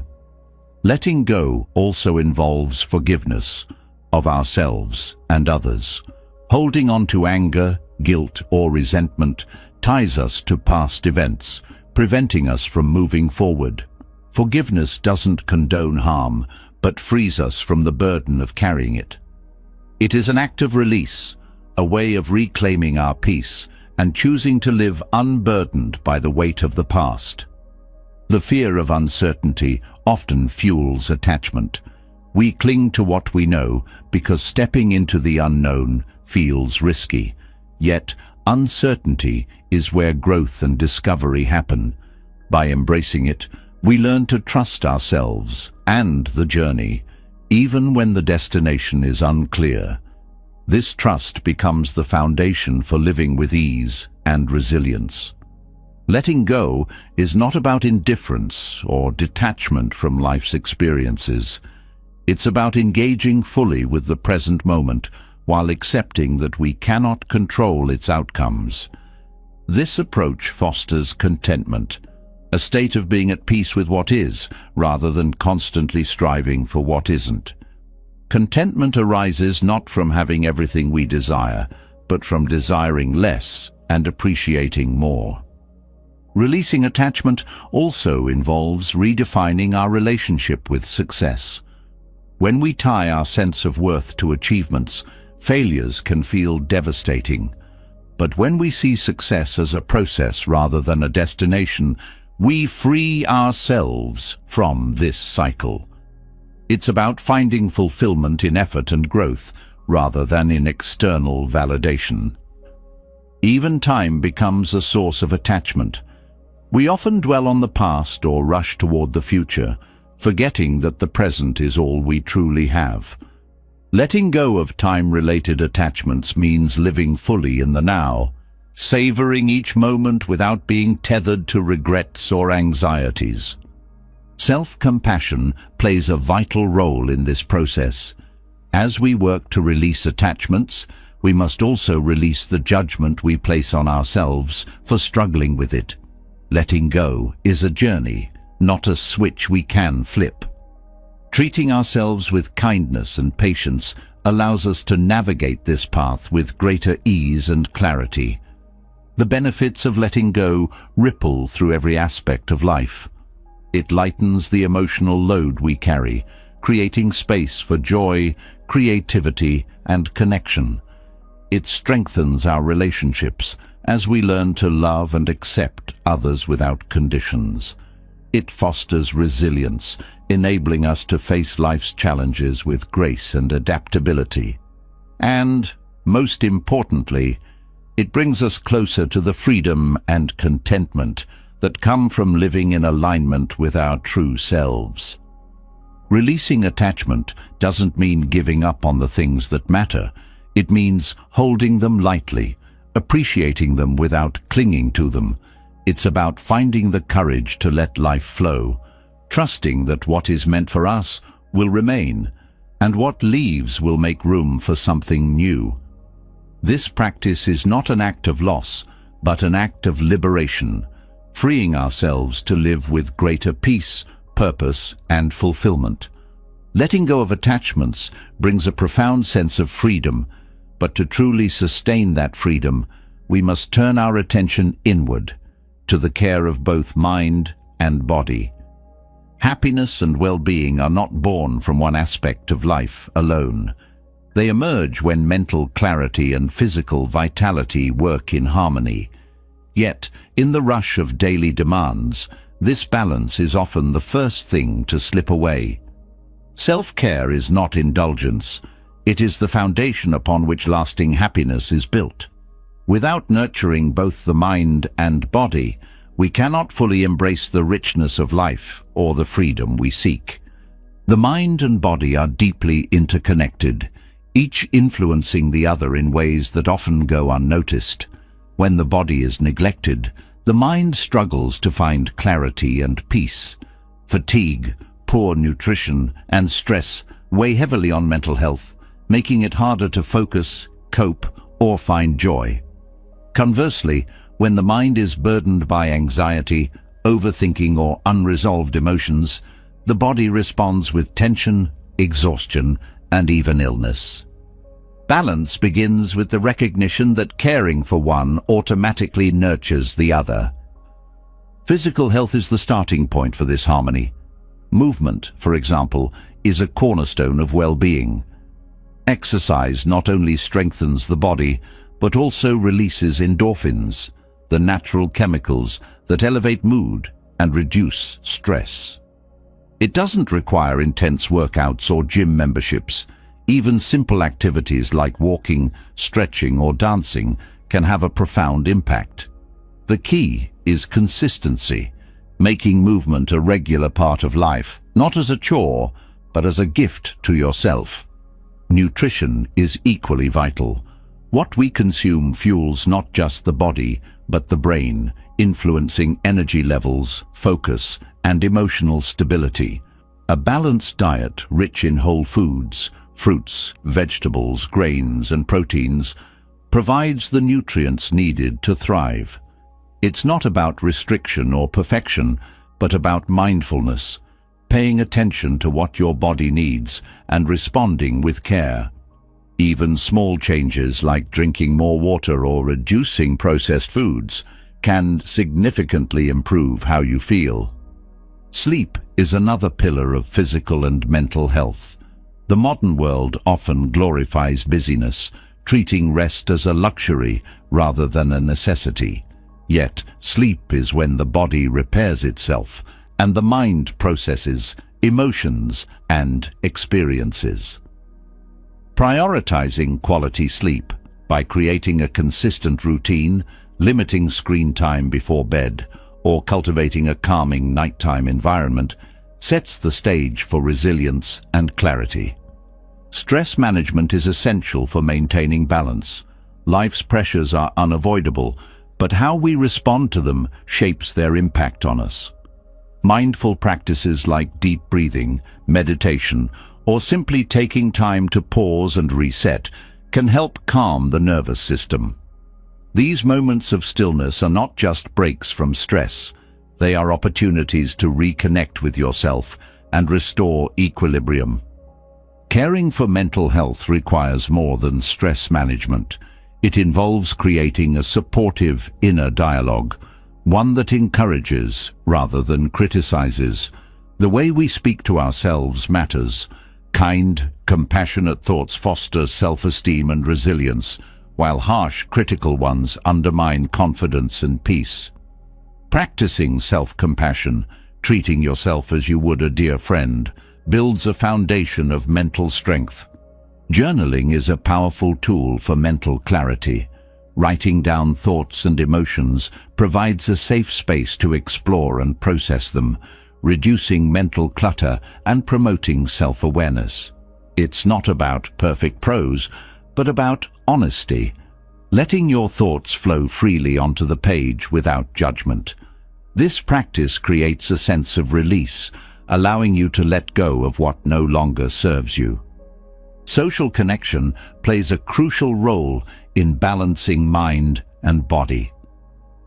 Letting go also involves forgiveness of ourselves and others. Holding on to anger, guilt, or resentment ties us to past events, preventing us from moving forward. Forgiveness doesn't condone harm, but frees us from the burden of carrying it. It is an act of release, a way of reclaiming our peace and choosing to live unburdened by the weight of the past. The fear of uncertainty often fuels attachment. We cling to what we know because stepping into the unknown feels risky. Yet, uncertainty is where growth and discovery happen. By embracing it, we learn to trust ourselves and the journey, even when the destination is unclear. This trust becomes the foundation for living with ease and resilience. Letting go is not about indifference or detachment from life's experiences. It's about engaging fully with the present moment while accepting that we cannot control its outcomes. This approach fosters contentment, a state of being at peace with what is, rather than constantly striving for what isn't. Contentment arises not from having everything we desire, but from desiring less and appreciating more. Releasing attachment also involves redefining our relationship with success. When we tie our sense of worth to achievements, failures can feel devastating. But when we see success as a process rather than a destination, we free ourselves from this cycle. It's about finding fulfillment in effort and growth, rather than in external validation. Even time becomes a source of attachment. We often dwell on the past or rush toward the future, forgetting that the present is all we truly have. Letting go of time-related attachments means living fully in the now, savoring each moment without being tethered to regrets or anxieties. Self-compassion plays a vital role in this process. As we work to release attachments, we must also release the judgment we place on ourselves for struggling with it. Letting go is a journey, not a switch we can flip. Treating ourselves with kindness and patience allows us to navigate this path with greater ease and clarity. The benefits of letting go ripple through every aspect of life. It lightens the emotional load we carry, creating space for joy, creativity, and connection. It strengthens our relationships as we learn to love and accept others without conditions. It fosters resilience, enabling us to face life's challenges with grace and adaptability. And, most importantly, it brings us closer to the freedom and contentment that come from living in alignment with our true selves. Releasing attachment doesn't mean giving up on the things that matter. It means holding them lightly, appreciating them without clinging to them. It's about finding the courage to let life flow, trusting that what is meant for us will remain, and what leaves will make room for something new. This practice is not an act of loss, but an act of liberation, freeing ourselves to live with greater peace, purpose, and fulfillment. Letting go of attachments brings a profound sense of freedom, but to truly sustain that freedom, we must turn our attention inward, to the care of both mind and body. Happiness and well-being are not born from one aspect of life alone. They emerge when mental clarity and physical vitality work in harmony. Yet, in the rush of daily demands, this balance is often the first thing to slip away. Self-care is not indulgence. It is the foundation upon which lasting happiness is built. Without nurturing both the mind and body, we cannot fully embrace the richness of life or the freedom we seek. The mind and body are deeply interconnected, each influencing the other in ways that often go unnoticed. When the body is neglected, the mind struggles to find clarity and peace. Fatigue, poor nutrition, and stress weigh heavily on mental health, making it harder to focus, cope, or find joy. Conversely, when the mind is burdened by anxiety, overthinking, or unresolved emotions, the body responds with tension, exhaustion, and even illness. Balance begins with the recognition that caring for one automatically nurtures the other. Physical health is the starting point for this harmony. Movement, for example, is a cornerstone of well-being. Exercise not only strengthens the body, but also releases endorphins, the natural chemicals that elevate mood and reduce stress. It doesn't require intense workouts or gym memberships. Even simple activities like walking, stretching, or dancing can have a profound impact. The key is consistency, making movement a regular part of life, not as a chore, but as a gift to yourself. Nutrition is equally vital. What we consume fuels not just the body, but the brain, influencing energy levels, focus, and emotional stability. A balanced diet rich in whole foods, fruits, vegetables, grains, and proteins provides the nutrients needed to thrive. It's not about restriction or perfection, but about mindfulness, paying attention to what your body needs and responding with care. Even small changes like drinking more water or reducing processed foods can significantly improve how you feel. Sleep is another pillar of physical and mental health. The modern world often glorifies busyness, treating rest as a luxury rather than a necessity. Yet, sleep is when the body repairs itself and the mind processes emotions and experiences. Prioritizing quality sleep by creating a consistent routine, limiting screen time before bed, or cultivating a calming nighttime environment sets the stage for resilience and clarity. Stress management is essential for maintaining balance. Life's pressures are unavoidable, but how we respond to them shapes their impact on us. Mindful practices like deep breathing, meditation, or simply taking time to pause and reset can help calm the nervous system. These moments of stillness are not just breaks from stress. They are opportunities to reconnect with yourself and restore equilibrium. Caring for mental health requires more than stress management. It involves creating a supportive inner dialogue, one that encourages rather than criticizes. The way we speak to ourselves matters. Kind, compassionate thoughts foster self-esteem and resilience, while harsh, critical ones undermine confidence and peace. Practicing self-compassion, treating yourself as you would a dear friend, builds a foundation of mental strength. Journaling is a powerful tool for mental clarity. Writing down thoughts and emotions provides a safe space to explore and process them, reducing mental clutter and promoting self-awareness. It's not about perfect prose, but about honesty, letting your thoughts flow freely onto the page without judgment. This practice creates a sense of release, allowing you to let go of what no longer serves you. Social connection plays a crucial role in balancing mind and body.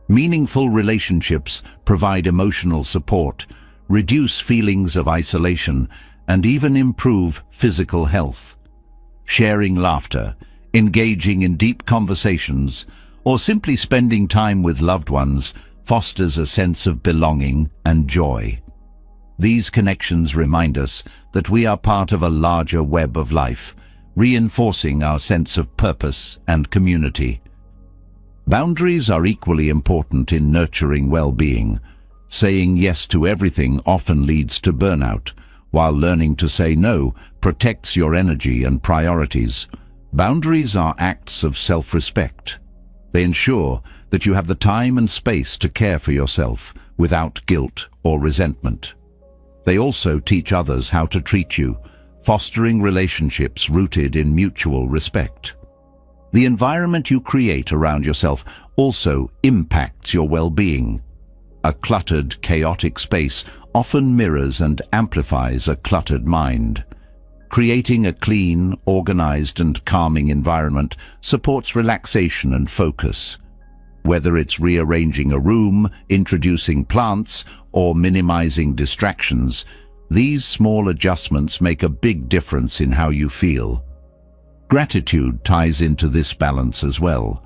Meaningful relationships provide emotional support, reduce feelings of isolation, and even improve physical health. Sharing laughter, engaging in deep conversations, or simply spending time with loved ones fosters a sense of belonging and joy. These connections remind us that we are part of a larger web of life, reinforcing our sense of purpose and community. Boundaries are equally important in nurturing well-being. Saying yes to everything often leads to burnout, while learning to say no protects your energy and priorities. Boundaries are acts of self-respect. They ensure that you have the time and space to care for yourself without guilt or resentment. They also teach others how to treat you, fostering relationships rooted in mutual respect. The environment you create around yourself also impacts your well-being. A cluttered, chaotic space often mirrors and amplifies a cluttered mind. Creating a clean, organized, and calming environment supports relaxation and focus. Whether it's rearranging a room, introducing plants, or minimizing distractions, these small adjustments make a big difference in how you feel. Gratitude ties into this balance as well.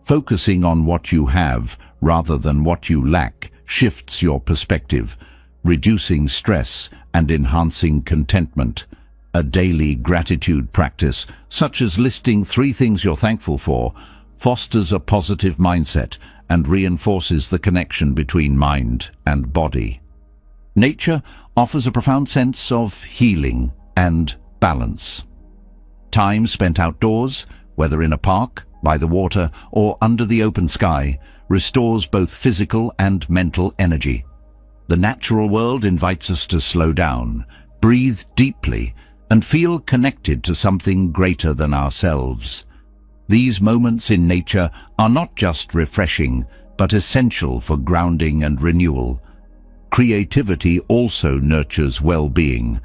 Focusing on what you have rather than what you lack shifts your perspective, reducing stress and enhancing contentment. A daily gratitude practice, such as listing 3 things you're thankful for, fosters a positive mindset and reinforces the connection between mind and body. Nature offers a profound sense of healing and balance. Time spent outdoors, whether in a park, by the water, or under the open sky, restores both physical and mental energy. The natural world invites us to slow down, breathe deeply, and feel connected to something greater than ourselves. These moments in nature are not just refreshing, but essential for grounding and renewal. Creativity also nurtures well-being.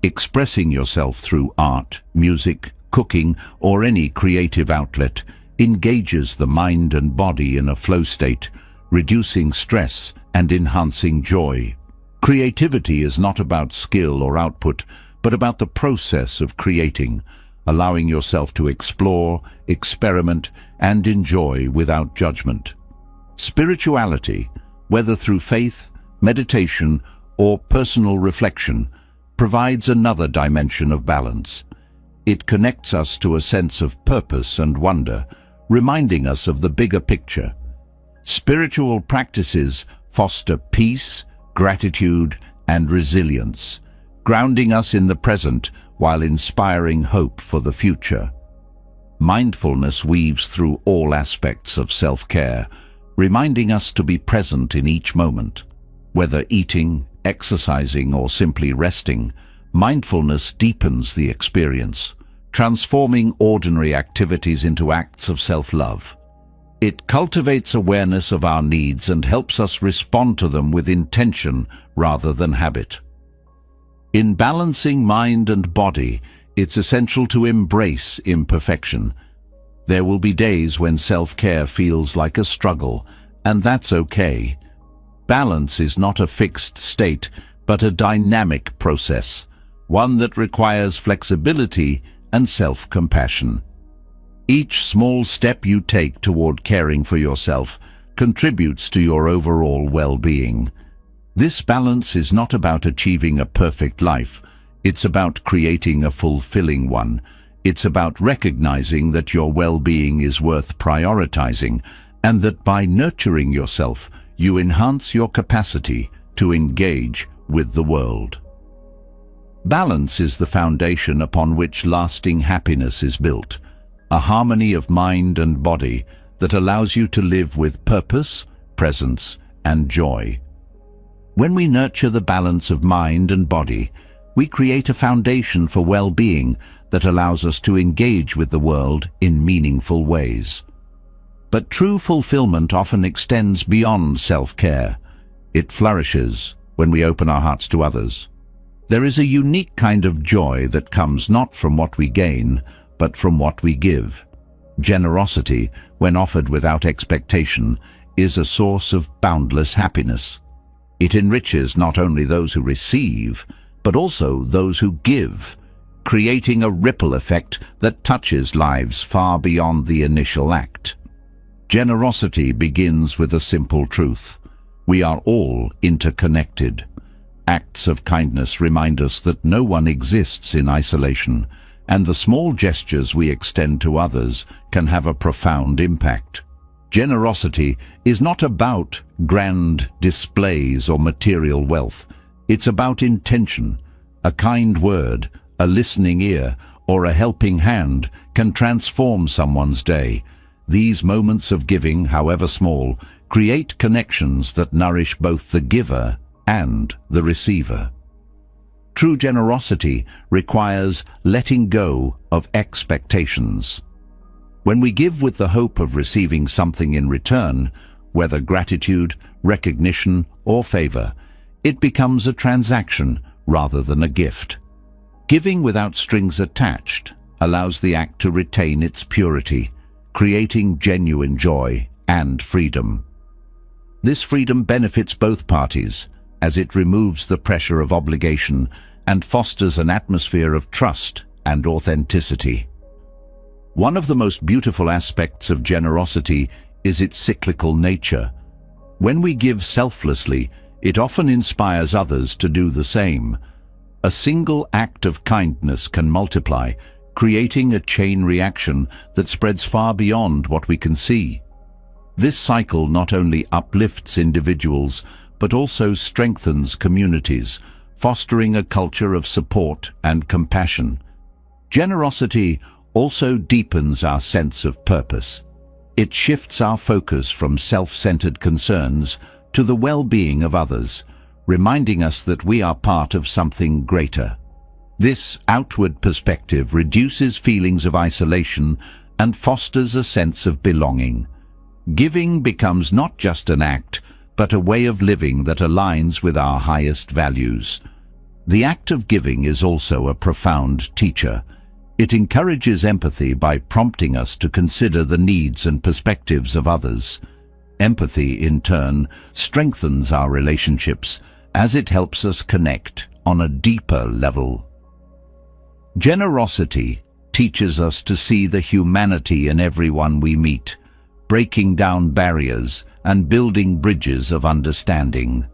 Expressing yourself through art, music, cooking, or any creative outlet engages the mind and body in a flow state, reducing stress and enhancing joy. Creativity is not about skill or output, but about the process of creating, allowing yourself to explore, experiment, and enjoy without judgment. Spirituality, whether through faith, meditation, or personal reflection, provides another dimension of balance. It connects us to a sense of purpose and wonder, reminding us of the bigger picture. Spiritual practices foster peace, gratitude, and resilience, grounding us in the present while inspiring hope for the future. Mindfulness weaves through all aspects of self-care, reminding us to be present in each moment. Whether eating, exercising, or simply resting, mindfulness deepens the experience, transforming ordinary activities into acts of self-love. It cultivates awareness of our needs and helps us respond to them with intention rather than habit. In balancing mind and body, it's essential to embrace imperfection. There will be days when self-care feels like a struggle, and that's okay. Balance is not a fixed state, but a dynamic process, one that requires flexibility and self-compassion. Each small step you take toward caring for yourself contributes to your overall well-being. This balance is not about achieving a perfect life. It's about creating a fulfilling one. It's about recognizing that your well-being is worth prioritizing, and that by nurturing yourself, you enhance your capacity to engage with the world. Balance is the foundation upon which lasting happiness is built, a harmony of mind and body that allows you to live with purpose, presence, and joy. When we nurture the balance of mind and body, we create a foundation for well-being that allows us to engage with the world in meaningful ways. But true fulfillment often extends beyond self-care. It flourishes when we open our hearts to others. There is a unique kind of joy that comes not from what we gain, but from what we give. Generosity, when offered without expectation, is a source of boundless happiness. It enriches not only those who receive, but also those who give, creating a ripple effect that touches lives far beyond the initial act. Generosity begins with a simple truth. We are all interconnected. Acts of kindness remind us that no one exists in isolation, and the small gestures we extend to others can have a profound impact. Generosity is not about grand displays or material wealth. It's about intention. A kind word, a listening ear, or a helping hand can transform someone's day. These moments of giving, however small, create connections that nourish both the giver and the receiver. True generosity requires letting go of expectations. When we give with the hope of receiving something in return, whether gratitude, recognition, or favor, it becomes a transaction rather than a gift. Giving without strings attached allows the act to retain its purity, creating genuine joy and freedom. This freedom benefits both parties, as it removes the pressure of obligation and fosters an atmosphere of trust and authenticity. One of the most beautiful aspects of generosity is its cyclical nature. When we give selflessly, it often inspires others to do the same. A single act of kindness can multiply, creating a chain reaction that spreads far beyond what we can see. This cycle not only uplifts individuals, but also strengthens communities, fostering a culture of support and compassion. Generosity also deepens our sense of purpose. It shifts our focus from self-centered concerns to the well-being of others, reminding us that we are part of something greater. This outward perspective reduces feelings of isolation and fosters a sense of belonging. Giving becomes not just an act, but a way of living that aligns with our highest values. The act of giving is also a profound teacher. It encourages empathy by prompting us to consider the needs and perspectives of others. Empathy, in turn, strengthens our relationships as it helps us connect on a deeper level. Generosity teaches us to see the humanity in everyone we meet, breaking down barriers and building bridges of understanding.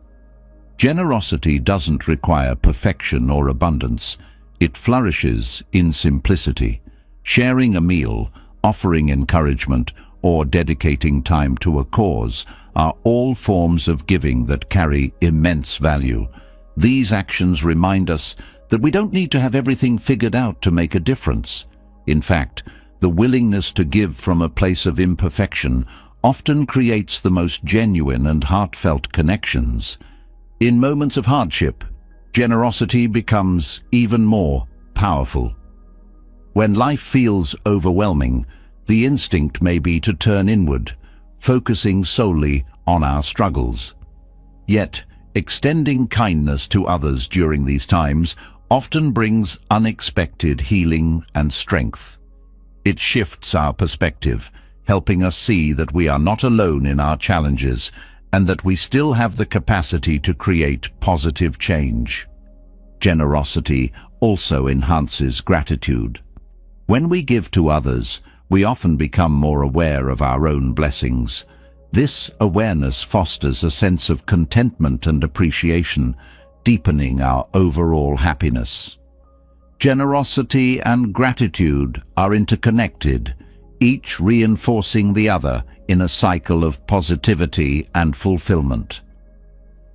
Generosity doesn't require perfection or abundance. It flourishes in simplicity. Sharing a meal, offering encouragement, or dedicating time to a cause are all forms of giving that carry immense value. These actions remind us that we don't need to have everything figured out to make a difference. In fact, the willingness to give from a place of imperfection often creates the most genuine and heartfelt connections. In moments of hardship, generosity becomes even more powerful. When life feels overwhelming, the instinct may be to turn inward, focusing solely on our struggles. Yet, extending kindness to others during these times often brings unexpected healing and strength. It shifts our perspective, helping us see that we are not alone in our challenges and that we still have the capacity to create positive change. Generosity also enhances gratitude. When we give to others, we often become more aware of our own blessings. This awareness fosters a sense of contentment and appreciation, deepening our overall happiness. Generosity and gratitude are interconnected, each reinforcing the other in a cycle of positivity and fulfillment.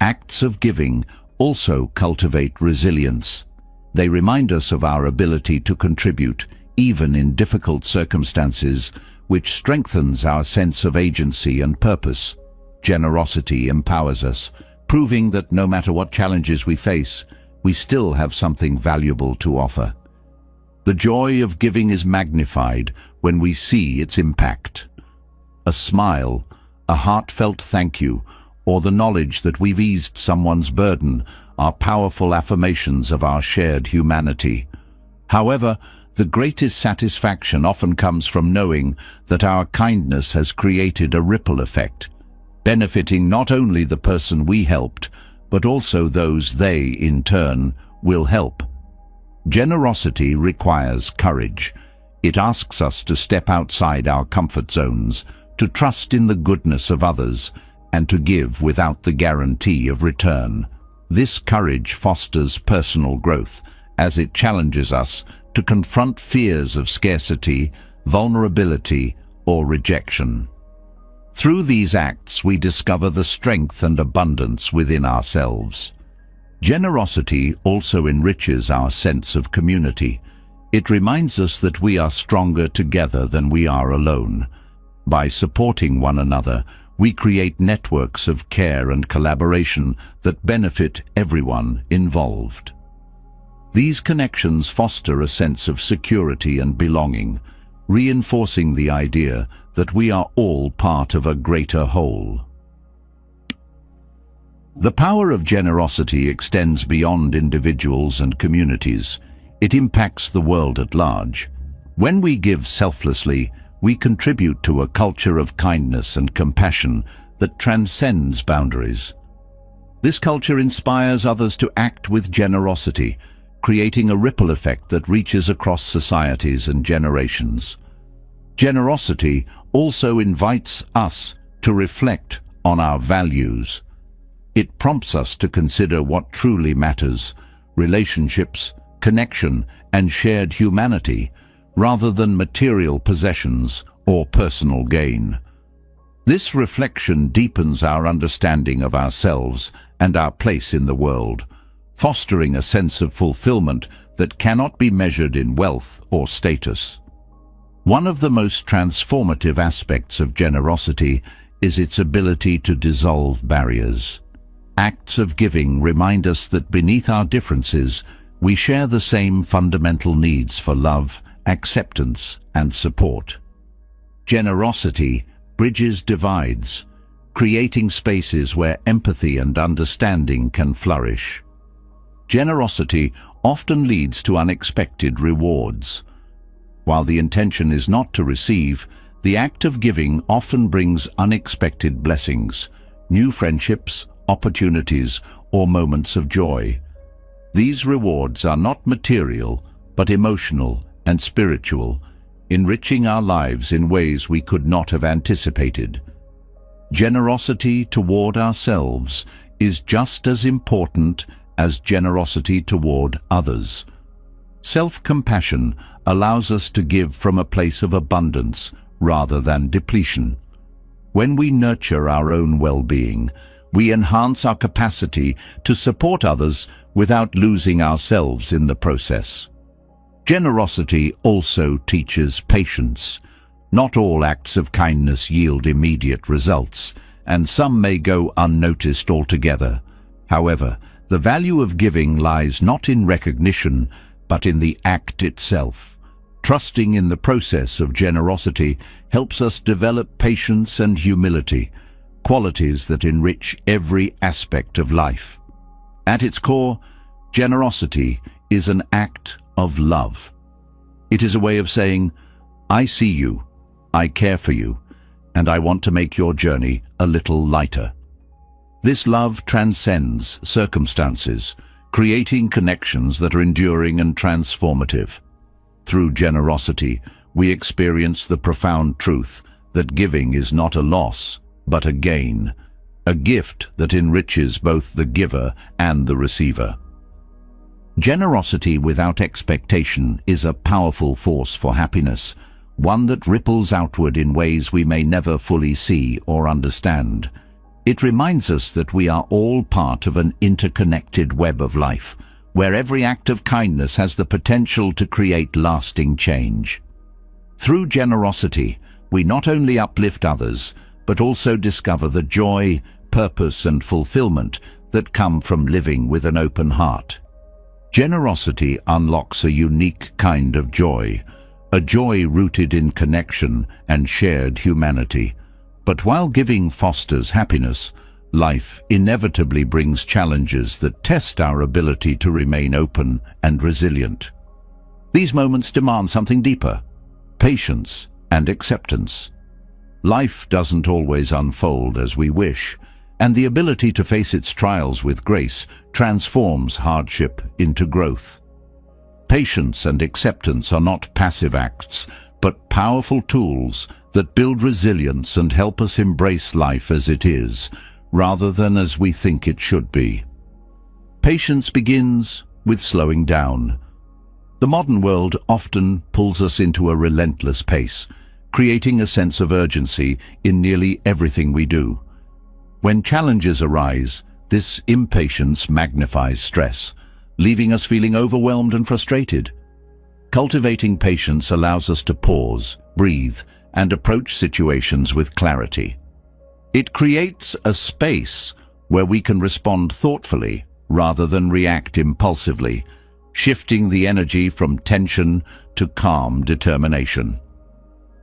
Acts of giving also cultivate resilience. They remind us of our ability to contribute, even in difficult circumstances, which strengthens our sense of agency and purpose. Generosity empowers us, proving that no matter what challenges we face, we still have something valuable to offer. The joy of giving is magnified when we see its impact. A smile, a heartfelt thank you, or the knowledge that we've eased someone's burden are powerful affirmations of our shared humanity. However, the greatest satisfaction often comes from knowing that our kindness has created a ripple effect, benefiting not only the person we helped, but also those they, in turn, will help. Generosity requires courage. It asks us to step outside our comfort zones, to trust in the goodness of others, and to give without the guarantee of return. This courage fosters personal growth, as it challenges us to confront fears of scarcity, vulnerability, or rejection. Through these acts, we discover the strength and abundance within ourselves. Generosity also enriches our sense of community. It reminds us that we are stronger together than we are alone. By supporting one another, we create networks of care and collaboration that benefit everyone involved. These connections foster a sense of security and belonging, reinforcing the idea that we are all part of a greater whole. The power of generosity extends beyond individuals and communities. It impacts the world at large. When we give selflessly, we contribute to a culture of kindness and compassion that transcends boundaries. This culture inspires others to act with generosity, creating a ripple effect that reaches across societies and generations. Generosity also invites us to reflect on our values. It prompts us to consider what truly matters: relationships, connection, and shared humanity, rather than material possessions or personal gain. This reflection deepens our understanding of ourselves and our place in the world, fostering a sense of fulfillment that cannot be measured in wealth or status. One of the most transformative aspects of generosity is its ability to dissolve barriers. Acts of giving remind us that beneath our differences, we share the same fundamental needs for love, acceptance, and support. Generosity bridges divides, creating spaces where empathy and understanding can flourish. Generosity often leads to unexpected rewards. While the intention is not to receive, the act of giving often brings unexpected blessings, new friendships, opportunities, or moments of joy. These rewards are not material, but emotional and spiritual, enriching our lives in ways we could not have anticipated. Generosity toward ourselves is just as important as generosity toward others. Self-compassion allows us to give from a place of abundance rather than depletion. When we nurture our own well-being, we enhance our capacity to support others without losing ourselves in the process. Generosity also teaches patience. Not all acts of kindness yield immediate results, and some may go unnoticed altogether. However, the value of giving lies not in recognition, but in the act itself. Trusting in the process of generosity helps us develop patience and humility, qualities that enrich every aspect of life. At its core, generosity is an act of love. It is a way of saying, I see you, I care for you, and I want to make your journey a little lighter. This love transcends circumstances, creating connections that are enduring and transformative. Through generosity, we experience the profound truth that giving is not a loss, but a gain, a gift that enriches both the giver and the receiver. Generosity without expectation is a powerful force for happiness, one that ripples outward in ways we may never fully see or understand. It reminds us that we are all part of an interconnected web of life, where every act of kindness has the potential to create lasting change. Through generosity, we not only uplift others, but also discover the joy, purpose, and fulfillment that come from living with an open heart. Generosity unlocks a unique kind of joy, a joy rooted in connection and shared humanity. But while giving fosters happiness, life inevitably brings challenges that test our ability to remain open and resilient. These moments demand something deeper: patience and acceptance. Life doesn't always unfold as we wish, and the ability to face its trials with grace transforms hardship into growth. Patience and acceptance are not passive acts, but powerful tools that build resilience and help us embrace life as it is, rather than as we think it should be. Patience begins with slowing down. The modern world often pulls us into a relentless pace, creating a sense of urgency in nearly everything we do. When challenges arise, this impatience magnifies stress, leaving us feeling overwhelmed and frustrated. Cultivating patience allows us to pause, breathe, and approach situations with clarity. It creates a space where we can respond thoughtfully rather than react impulsively, shifting the energy from tension to calm determination.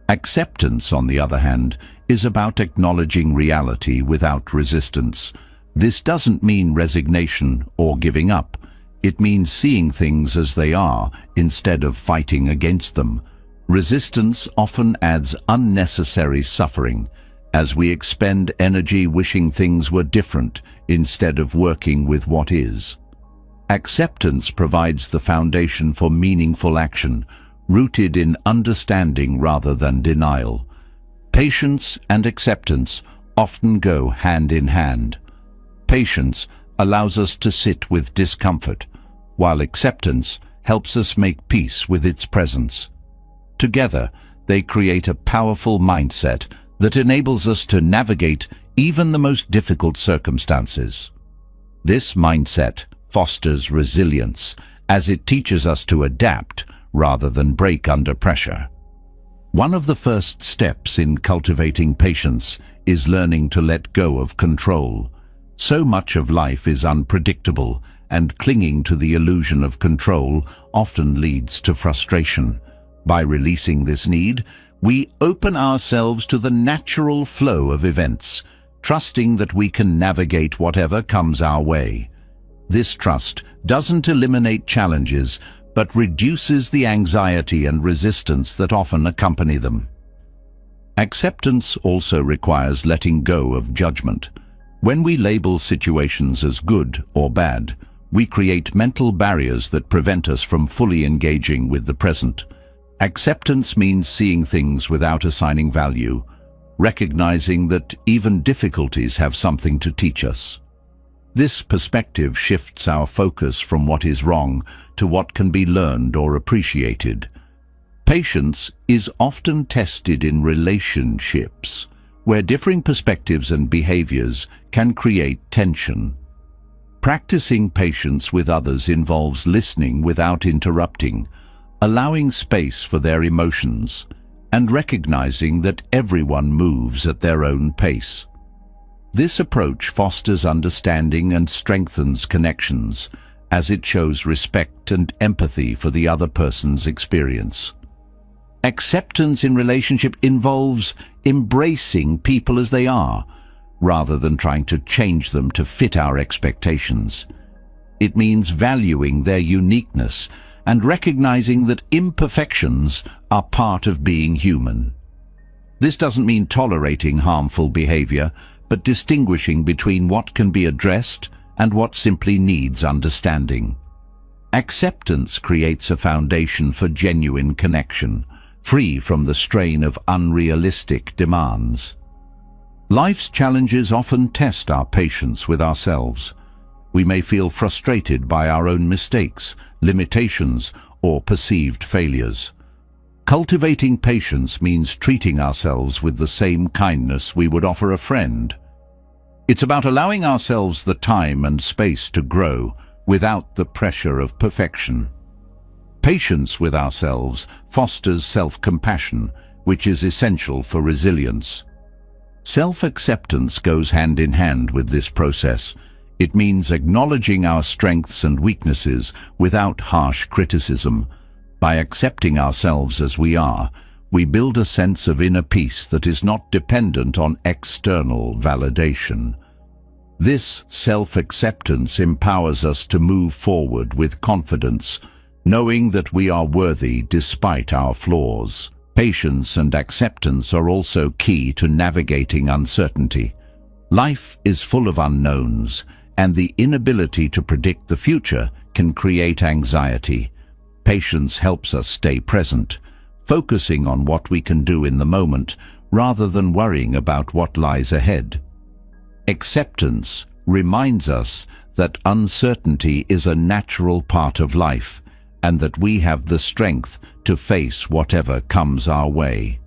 Acceptance, on the other hand, is about acknowledging reality without resistance. This doesn't mean resignation or giving up. It means seeing things as they are instead of fighting against them. Resistance often adds unnecessary suffering, as we expend energy wishing things were different instead of working with what is. Acceptance provides the foundation for meaningful action, rooted in understanding rather than denial. Patience and acceptance often go hand in hand. Patience allows us to sit with discomfort, while acceptance helps us make peace with its presence. Together, they create a powerful mindset that enables us to navigate even the most difficult circumstances. This mindset fosters resilience, as it teaches us to adapt rather than break under pressure. One of the first steps in cultivating patience is learning to let go of control. So much of life is unpredictable, and clinging to the illusion of control often leads to frustration. By releasing this need, we open ourselves to the natural flow of events, trusting that we can navigate whatever comes our way. This trust doesn't eliminate challenges, but reduces the anxiety and resistance that often accompany them. Acceptance also requires letting go of judgment. When we label situations as good or bad, we create mental barriers that prevent us from fully engaging with the present. Acceptance means seeing things without assigning value, recognizing that even difficulties have something to teach us. This perspective shifts our focus from what is wrong to what can be learned or appreciated. Patience is often tested in relationships, where differing perspectives and behaviors can create tension. Practicing patience with others involves listening without interrupting, allowing space for their emotions, and recognizing that everyone moves at their own pace. This approach fosters understanding and strengthens connections, as it shows respect and empathy for the other person's experience. Acceptance in relationship involves embracing people as they are, rather than trying to change them to fit our expectations. It means valuing their uniqueness and recognizing that imperfections are part of being human. This doesn't mean tolerating harmful behavior, but distinguishing between what can be addressed and what simply needs understanding. Acceptance creates a foundation for genuine connection, free from the strain of unrealistic demands. Life's challenges often test our patience with ourselves. We may feel frustrated by our own mistakes, limitations, or perceived failures. Cultivating patience means treating ourselves with the same kindness we would offer a friend. It's about allowing ourselves the time and space to grow without the pressure of perfection. Patience with ourselves fosters self-compassion, which is essential for resilience. Self-acceptance goes hand in hand with this process. It means acknowledging our strengths and weaknesses without harsh criticism. By accepting ourselves as we are, we build a sense of inner peace that is not dependent on external validation. This self-acceptance empowers us to move forward with confidence, knowing that we are worthy despite our flaws. Patience and acceptance are also key to navigating uncertainty. Life is full of unknowns, and the inability to predict the future can create anxiety. Patience helps us stay present, focusing on what we can do in the moment rather than worrying about what lies ahead. Acceptance reminds us that uncertainty is a natural part of life and that we have the strength to face whatever comes our way.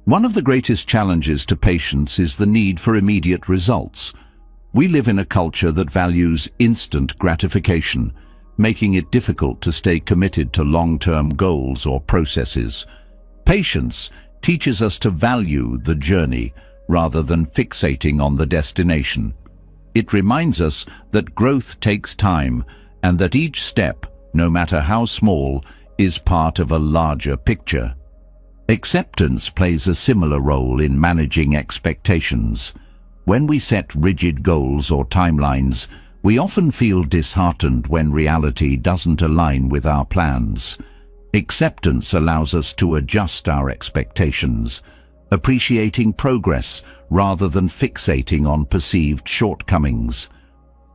One of the greatest challenges to patience is the need for immediate results. We live in a culture that values instant gratification, making it difficult to stay committed to long-term goals or processes. Patience teaches us to value the journey rather than fixating on the destination. It reminds us that growth takes time and that each step, no matter how small, is part of a larger picture. Acceptance plays a similar role in managing expectations. When we set rigid goals or timelines, we often feel disheartened when reality doesn't align with our plans. Acceptance allows us to adjust our expectations, appreciating progress rather than fixating on perceived shortcomings.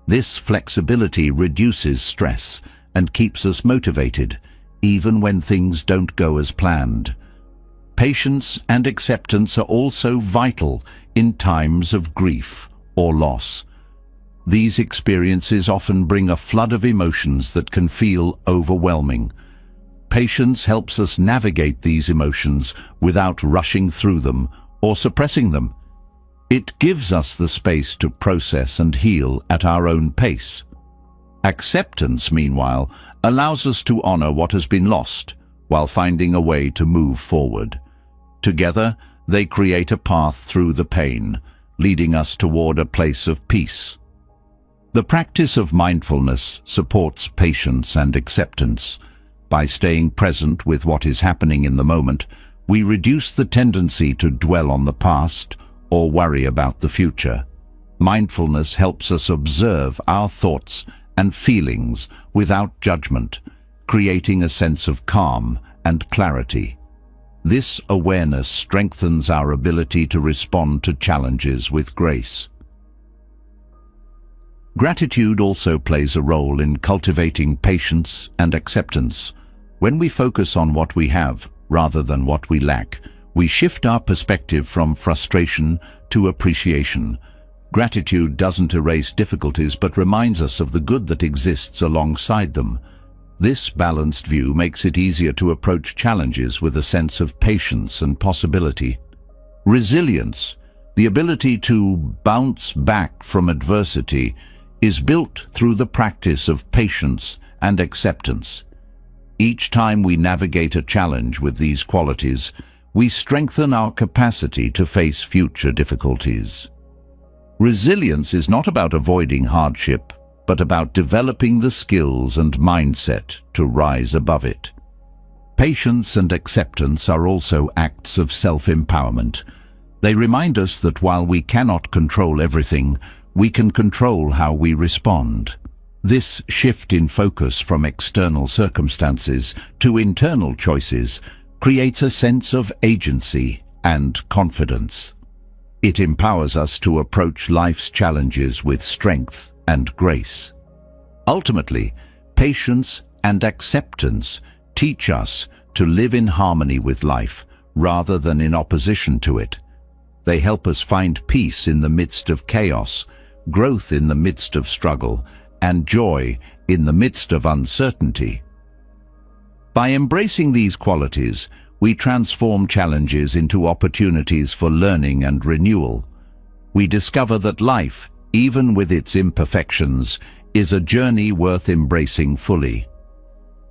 This flexibility reduces stress and keeps us motivated, even when things don't go as planned. Patience and acceptance are also vital in times of grief or loss. These experiences often bring a flood of emotions that can feel overwhelming. Patience helps us navigate these emotions without rushing through them or suppressing them. It gives us the space to process and heal at our own pace. Acceptance, meanwhile, allows us to honor what has been lost while finding a way to move forward. Together, they create a path through the pain, leading us toward a place of peace. The practice of mindfulness supports patience and acceptance. By staying present with what is happening in the moment, we reduce the tendency to dwell on the past or worry about the future. Mindfulness helps us observe our thoughts and feelings without judgment, creating a sense of calm and clarity. This awareness strengthens our ability to respond to challenges with grace. Gratitude also plays a role in cultivating patience and acceptance. When we focus on what we have rather than what we lack, we shift our perspective from frustration to appreciation. Gratitude doesn't erase difficulties but reminds us of the good that exists alongside them. This balanced view makes it easier to approach challenges with a sense of patience and possibility. Resilience, the ability to bounce back from adversity, is built through the practice of patience and acceptance. Each time we navigate a challenge with these qualities, we strengthen our capacity to face future difficulties. Resilience is not about avoiding hardship, but about developing the skills and mindset to rise above it. Patience and acceptance are also acts of self-empowerment. They remind us that while we cannot control everything, we can control how we respond. This shift in focus from external circumstances to internal choices creates a sense of agency and confidence. It empowers us to approach life's challenges with strength and grace. Ultimately, patience and acceptance teach us to live in harmony with life rather than in opposition to it. They help us find peace in the midst of chaos, growth in the midst of struggle, and joy in the midst of uncertainty. By embracing these qualities, we transform challenges into opportunities for learning and renewal. We discover that life, even with its imperfections, is a journey worth embracing fully.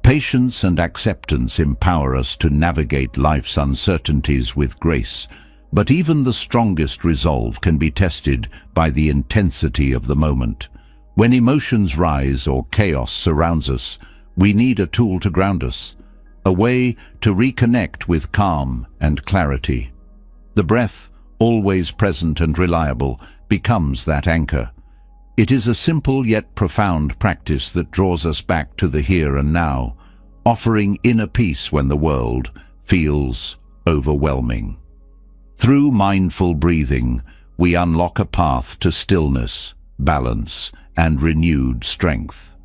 Patience and acceptance empower us to navigate life's uncertainties with grace, but even the strongest resolve can be tested by the intensity of the moment. When emotions rise or chaos surrounds us, we need a tool to ground us, a way to reconnect with calm and clarity. The breath, always present and reliable, becomes that anchor. It is a simple yet profound practice that draws us back to the here and now, offering inner peace when the world feels overwhelming. Through mindful breathing, we unlock a path to stillness, balance, and renewed strength.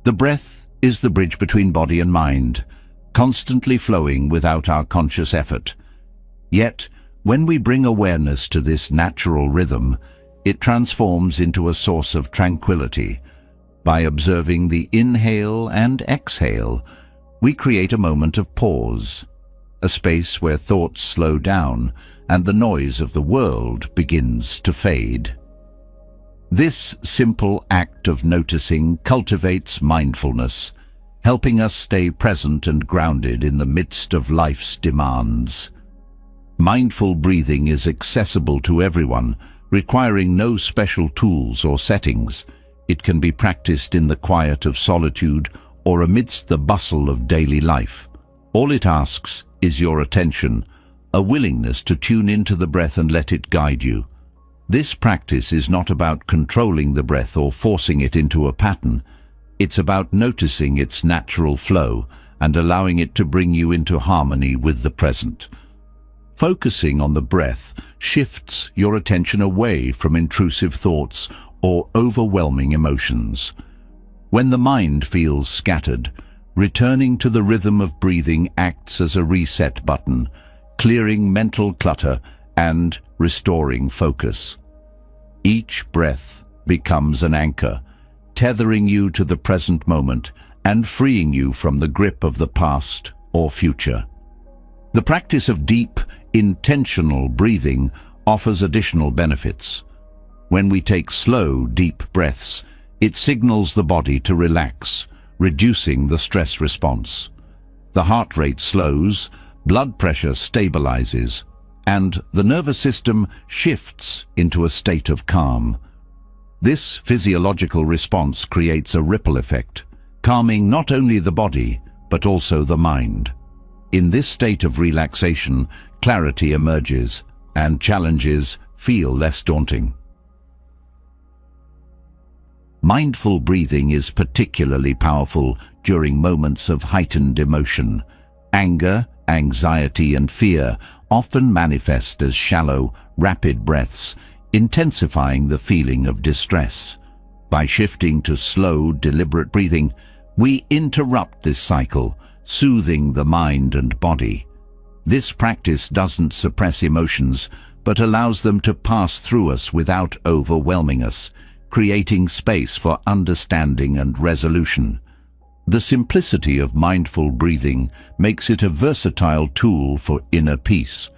The breath is the bridge between body and mind, constantly flowing without our conscious effort. Yet, when we bring awareness to this natural rhythm, it transforms into a source of tranquility. By observing the inhale and exhale, we create a moment of pause, a space where thoughts slow down and the noise of the world begins to fade. This simple act of noticing cultivates mindfulness, helping us stay present and grounded in the midst of life's demands. Mindful breathing is accessible to everyone, requiring no special tools or settings. It can be practiced in the quiet of solitude or amidst the bustle of daily life. All it asks is your attention, a willingness to tune into the breath and let it guide you. This practice is not about controlling the breath or forcing it into a pattern. It's about noticing its natural flow and allowing it to bring you into harmony with the present. Focusing on the breath shifts your attention away from intrusive thoughts or overwhelming emotions. When the mind feels scattered, returning to the rhythm of breathing acts as a reset button, clearing mental clutter and restoring focus. Each breath becomes an anchor, tethering you to the present moment and freeing you from the grip of the past or future. The practice of deep, intentional breathing offers additional benefits. When we take slow, deep breaths, it signals the body to relax, reducing the stress response. The heart rate slows, blood pressure stabilizes, and the nervous system shifts into a state of calm. This physiological response creates a ripple effect, calming not only the body, but also the mind. In this state of relaxation, clarity emerges, and challenges feel less daunting. Mindful breathing is particularly powerful during moments of heightened emotion. Anger, anxiety, and fear often manifest as shallow, rapid breaths, intensifying the feeling of distress. By shifting to slow, deliberate breathing, we interrupt this cycle, soothing the mind and body. This practice doesn't suppress emotions, but allows them to pass through us without overwhelming us, creating space for understanding and resolution. The simplicity of mindful breathing makes it a versatile tool for inner peace.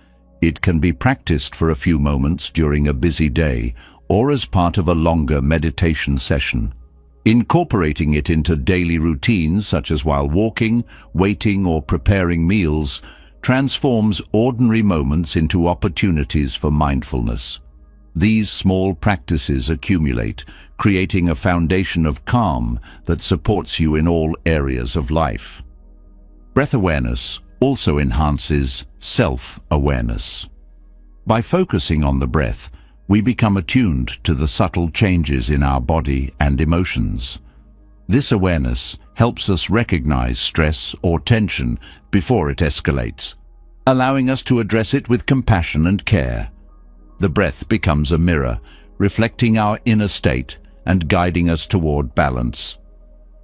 It can be practiced for a few moments during a busy day or as part of a longer meditation session. Incorporating it into daily routines such as while walking, waiting, or preparing meals transforms ordinary moments into opportunities for mindfulness. These small practices accumulate, creating a foundation of calm that supports you in all areas of life. Breath awareness also enhances self-awareness. By focusing on the breath, we become attuned to the subtle changes in our body and emotions. This awareness helps us recognize stress or tension before it escalates, allowing us to address it with compassion and care. The breath becomes a mirror, reflecting our inner state and guiding us toward balance.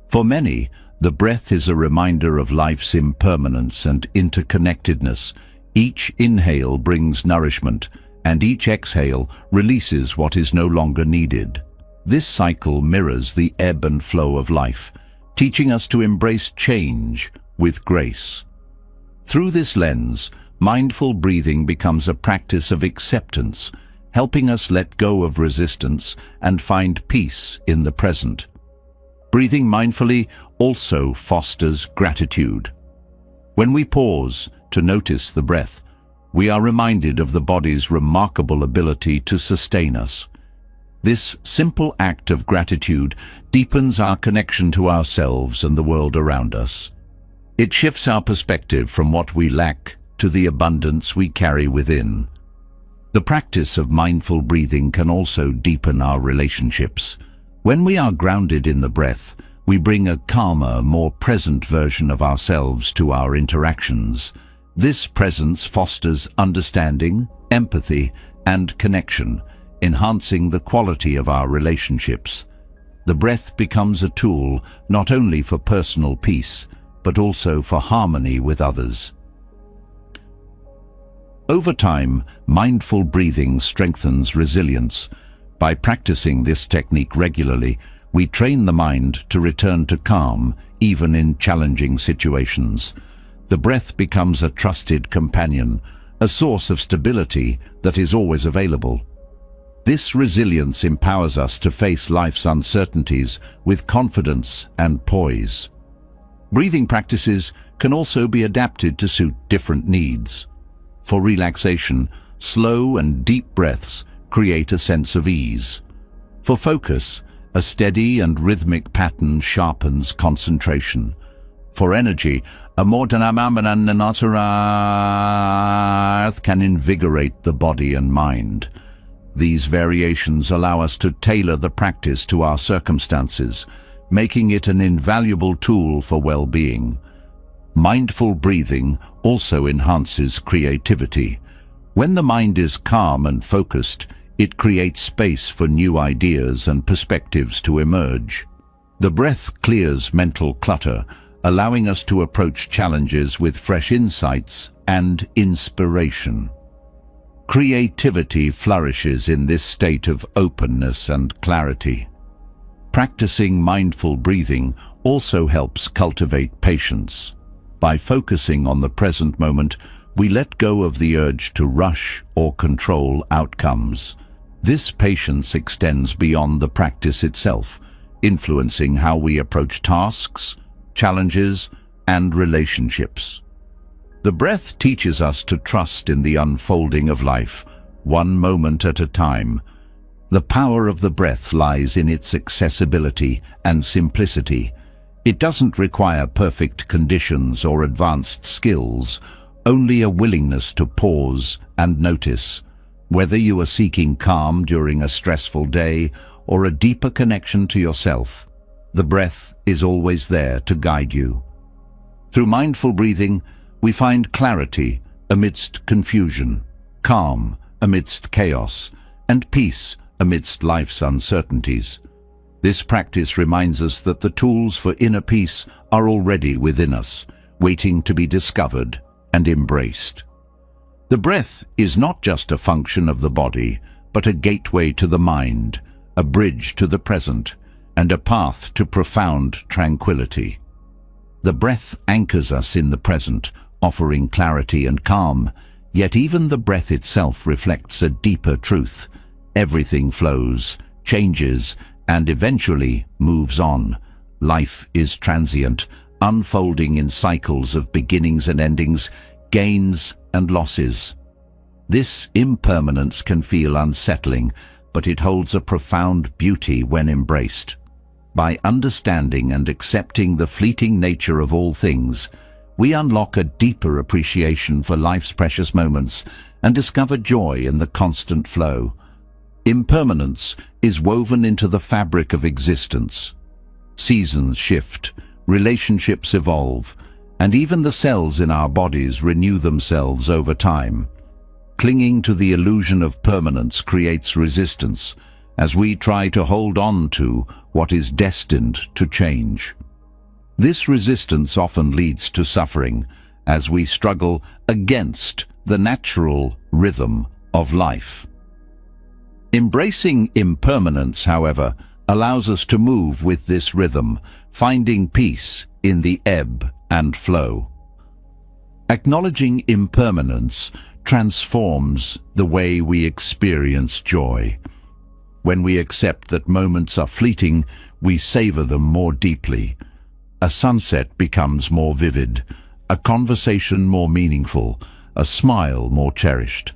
For many, the breath is a reminder of life's impermanence and interconnectedness. Each inhale brings nourishment, and each exhale releases what is no longer needed. This cycle mirrors the ebb and flow of life, teaching us to embrace change with grace. Through this lens, mindful breathing becomes a practice of acceptance, helping us let go of resistance and find peace in the present. Breathing mindfully also fosters gratitude. When we pause to notice the breath, we are reminded of the body's remarkable ability to sustain us. This simple act of gratitude deepens our connection to ourselves and the world around us. It shifts our perspective from what we lack to the abundance we carry within. The practice of mindful breathing can also deepen our relationships. When we are grounded in the breath, we bring a calmer, more present version of ourselves to our interactions. This presence fosters understanding, empathy, and connection, enhancing the quality of our relationships. The breath becomes a tool not only for personal peace, but also for harmony with others. Over time, mindful breathing strengthens resilience. By practicing this technique regularly, we train the mind to return to calm, even in challenging situations. The breath becomes a trusted companion, a source of stability that is always available. This resilience empowers us to face life's uncertainties with confidence and poise. Breathing practices can also be adapted to suit different needs. For relaxation, slow and deep breaths create a sense of ease. For focus, a steady and rhythmic pattern sharpens concentration. For energy, a more dynamic can invigorate the body and mind. These variations allow us to tailor the practice to our circumstances, making it an invaluable tool for well-being. Mindful breathing also enhances creativity. When the mind is calm and focused, it creates space for new ideas and perspectives to emerge. The breath clears mental clutter, allowing us to approach challenges with fresh insights and inspiration. Creativity flourishes in this state of openness and clarity. Practicing mindful breathing also helps cultivate patience. By focusing on the present moment, we let go of the urge to rush or control outcomes. This patience extends beyond the practice itself, influencing how we approach tasks, challenges, and relationships. The breath teaches us to trust in the unfolding of life, one moment at a time. The power of the breath lies in its accessibility and simplicity. It doesn't require perfect conditions or advanced skills, only a willingness to pause and notice. Whether you are seeking calm during a stressful day or a deeper connection to yourself, the breath is always there to guide you. Through mindful breathing, we find clarity amidst confusion, calm amidst chaos, and peace amidst life's uncertainties. This practice reminds us that the tools for inner peace are already within us, waiting to be discovered and embraced. The breath is not just a function of the body, but a gateway to the mind, a bridge to the present, and a path to profound tranquility. The breath anchors us in the present, offering clarity and calm, yet even the breath itself reflects a deeper truth. Everything flows, changes, and eventually moves on. Life is transient, unfolding in cycles of beginnings and endings, gains and losses. This impermanence can feel unsettling, but it holds a profound beauty when embraced. By understanding and accepting the fleeting nature of all things, we unlock a deeper appreciation for life's precious moments and discover joy in the constant flow. Impermanence is woven into the fabric of existence. Seasons shift, relationships evolve, and even the cells in our bodies renew themselves over time. Clinging to the illusion of permanence creates resistance, as we try to hold on to what is destined to change. This resistance often leads to suffering, as we struggle against the natural rhythm of life. Embracing impermanence, however, allows us to move with this rhythm, finding peace in the ebb and flow. Acknowledging impermanence transforms the way we experience joy. When we accept that moments are fleeting, we savor them more deeply. A sunset becomes more vivid, a conversation more meaningful, a smile more cherished.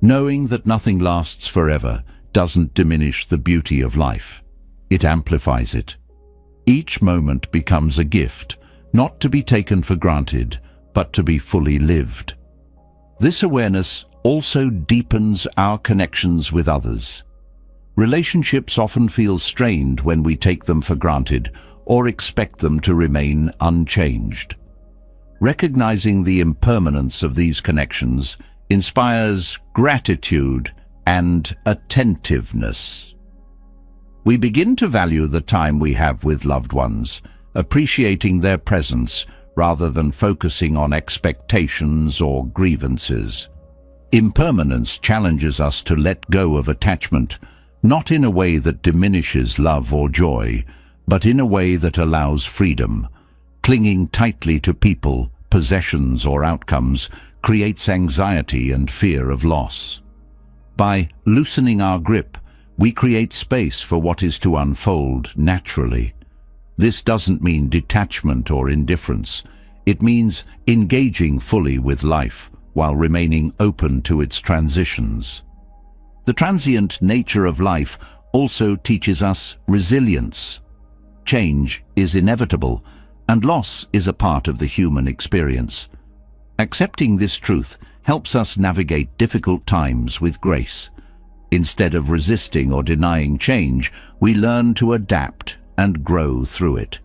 Knowing that nothing lasts forever doesn't diminish the beauty of life. It amplifies it. Each moment becomes a gift, not to be taken for granted, but to be fully lived. This awareness also deepens our connections with others. Relationships often feel strained when we take them for granted or expect them to remain unchanged. Recognizing the impermanence of these connections inspires gratitude and attentiveness. We begin to value the time we have with loved ones, appreciating their presence rather than focusing on expectations or grievances. Impermanence challenges us to let go of attachment, not in a way that diminishes love or joy, but in a way that allows freedom. Clinging tightly to people, possessions, or outcomes creates anxiety and fear of loss. By loosening our grip, we create space for what is to unfold naturally. This doesn't mean detachment or indifference. It means engaging fully with life while remaining open to its transitions. The transient nature of life also teaches us resilience. Change is inevitable, and loss is a part of the human experience. Accepting this truth helps us navigate difficult times with grace. Instead of resisting or denying change, we learn to adapt and grow through it.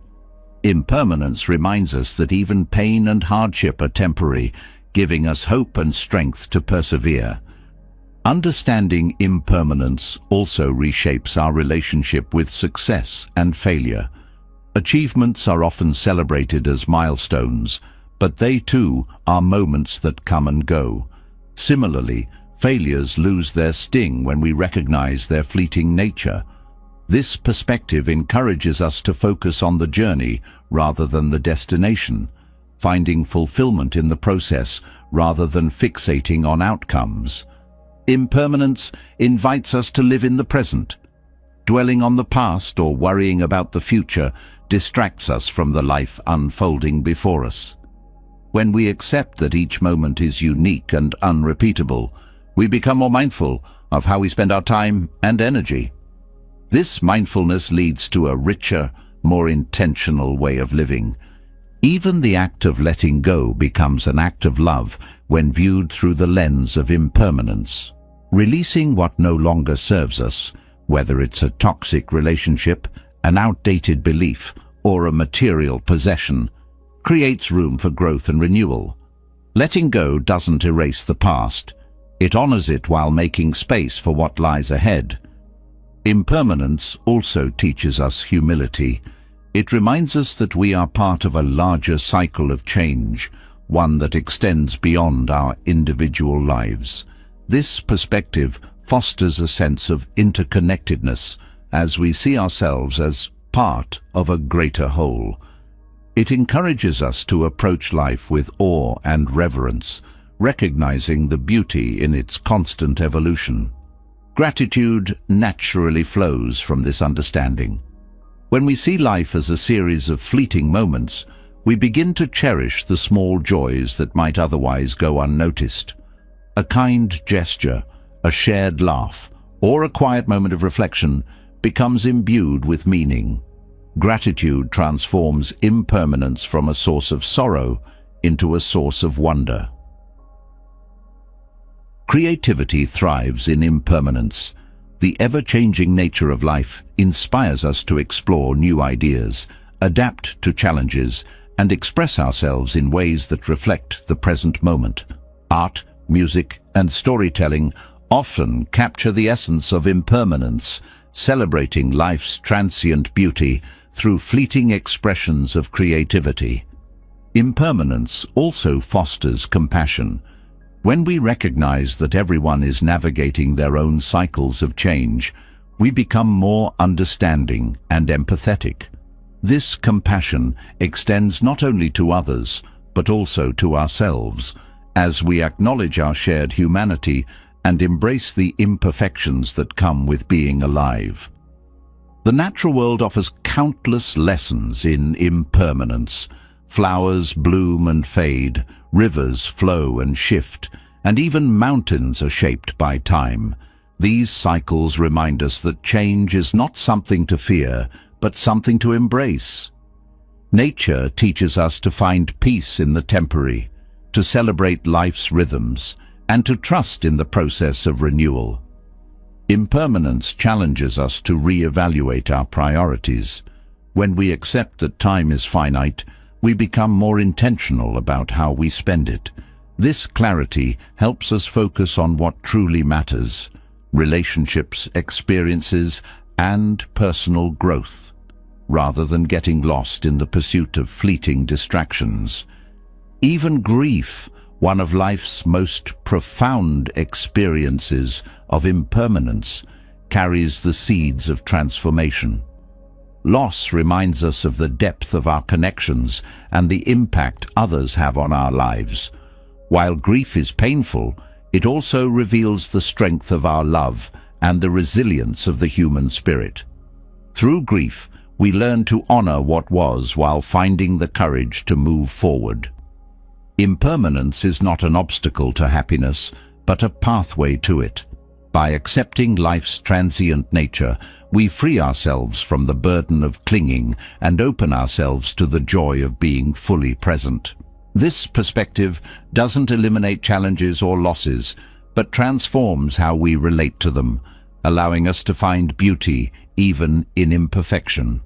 Impermanence reminds us that even pain and hardship are temporary, giving us hope and strength to persevere. Understanding impermanence also reshapes our relationship with success and failure. Achievements are often celebrated as milestones, but they too are moments that come and go. Similarly, failures lose their sting when we recognize their fleeting nature. This perspective encourages us to focus on the journey rather than the destination, finding fulfillment in the process rather than fixating on outcomes. Impermanence invites us to live in the present. Dwelling on the past or worrying about the future distracts us from the life unfolding before us. When we accept that each moment is unique and unrepeatable, we become more mindful of how we spend our time and energy. This mindfulness leads to a richer, more intentional way of living. Even the act of letting go becomes an act of love when viewed through the lens of impermanence. Releasing what no longer serves us, whether it's a toxic relationship, an outdated belief, or a material possession, creates room for growth and renewal. Letting go doesn't erase the past. It honors it while making space for what lies ahead. Impermanence also teaches us humility. It reminds us that we are part of a larger cycle of change, one that extends beyond our individual lives. This perspective fosters a sense of interconnectedness as we see ourselves as part of a greater whole. It encourages us to approach life with awe and reverence, recognizing the beauty in its constant evolution. Gratitude naturally flows from this understanding. When we see life as a series of fleeting moments, we begin to cherish the small joys that might otherwise go unnoticed. A kind gesture, a shared laugh, or a quiet moment of reflection becomes imbued with meaning. Gratitude transforms impermanence from a source of sorrow into a source of wonder. Creativity thrives in impermanence. The ever-changing nature of life inspires us to explore new ideas, adapt to challenges, and express ourselves in ways that reflect the present moment. Art, music, and storytelling often capture the essence of impermanence, celebrating life's transient beauty through fleeting expressions of creativity. Impermanence also fosters compassion. When we recognize that everyone is navigating their own cycles of change, we become more understanding and empathetic. This compassion extends not only to others, but also to ourselves, as we acknowledge our shared humanity and embrace the imperfections that come with being alive. The natural world offers countless lessons in impermanence. Flowers bloom and fade, rivers flow and shift, and even mountains are shaped by time. These cycles remind us that change is not something to fear, but something to embrace. Nature teaches us to find peace in the temporary, to celebrate life's rhythms, and to trust in the process of renewal. Impermanence challenges us to re-evaluate our priorities. When we accept that time is finite, we become more intentional about how we spend it. This clarity helps us focus on what truly matters: relationships, experiences, and personal growth, rather than getting lost in the pursuit of fleeting distractions. Even grief, one of life's most profound experiences of impermanence, carries the seeds of transformation. Loss reminds us of the depth of our connections and the impact others have on our lives. While grief is painful, it also reveals the strength of our love and the resilience of the human spirit. Through grief, we learn to honor what was while finding the courage to move forward. Impermanence is not an obstacle to happiness, but a pathway to it. By accepting life's transient nature, we free ourselves from the burden of clinging and open ourselves to the joy of being fully present. This perspective doesn't eliminate challenges or losses, but transforms how we relate to them, allowing us to find beauty even in imperfection.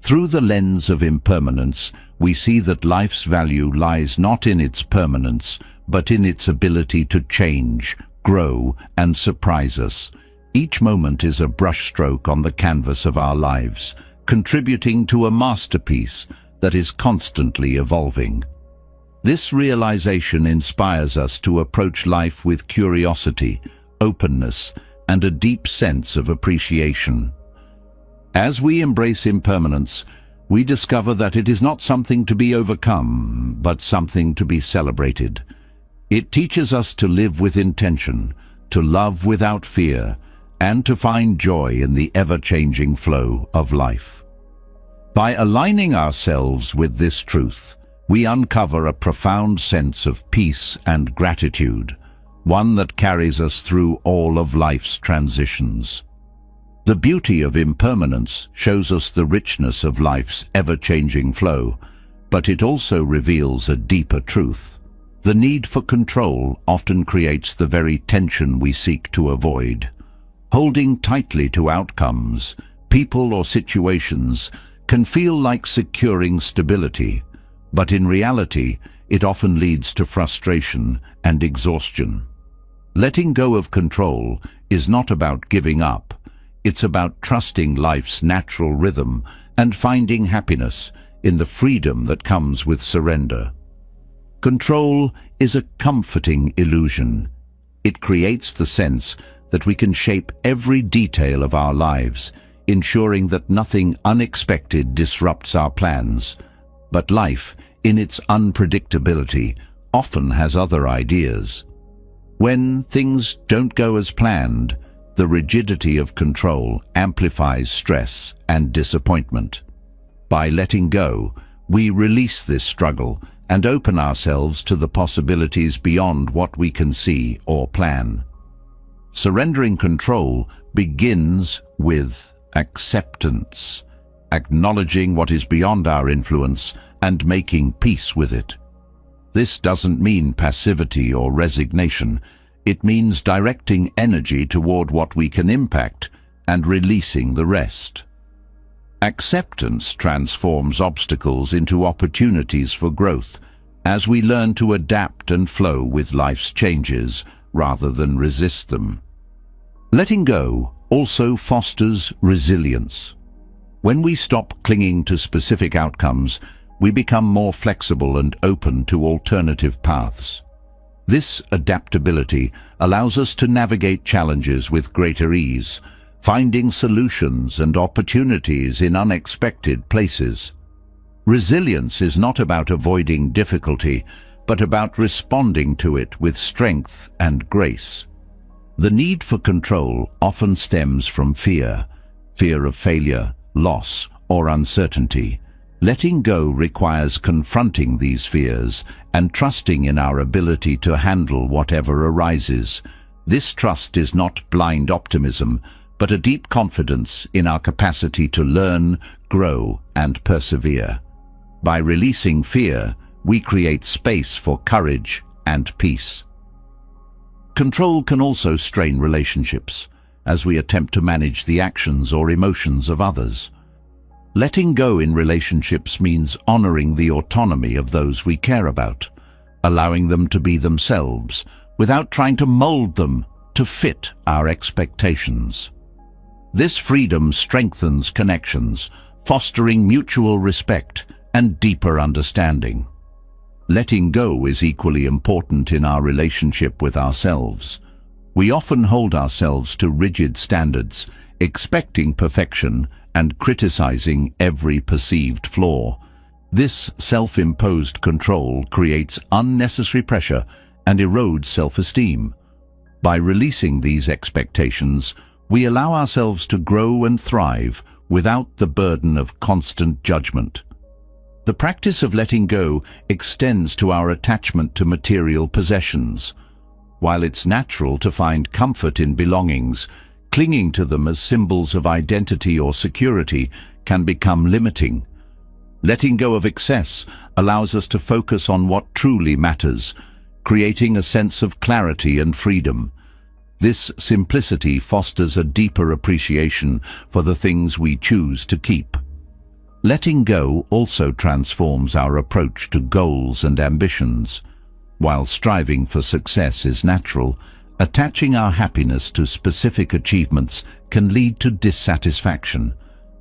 Through the lens of impermanence, we see that life's value lies not in its permanence, but in its ability to change, grow, and surprise us. Each moment is a brushstroke on the canvas of our lives, contributing to a masterpiece that is constantly evolving. This realization inspires us to approach life with curiosity, openness, and a deep sense of appreciation. As we embrace impermanence, we discover that it is not something to be overcome, but something to be celebrated. It teaches us to live with intention, to love without fear, and to find joy in the ever-changing flow of life. By aligning ourselves with this truth, we uncover a profound sense of peace and gratitude, one that carries us through all of life's transitions. The beauty of impermanence shows us the richness of life's ever-changing flow, but it also reveals a deeper truth. The need for control often creates the very tension we seek to avoid. Holding tightly to outcomes, people or situations can feel like securing stability, but in reality, it often leads to frustration and exhaustion. Letting go of control is not about giving up. It's about trusting life's natural rhythm and finding happiness in the freedom that comes with surrender. Control is a comforting illusion. It creates the sense that we can shape every detail of our lives, ensuring that nothing unexpected disrupts our plans. But life, in its unpredictability, often has other ideas. When things don't go as planned, the rigidity of control amplifies stress and disappointment. By letting go, we release this struggle and open ourselves to the possibilities beyond what we can see or plan. Surrendering control begins with acceptance, acknowledging what is beyond our influence and making peace with it. This doesn't mean passivity or resignation. It means directing energy toward what we can impact and releasing the rest. Acceptance transforms obstacles into opportunities for growth, as we learn to adapt and flow with life's changes rather than resist them. Letting go also fosters resilience. When we stop clinging to specific outcomes, we become more flexible and open to alternative paths. This adaptability allows us to navigate challenges with greater ease, finding solutions and opportunities in unexpected places. Resilience is not about avoiding difficulty, but about responding to it with strength and grace. The need for control often stems from fear of failure, loss, or uncertainty. Letting go requires confronting these fears and trusting in our ability to handle whatever arises. This trust is not blind optimism, but a deep confidence in our capacity to learn, grow, and persevere. By releasing fear, we create space for courage and peace. Control can also strain relationships, as we attempt to manage the actions or emotions of others. Letting go in relationships means honoring the autonomy of those we care about, allowing them to be themselves, without trying to mold them to fit our expectations. This freedom strengthens connections, fostering mutual respect and deeper understanding. Letting go is equally important in our relationship with ourselves. We often hold ourselves to rigid standards, expecting perfection and criticizing every perceived flaw. This self-imposed control creates unnecessary pressure and erodes self-esteem. By releasing these expectations, we allow ourselves to grow and thrive without the burden of constant judgment. The practice of letting go extends to our attachment to material possessions. While it's natural to find comfort in belongings, clinging to them as symbols of identity or security can become limiting. Letting go of excess allows us to focus on what truly matters, creating a sense of clarity and freedom. This simplicity fosters a deeper appreciation for the things we choose to keep. Letting go also transforms our approach to goals and ambitions. While striving for success is natural, attaching our happiness to specific achievements can lead to dissatisfaction.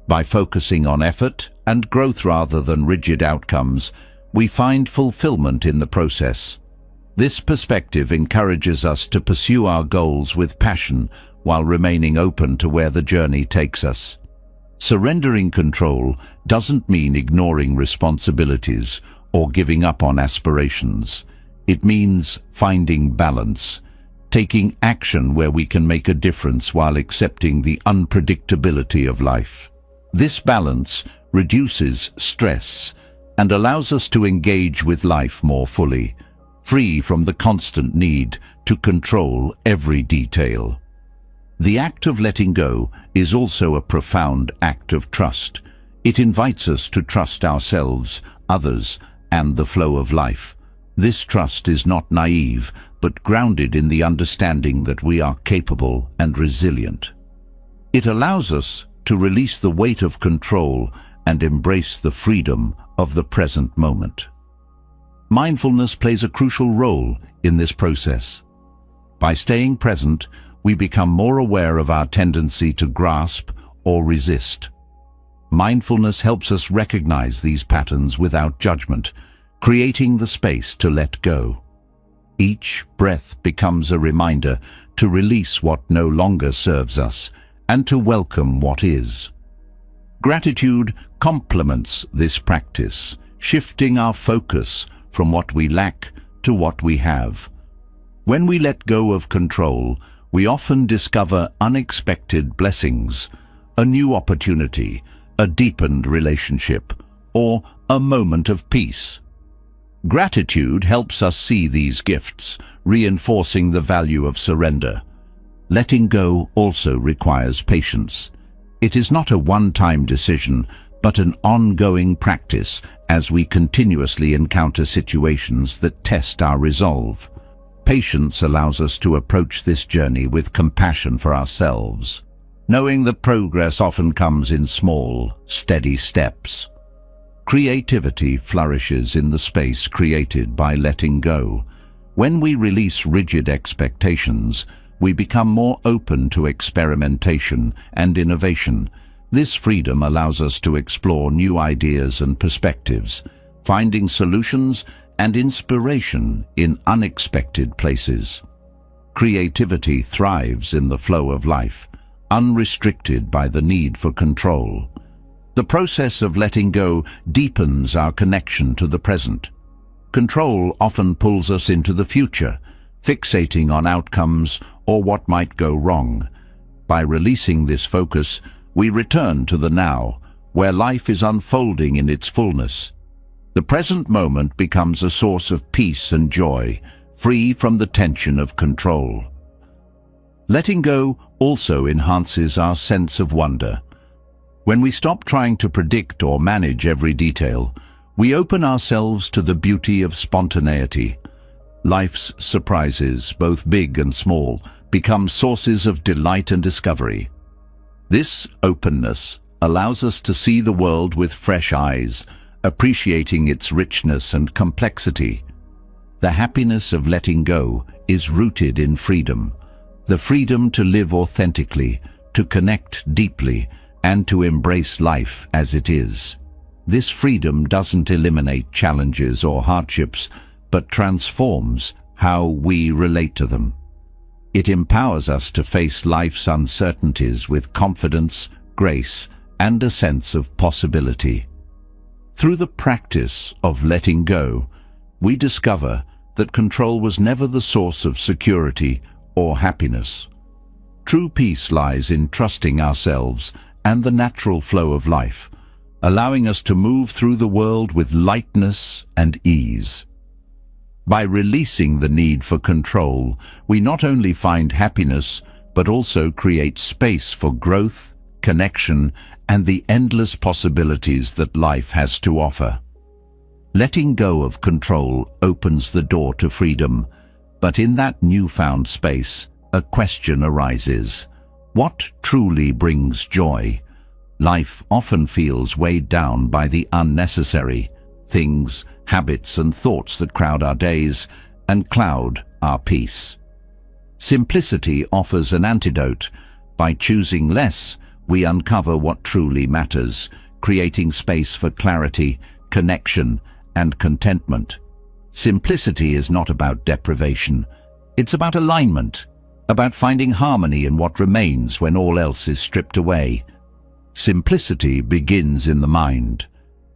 By focusing on effort and growth rather than rigid outcomes, we find fulfillment in the process. This perspective encourages us to pursue our goals with passion while remaining open to where the journey takes us. Surrendering control doesn't mean ignoring responsibilities or giving up on aspirations. It means finding balance, taking action where we can make a difference while accepting the unpredictability of life. This balance reduces stress and allows us to engage with life more fully, free from the constant need to control every detail. The act of letting go is also a profound act of trust. It invites us to trust ourselves, others, and the flow of life. This trust is not naive, but grounded in the understanding that we are capable and resilient. It allows us to release the weight of control and embrace the freedom of the present moment. Mindfulness plays a crucial role in this process. By staying present, we become more aware of our tendency to grasp or resist. Mindfulness helps us recognize these patterns without judgment, creating the space to let go. Each breath becomes a reminder to release what no longer serves us and to welcome what is. Gratitude complements this practice, shifting our focus from what we lack to what we have. When we let go of control, we often discover unexpected blessings, a new opportunity, a deepened relationship, or a moment of peace. Gratitude helps us see these gifts, reinforcing the value of surrender. Letting go also requires patience. It is not a one-time decision, but an ongoing practice as we continuously encounter situations that test our resolve. Patience allows us to approach this journey with compassion for ourselves, knowing that progress often comes in small, steady steps. Creativity flourishes in the space created by letting go. When we release rigid expectations, we become more open to experimentation and innovation. This freedom allows us to explore new ideas and perspectives, finding solutions and inspiration in unexpected places. Creativity thrives in the flow of life, unrestricted by the need for control. The process of letting go deepens our connection to the present. Control often pulls us into the future, fixating on outcomes or what might go wrong. By releasing this focus, we return to the now, where life is unfolding in its fullness. The present moment becomes a source of peace and joy, free from the tension of control. Letting go also enhances our sense of wonder. When we stop trying to predict or manage every detail, we open ourselves to the beauty of spontaneity. Life's surprises, both big and small, become sources of delight and discovery. This openness allows us to see the world with fresh eyes, appreciating its richness and complexity. The happiness of letting go is rooted in freedom. The freedom to live authentically, to connect deeply, and to embrace life as it is. This freedom doesn't eliminate challenges or hardships, but transforms how we relate to them. It empowers us to face life's uncertainties with confidence, grace, and a sense of possibility. Through the practice of letting go, we discover that control was never the source of security or happiness. True peace lies in trusting ourselves and the natural flow of life, allowing us to move through the world with lightness and ease. By releasing the need for control, we not only find happiness, but also create space for growth, connection, and the endless possibilities that life has to offer. Letting go of control opens the door to freedom, but in that newfound space, a question arises. What truly brings joy? Life often feels weighed down by the unnecessary things, habits, and thoughts that crowd our days and cloud our peace. Simplicity offers an antidote. By choosing less, we uncover what truly matters, creating space for clarity, connection, and contentment. Simplicity is not about deprivation. It's about alignment, about finding harmony in what remains when all else is stripped away. Simplicity begins in the mind.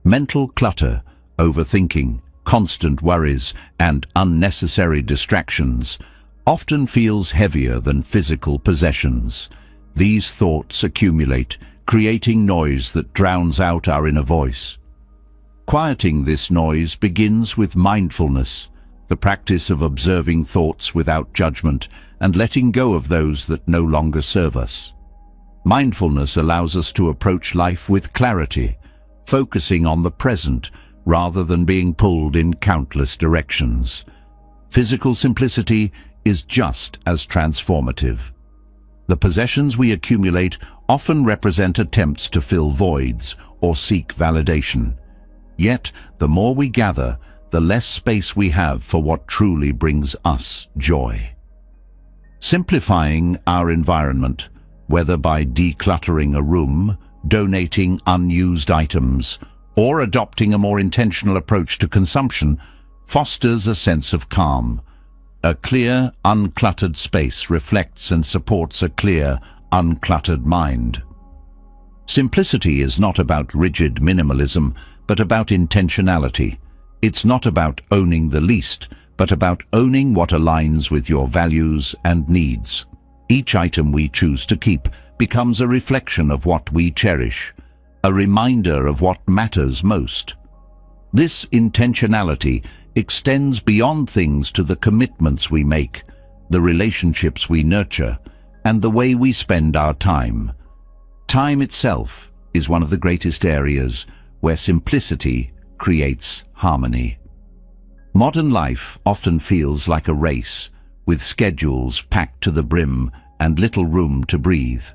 Mental clutter, overthinking, constant worries, and unnecessary distractions often feels heavier than physical possessions. These thoughts accumulate, creating noise that drowns out our inner voice. Quieting this noise begins with mindfulness, the practice of observing thoughts without judgment and letting go of those that no longer serve us. Mindfulness allows us to approach life with clarity, focusing on the present rather than being pulled in countless directions. Physical simplicity is just as transformative. The possessions we accumulate often represent attempts to fill voids or seek validation. Yet, the more we gather, the less space we have for what truly brings us joy. Simplifying our environment, whether by decluttering a room, donating unused items, or adopting a more intentional approach to consumption, fosters a sense of calm. A clear, uncluttered space reflects and supports a clear, uncluttered mind. Simplicity is not about rigid minimalism, but about intentionality. It's not about owning the least, but about owning what aligns with your values and needs. Each item we choose to keep becomes a reflection of what we cherish, a reminder of what matters most. This intentionality extends beyond things to the commitments we make, the relationships we nurture, and the way we spend our time. Time itself is one of the greatest areas where simplicity creates harmony. Modern life often feels like a race, with schedules packed to the brim and little room to breathe.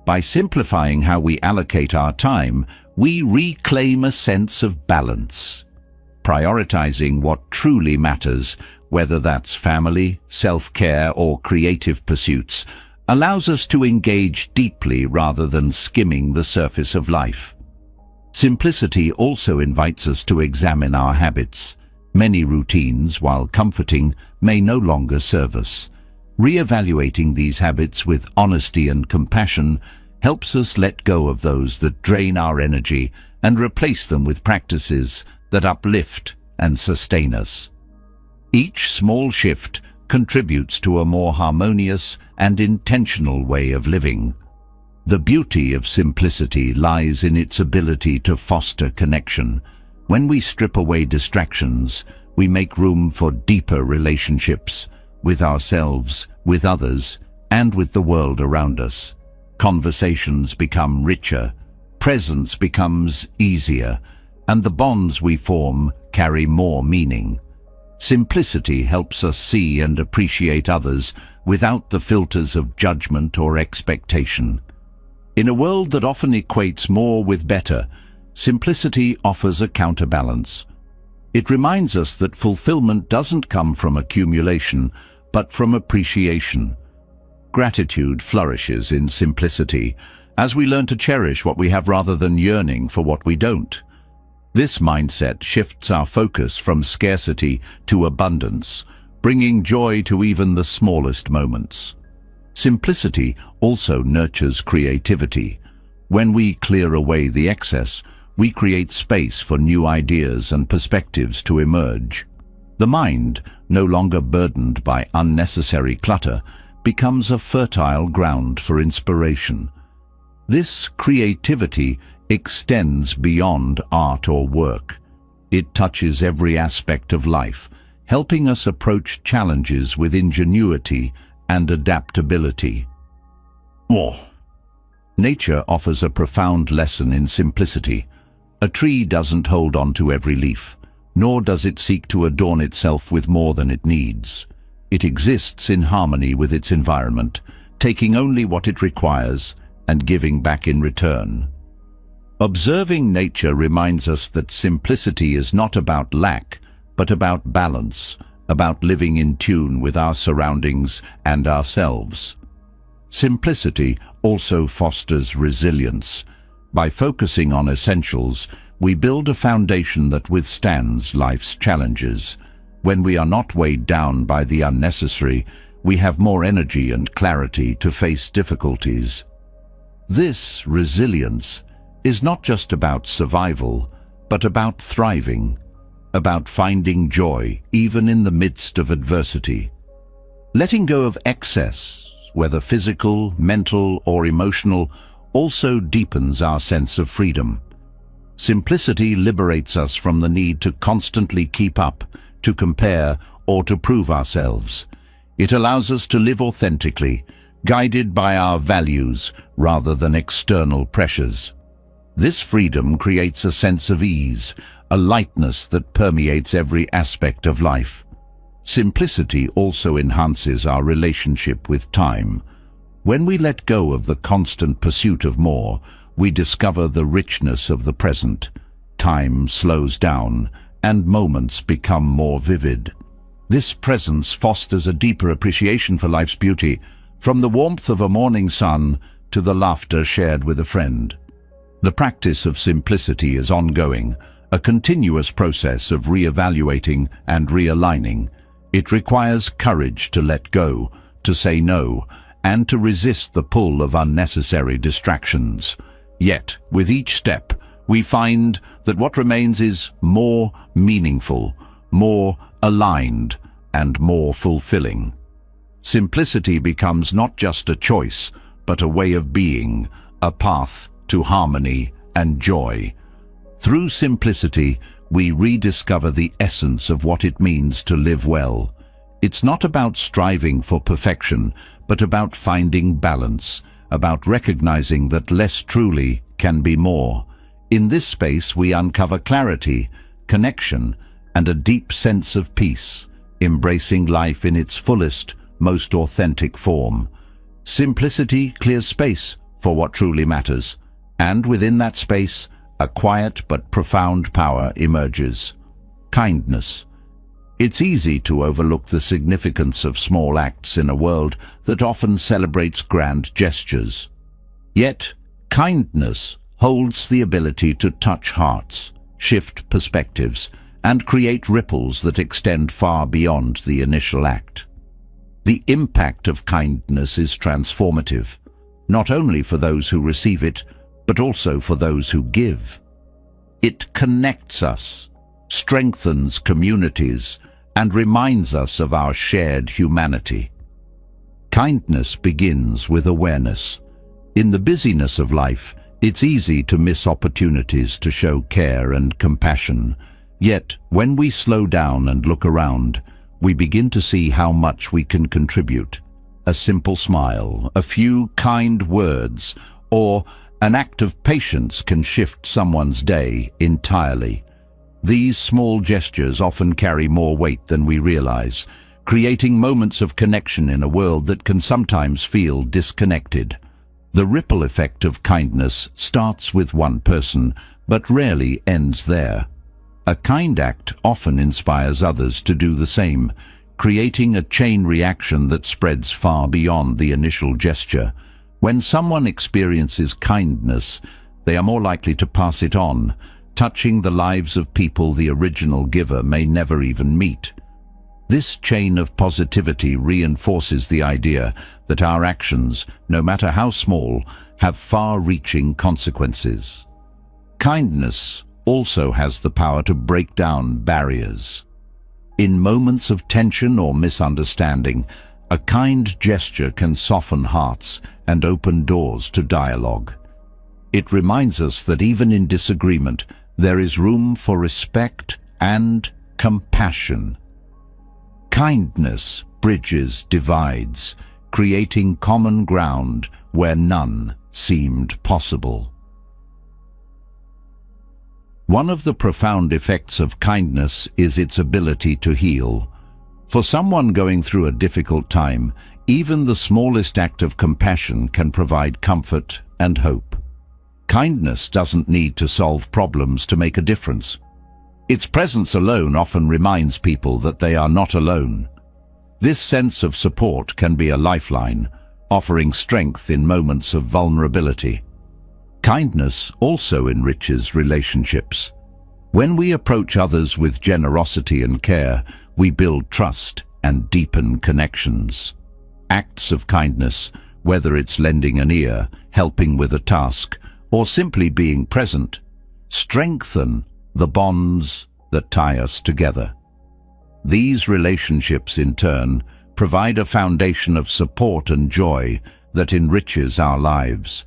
By simplifying how we allocate our time, we reclaim a sense of balance. Prioritizing what truly matters, whether that's family, self-care, or creative pursuits, allows us to engage deeply rather than skimming the surface of life. Simplicity also invites us to examine our habits. Many routines, while comforting, may no longer serve us. Re-evaluating these habits with honesty and compassion helps us let go of those that drain our energy and replace them with practices that uplift and sustain us. Each small shift contributes to a more harmonious and intentional way of living. The beauty of simplicity lies in its ability to foster connection. When we strip away distractions, we make room for deeper relationships with ourselves, with others, and with the world around us. Conversations become richer, presence becomes easier, and the bonds we form carry more meaning. Simplicity helps us see and appreciate others without the filters of judgment or expectation. In a world that often equates more with better, simplicity offers a counterbalance. It reminds us that fulfillment doesn't come from accumulation, but from appreciation. Gratitude flourishes in simplicity, as we learn to cherish what we have rather than yearning for what we don't. This mindset shifts our focus from scarcity to abundance, bringing joy to even the smallest moments. Simplicity also nurtures creativity. When we clear away the excess, we create space for new ideas and perspectives to emerge. The mind, no longer burdened by unnecessary clutter, becomes a fertile ground for inspiration. This creativity extends beyond art or work. It touches every aspect of life, helping us approach challenges with ingenuity and adaptability. Nature offers a profound lesson in simplicity. A tree doesn't hold on to every leaf, nor does it seek to adorn itself with more than it needs. It exists in harmony with its environment, taking only what it requires and giving back in return. Observing nature reminds us that simplicity is not about lack, but about balance, about living in tune with our surroundings and ourselves. Simplicity also fosters resilience. By focusing on essentials, we build a foundation that withstands life's challenges. When we are not weighed down by the unnecessary, we have more energy and clarity to face difficulties. This resilience is not just about survival, but about thriving, about finding joy even in the midst of adversity. Letting go of excess, whether physical, mental, or emotional, also deepens our sense of freedom. Simplicity liberates us from the need to constantly keep up, to compare, or to prove ourselves. It allows us to live authentically, guided by our values rather than external pressures. This freedom creates a sense of ease, a lightness that permeates every aspect of life. Simplicity also enhances our relationship with time. When we let go of the constant pursuit of more, we discover the richness of the present. Time slows down, and moments become more vivid. This presence fosters a deeper appreciation for life's beauty, from the warmth of a morning sun to the laughter shared with a friend. The practice of simplicity is ongoing, a continuous process of re-evaluating and realigning. It requires courage to let go, to say no, and to resist the pull of unnecessary distractions. Yet, with each step, we find that what remains is more meaningful, more aligned, and more fulfilling. Simplicity becomes not just a choice, but a way of being, a path to harmony and joy. Through simplicity, we rediscover the essence of what it means to live well. It's not about striving for perfection, but about finding balance, about recognizing that less truly can be more. In this space, we uncover clarity, connection, and a deep sense of peace, embracing life in its fullest, most authentic form. Simplicity clears space for what truly matters, and within that space, a quiet but profound power emerges. Kindness. It's easy to overlook the significance of small acts in a world that often celebrates grand gestures. Yet, kindness holds the ability to touch hearts, shift perspectives, and create ripples that extend far beyond the initial act. The impact of kindness is transformative, not only for those who receive it, but also for those who give. It connects us, strengthens communities, and reminds us of our shared humanity. Kindness begins with awareness. In the busyness of life, it's easy to miss opportunities to show care and compassion. Yet, when we slow down and look around, we begin to see how much we can contribute. A simple smile, a few kind words, or an act of patience can shift someone's day entirely. These small gestures often carry more weight than we realize, creating moments of connection in a world that can sometimes feel disconnected. The ripple effect of kindness starts with one person, but rarely ends there. A kind act often inspires others to do the same, creating a chain reaction that spreads far beyond the initial gesture. When someone experiences kindness, they are more likely to pass it on, touching the lives of people the original giver may never even meet. This chain of positivity reinforces the idea that our actions, no matter how small, have far-reaching consequences. Kindness also has the power to break down barriers. In moments of tension or misunderstanding, a kind gesture can soften hearts and open doors to dialogue. It reminds us that even in disagreement, there is room for respect and compassion. Kindness bridges divides, creating common ground where none seemed possible. One of the profound effects of kindness is its ability to heal. For someone going through a difficult time, even the smallest act of compassion can provide comfort and hope. Kindness doesn't need to solve problems to make a difference. Its presence alone often reminds people that they are not alone. This sense of support can be a lifeline, offering strength in moments of vulnerability. Kindness also enriches relationships. When we approach others with generosity and care, we build trust and deepen connections. Acts of kindness, whether it's lending an ear, helping with a task, or simply being present, strengthen the bonds that tie us together. These relationships, in turn, provide a foundation of support and joy that enriches our lives.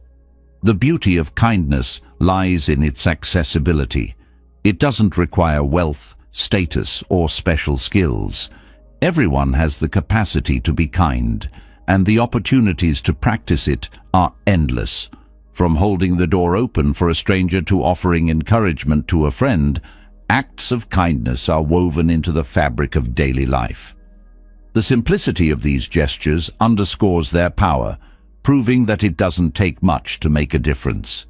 The beauty of kindness lies in its accessibility. It doesn't require wealth, status, or special skills. Everyone has the capacity to be kind, and the opportunities to practice it are endless. From holding the door open for a stranger to offering encouragement to a friend, acts of kindness are woven into the fabric of daily life. The simplicity of these gestures underscores their power, proving that it doesn't take much to make a difference.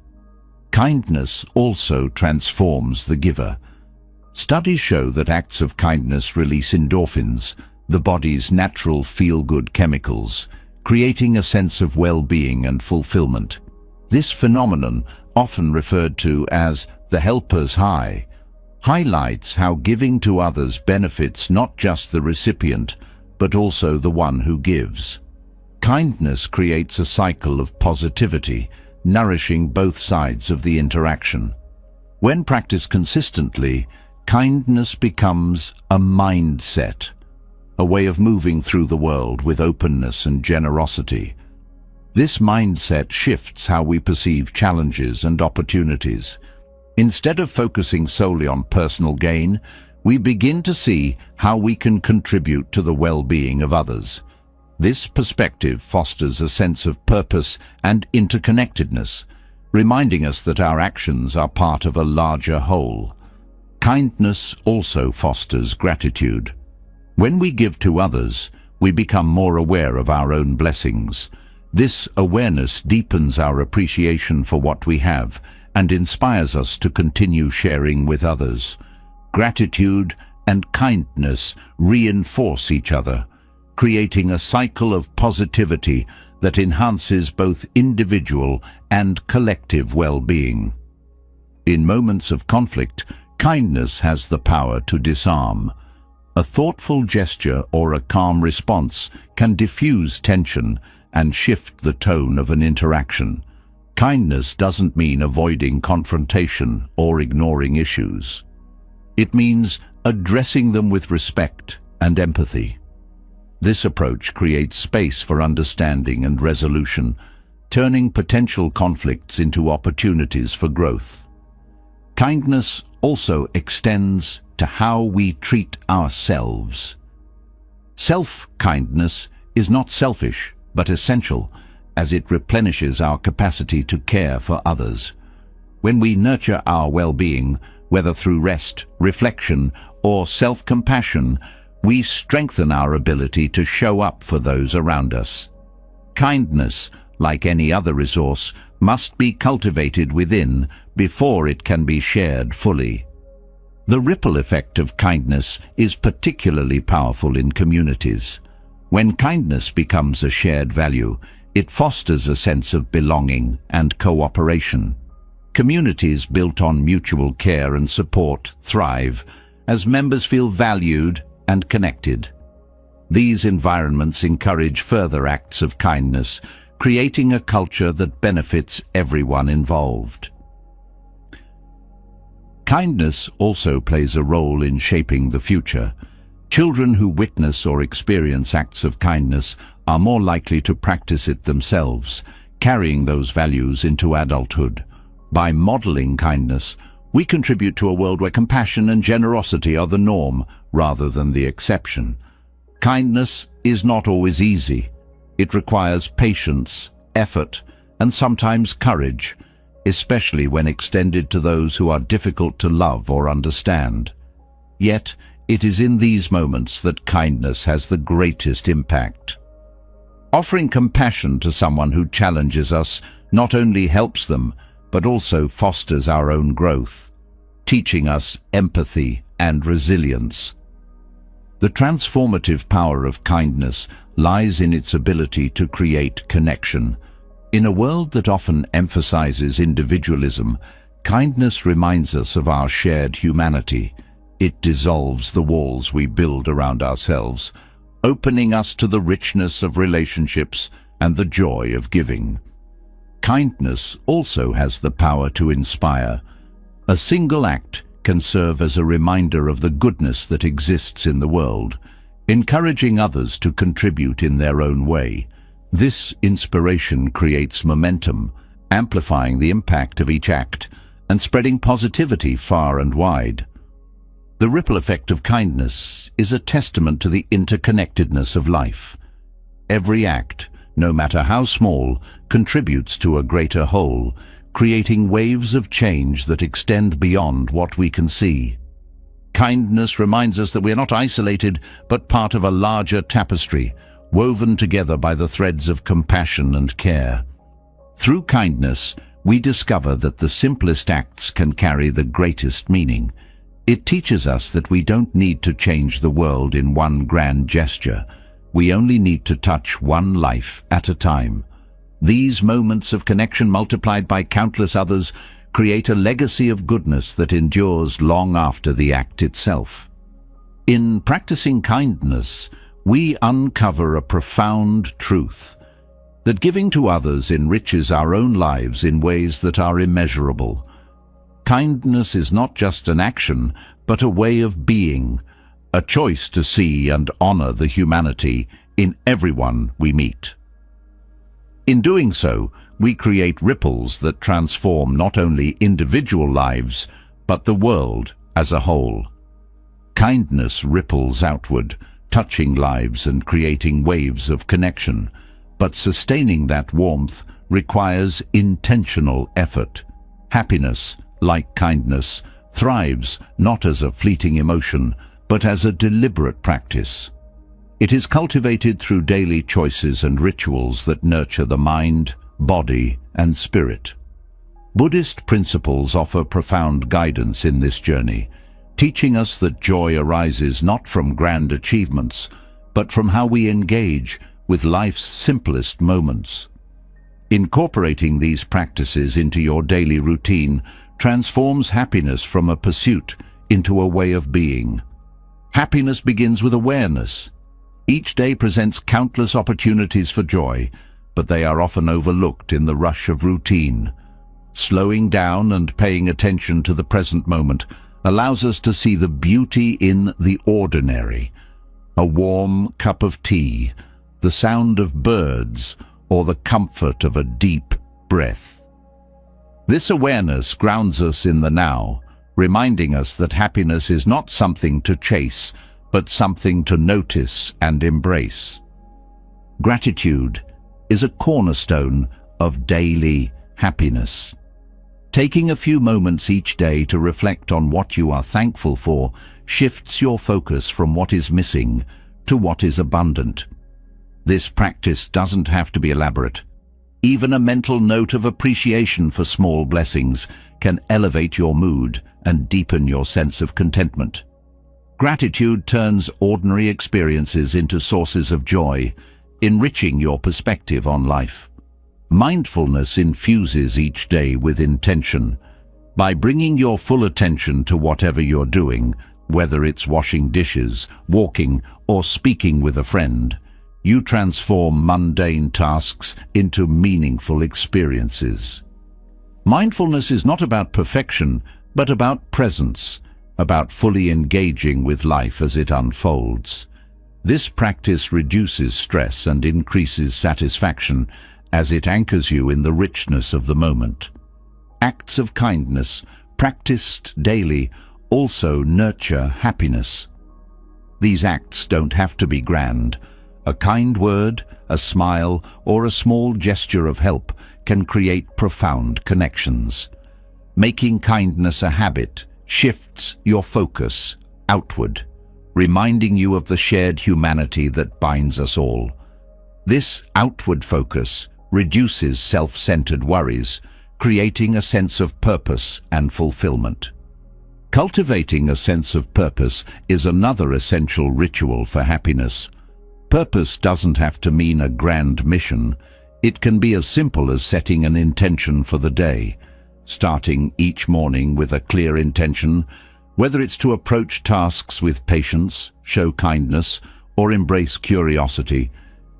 Kindness also transforms the giver. Studies show that acts of kindness release endorphins, the body's natural feel-good chemicals, creating a sense of well-being and fulfillment. This phenomenon, often referred to as the helper's high, highlights how giving to others benefits not just the recipient, but also the one who gives. Kindness creates a cycle of positivity, nourishing both sides of the interaction. When practiced consistently, kindness becomes a mindset, a way of moving through the world with openness and generosity. This mindset shifts how we perceive challenges and opportunities. Instead of focusing solely on personal gain, we begin to see how we can contribute to the well-being of others. This perspective fosters a sense of purpose and interconnectedness, reminding us that our actions are part of a larger whole. Kindness also fosters gratitude. When we give to others, we become more aware of our own blessings. This awareness deepens our appreciation for what we have and inspires us to continue sharing with others. Gratitude and kindness reinforce each other, creating a cycle of positivity that enhances both individual and collective well-being. In moments of conflict, kindness has the power to disarm. A thoughtful gesture or a calm response can diffuse tension and shift the tone of an interaction. Kindness doesn't mean avoiding confrontation or ignoring issues. It means addressing them with respect and empathy. This approach creates space for understanding and resolution, turning potential conflicts into opportunities for growth. Kindness also extends to how we treat ourselves. Self-kindness is not selfish, but essential, as it replenishes our capacity to care for others. When we nurture our well-being, whether through rest, reflection, or self-compassion, we strengthen our ability to show up for those around us. Kindness, like any other resource, must be cultivated within before it can be shared fully. The ripple effect of kindness is particularly powerful in communities. When kindness becomes a shared value, it fosters a sense of belonging and cooperation. Communities built on mutual care and support thrive as members feel valued and connected. These environments encourage further acts of kindness, creating a culture that benefits everyone involved. Kindness also plays a role in shaping the future. Children who witness or experience acts of kindness are more likely to practice it themselves, carrying those values into adulthood. By modeling kindness, we contribute to a world where compassion and generosity are the norm rather than the exception. Kindness is not always easy. It requires patience, effort, and sometimes courage, especially when extended to those who are difficult to love or understand. Yet, it is in these moments that kindness has the greatest impact. Offering compassion to someone who challenges us not only helps them, but also fosters our own growth, teaching us empathy and resilience. The transformative power of kindness lies in its ability to create connection. In a world that often emphasizes individualism, kindness reminds us of our shared humanity. It dissolves the walls we build around ourselves, opening us to the richness of relationships and the joy of giving. Kindness also has the power to inspire. A single act can serve as a reminder of the goodness that exists in the world, encouraging others to contribute in their own way. This inspiration creates momentum, amplifying the impact of each act and spreading positivity far and wide. The ripple effect of kindness is a testament to the interconnectedness of life. Every act, no matter how small, contributes to a greater whole, creating waves of change that extend beyond what we can see. Kindness reminds us that we are not isolated, but part of a larger tapestry, woven together by the threads of compassion and care. Through kindness, we discover that the simplest acts can carry the greatest meaning. It teaches us that we don't need to change the world in one grand gesture. We only need to touch one life at a time. These moments of connection, multiplied by countless others, create a legacy of goodness that endures long after the act itself. In practicing kindness, we uncover a profound truth, that giving to others enriches our own lives in ways that are immeasurable. Kindness is not just an action, but a way of being, a choice to see and honor the humanity in everyone we meet. In doing so, we create ripples that transform not only individual lives, but the world as a whole. Kindness ripples outward, touching lives and creating waves of connection, but sustaining that warmth requires intentional effort. Happiness, like kindness, thrives not as a fleeting emotion, but as a deliberate practice. It is cultivated through daily choices and rituals that nurture the mind, body, and spirit. Buddhist principles offer profound guidance in this journey, teaching us that joy arises not from grand achievements, but from how we engage with life's simplest moments. Incorporating these practices into your daily routine transforms happiness from a pursuit into a way of being. Happiness begins with awareness. Each day presents countless opportunities for joy, but they are often overlooked in the rush of routine. Slowing down and paying attention to the present moment allows us to see the beauty in the ordinary. A warm cup of tea, the sound of birds, or the comfort of a deep breath. This awareness grounds us in the now, reminding us that happiness is not something to chase, but something to notice and embrace. Gratitude is a cornerstone of daily happiness. Taking a few moments each day to reflect on what you are thankful for shifts your focus from what is missing to what is abundant. This practice doesn't have to be elaborate. Even a mental note of appreciation for small blessings can elevate your mood and deepen your sense of contentment. Gratitude turns ordinary experiences into sources of joy, enriching your perspective on life. Mindfulness infuses each day with intention. By bringing your full attention to whatever you're doing, whether it's washing dishes, walking, or speaking with a friend, you transform mundane tasks into meaningful experiences. Mindfulness is not about perfection, but about presence, about fully engaging with life as it unfolds. This practice reduces stress and increases satisfaction as it anchors you in the richness of the moment. Acts of kindness, practiced daily, also nurture happiness. These acts don't have to be grand. A kind word, a smile, or a small gesture of help can create profound connections. Making kindness a habit shifts your focus outward, reminding you of the shared humanity that binds us all. This outward focus reduces self-centered worries, creating a sense of purpose and fulfillment. Cultivating a sense of purpose is another essential ritual for happiness. Purpose doesn't have to mean a grand mission. It can be as simple as setting an intention for the day, starting each morning with a clear intention, whether it's to approach tasks with patience, show kindness, or embrace curiosity,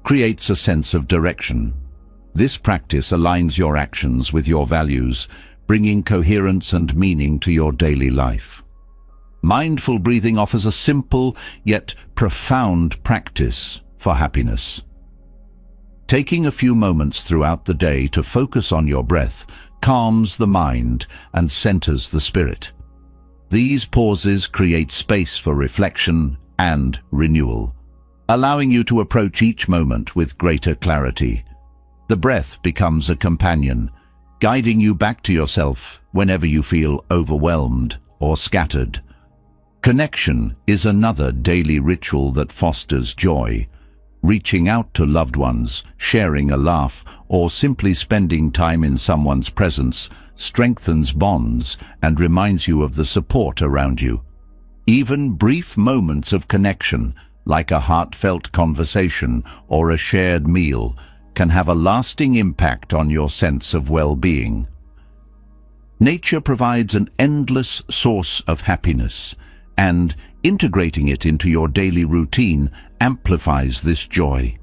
creates a sense of direction. This practice aligns your actions with your values, bringing coherence and meaning to your daily life. Mindful breathing offers a simple yet profound practice for happiness. Taking a few moments throughout the day to focus on your breath calms the mind and centers the spirit. These pauses create space for reflection and renewal, allowing you to approach each moment with greater clarity. The breath becomes a companion, guiding you back to yourself whenever you feel overwhelmed or scattered. Connection is another daily ritual that fosters joy. Reaching out to loved ones, sharing a laugh, or simply spending time in someone's presence strengthens bonds and reminds you of the support around you. Even brief moments of connection, like a heartfelt conversation or a shared meal, can have a lasting impact on your sense of well-being. Nature provides an endless source of happiness, and integrating it into your daily routine amplifies this joy.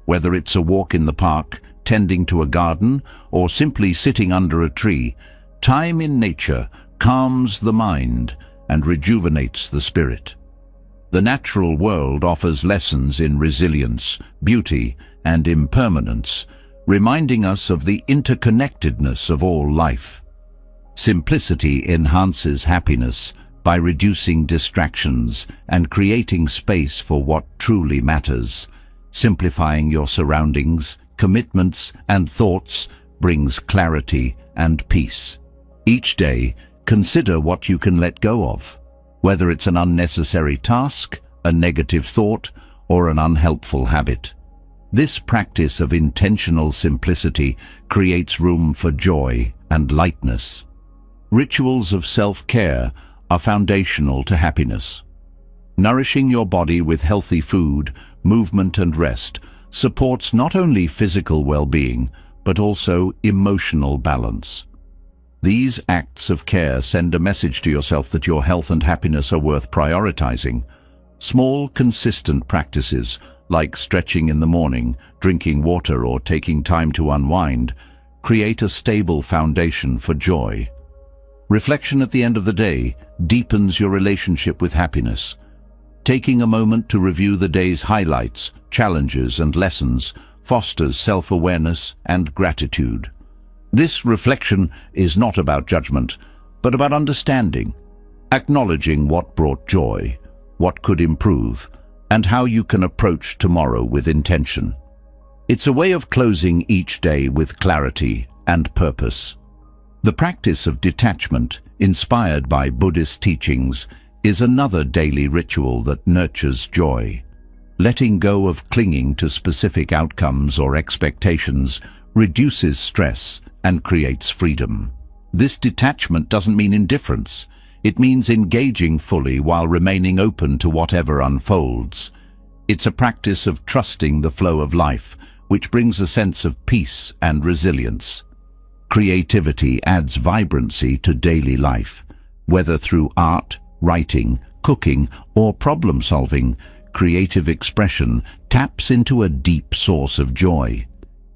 Whether it's a walk in the park, tending to a garden, or simply sitting under a tree, time in nature calms the mind and rejuvenates the spirit. The natural world offers lessons in resilience, beauty, and impermanence, reminding us of the interconnectedness of all life. Simplicity enhances happiness by reducing distractions and creating space for what truly matters. Simplifying your surroundings, commitments, and thoughts brings clarity and peace. Each day, consider what you can let go of, whether it's an unnecessary task, a negative thought, or an unhelpful habit. This practice of intentional simplicity creates room for joy, and lightness. Rituals of self-care are foundational to happiness. Nourishing your body with healthy food, movement and rest supports not only physical well-being, but also emotional balance. These acts of care send a message to yourself that your health and happiness are worth prioritizing. Small, consistent practices, like stretching in the morning, drinking water, or taking time to unwind, create a stable foundation for joy. Reflection at the end of the day deepens your relationship with happiness. Taking a moment to review the day's highlights, challenges, and lessons fosters self-awareness and gratitude. This reflection is not about judgment, but about understanding, acknowledging what brought joy, what could improve, and how you can approach tomorrow with intention. It's a way of closing each day with clarity and purpose. The practice of detachment, inspired by Buddhist teachings, is another daily ritual that nurtures joy. Letting go of clinging to specific outcomes or expectations reduces stress and creates freedom. This detachment doesn't mean indifference. It means engaging fully while remaining open to whatever unfolds. It's a practice of trusting the flow of life, which brings a sense of peace and resilience. Creativity adds vibrancy to daily life. Whether through art, writing, cooking, or problem-solving, creative expression taps into a deep source of joy.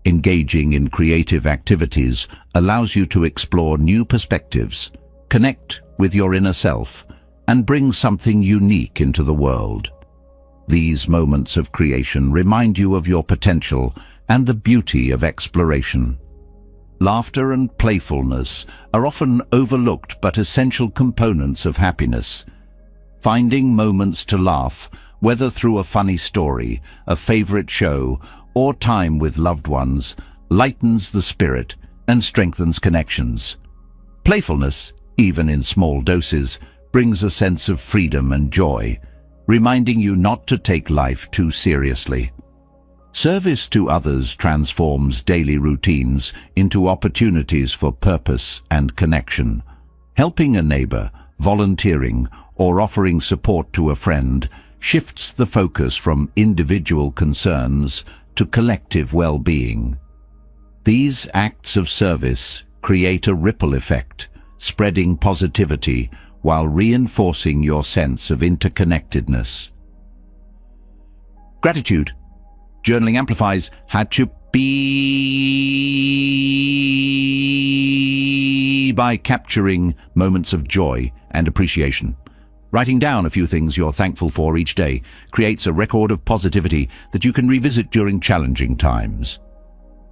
Engaging in creative activities allows you to explore new perspectives, connect with your inner self, and bring something unique into the world. These moments of creation remind you of your potential and the beauty of exploration. Laughter and playfulness are often overlooked but essential components of happiness. Finding moments to laugh, whether through a funny story, a favorite show, or time with loved ones, lightens the spirit and strengthens connections. Playfulness, even in small doses, brings a sense of freedom and joy, reminding you not to take life too seriously. Service to others transforms daily routines into opportunities for purpose and connection. Helping a neighbor, volunteering, or offering support to a friend shifts the focus from individual concerns to collective well-being. These acts of service create a ripple effect, spreading positivity while reinforcing your sense of interconnectedness. Gratitude. Journaling amplifies happy by capturing moments of joy and appreciation. Writing down a few things you're thankful for each day creates a record of positivity that you can revisit during challenging times.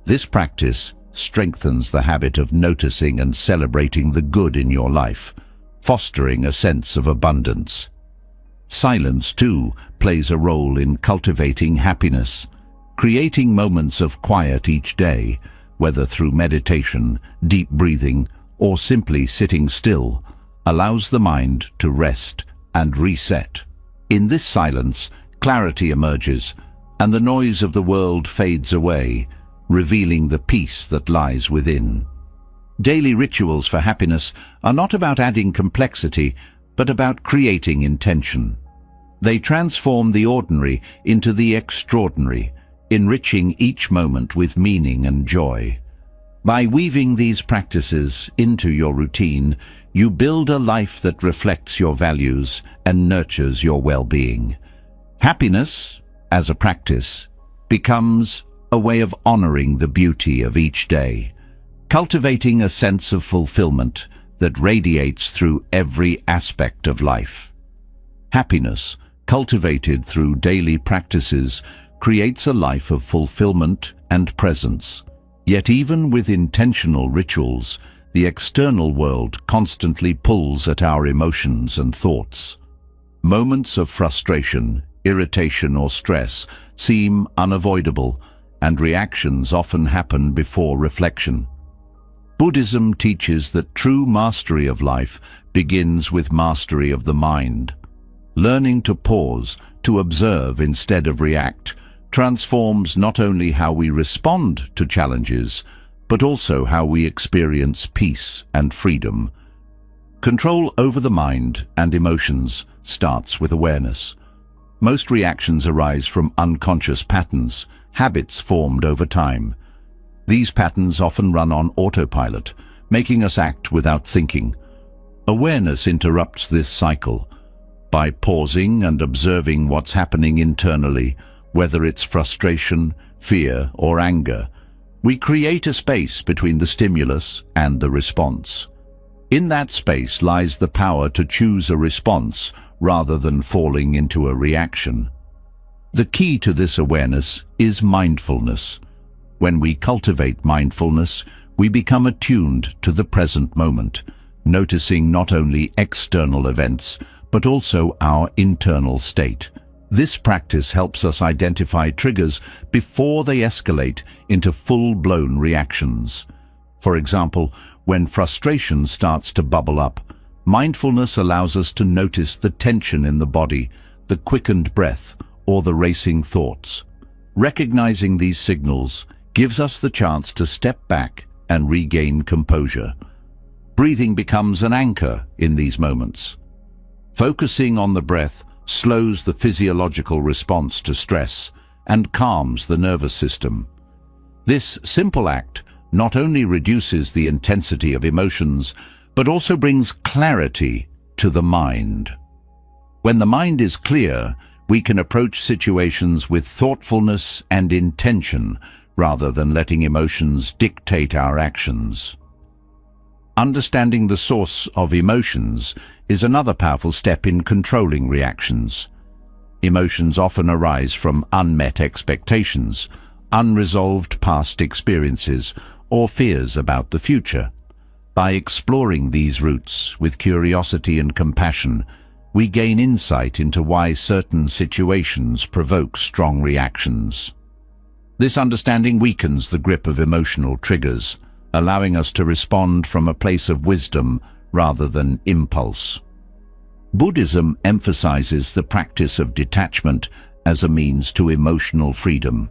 This practice strengthens the habit of noticing and celebrating the good in your life, fostering a sense of abundance. Silence, too, plays a role in cultivating happiness. Creating moments of quiet each day, whether through meditation, deep breathing, or simply sitting still, allows the mind to rest and reset. In this silence, clarity emerges, and the noise of the world fades away, revealing the peace that lies within. Daily rituals for happiness are not about adding complexity, but about creating intention. They transform the ordinary into the extraordinary, enriching each moment with meaning and joy. By weaving these practices into your routine, you build a life that reflects your values and nurtures your well-being. Happiness, as a practice, becomes a way of honoring the beauty of each day, cultivating a sense of fulfillment that radiates through every aspect of life. Happiness, cultivated through daily practices, creates a life of fulfillment and presence. Yet even with intentional rituals, the external world constantly pulls at our emotions and thoughts. Moments of frustration, irritation, or stress seem unavoidable, and reactions often happen before reflection. Buddhism teaches that true mastery of life begins with mastery of the mind. Learning to pause, to observe instead of react, transforms not only how we respond to challenges, but also how we experience peace and freedom. Control over the mind and emotions starts with awareness. Most reactions arise from unconscious patterns, habits formed over time. These patterns often run on autopilot, making us act without thinking. Awareness interrupts this cycle. By pausing and observing what's happening internally, whether it's frustration, fear, or anger, we create a space between the stimulus and the response. In that space lies the power to choose a response rather than falling into a reaction. The key to this awareness is mindfulness. When we cultivate mindfulness, we become attuned to the present moment, noticing not only external events, but also our internal state. This practice helps us identify triggers before they escalate into full-blown reactions. For example, when frustration starts to bubble up, mindfulness allows us to notice the tension in the body, the quickened breath, or the racing thoughts. Recognizing these signals gives us the chance to step back and regain composure. Breathing becomes an anchor in these moments. Focusing on the breath slows the physiological response to stress and calms the nervous system. This simple act not only reduces the intensity of emotions, but also brings clarity to the mind. When the mind is clear, we can approach situations with thoughtfulness and intention, rather than letting emotions dictate our actions. Understanding the source of emotions is another powerful step in controlling reactions. Emotions often arise from unmet expectations, unresolved past experiences, or fears about the future. By exploring these roots with curiosity and compassion, we gain insight into why certain situations provoke strong reactions. This understanding weakens the grip of emotional triggers, allowing us to respond from a place of wisdom rather than impulse. Buddhism emphasizes the practice of detachment as a means to emotional freedom.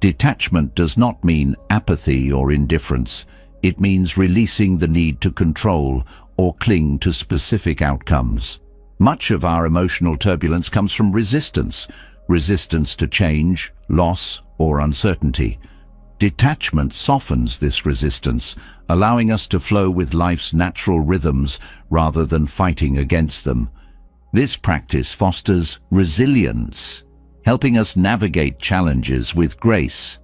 Detachment does not mean apathy or indifference. It means releasing the need to control or cling to specific outcomes. Much of our emotional turbulence comes from resistance to change, loss, or uncertainty. Detachment softens this resistance, allowing us to flow with life's natural rhythms rather than fighting against them. This practice fosters resilience, helping us navigate challenges with grace.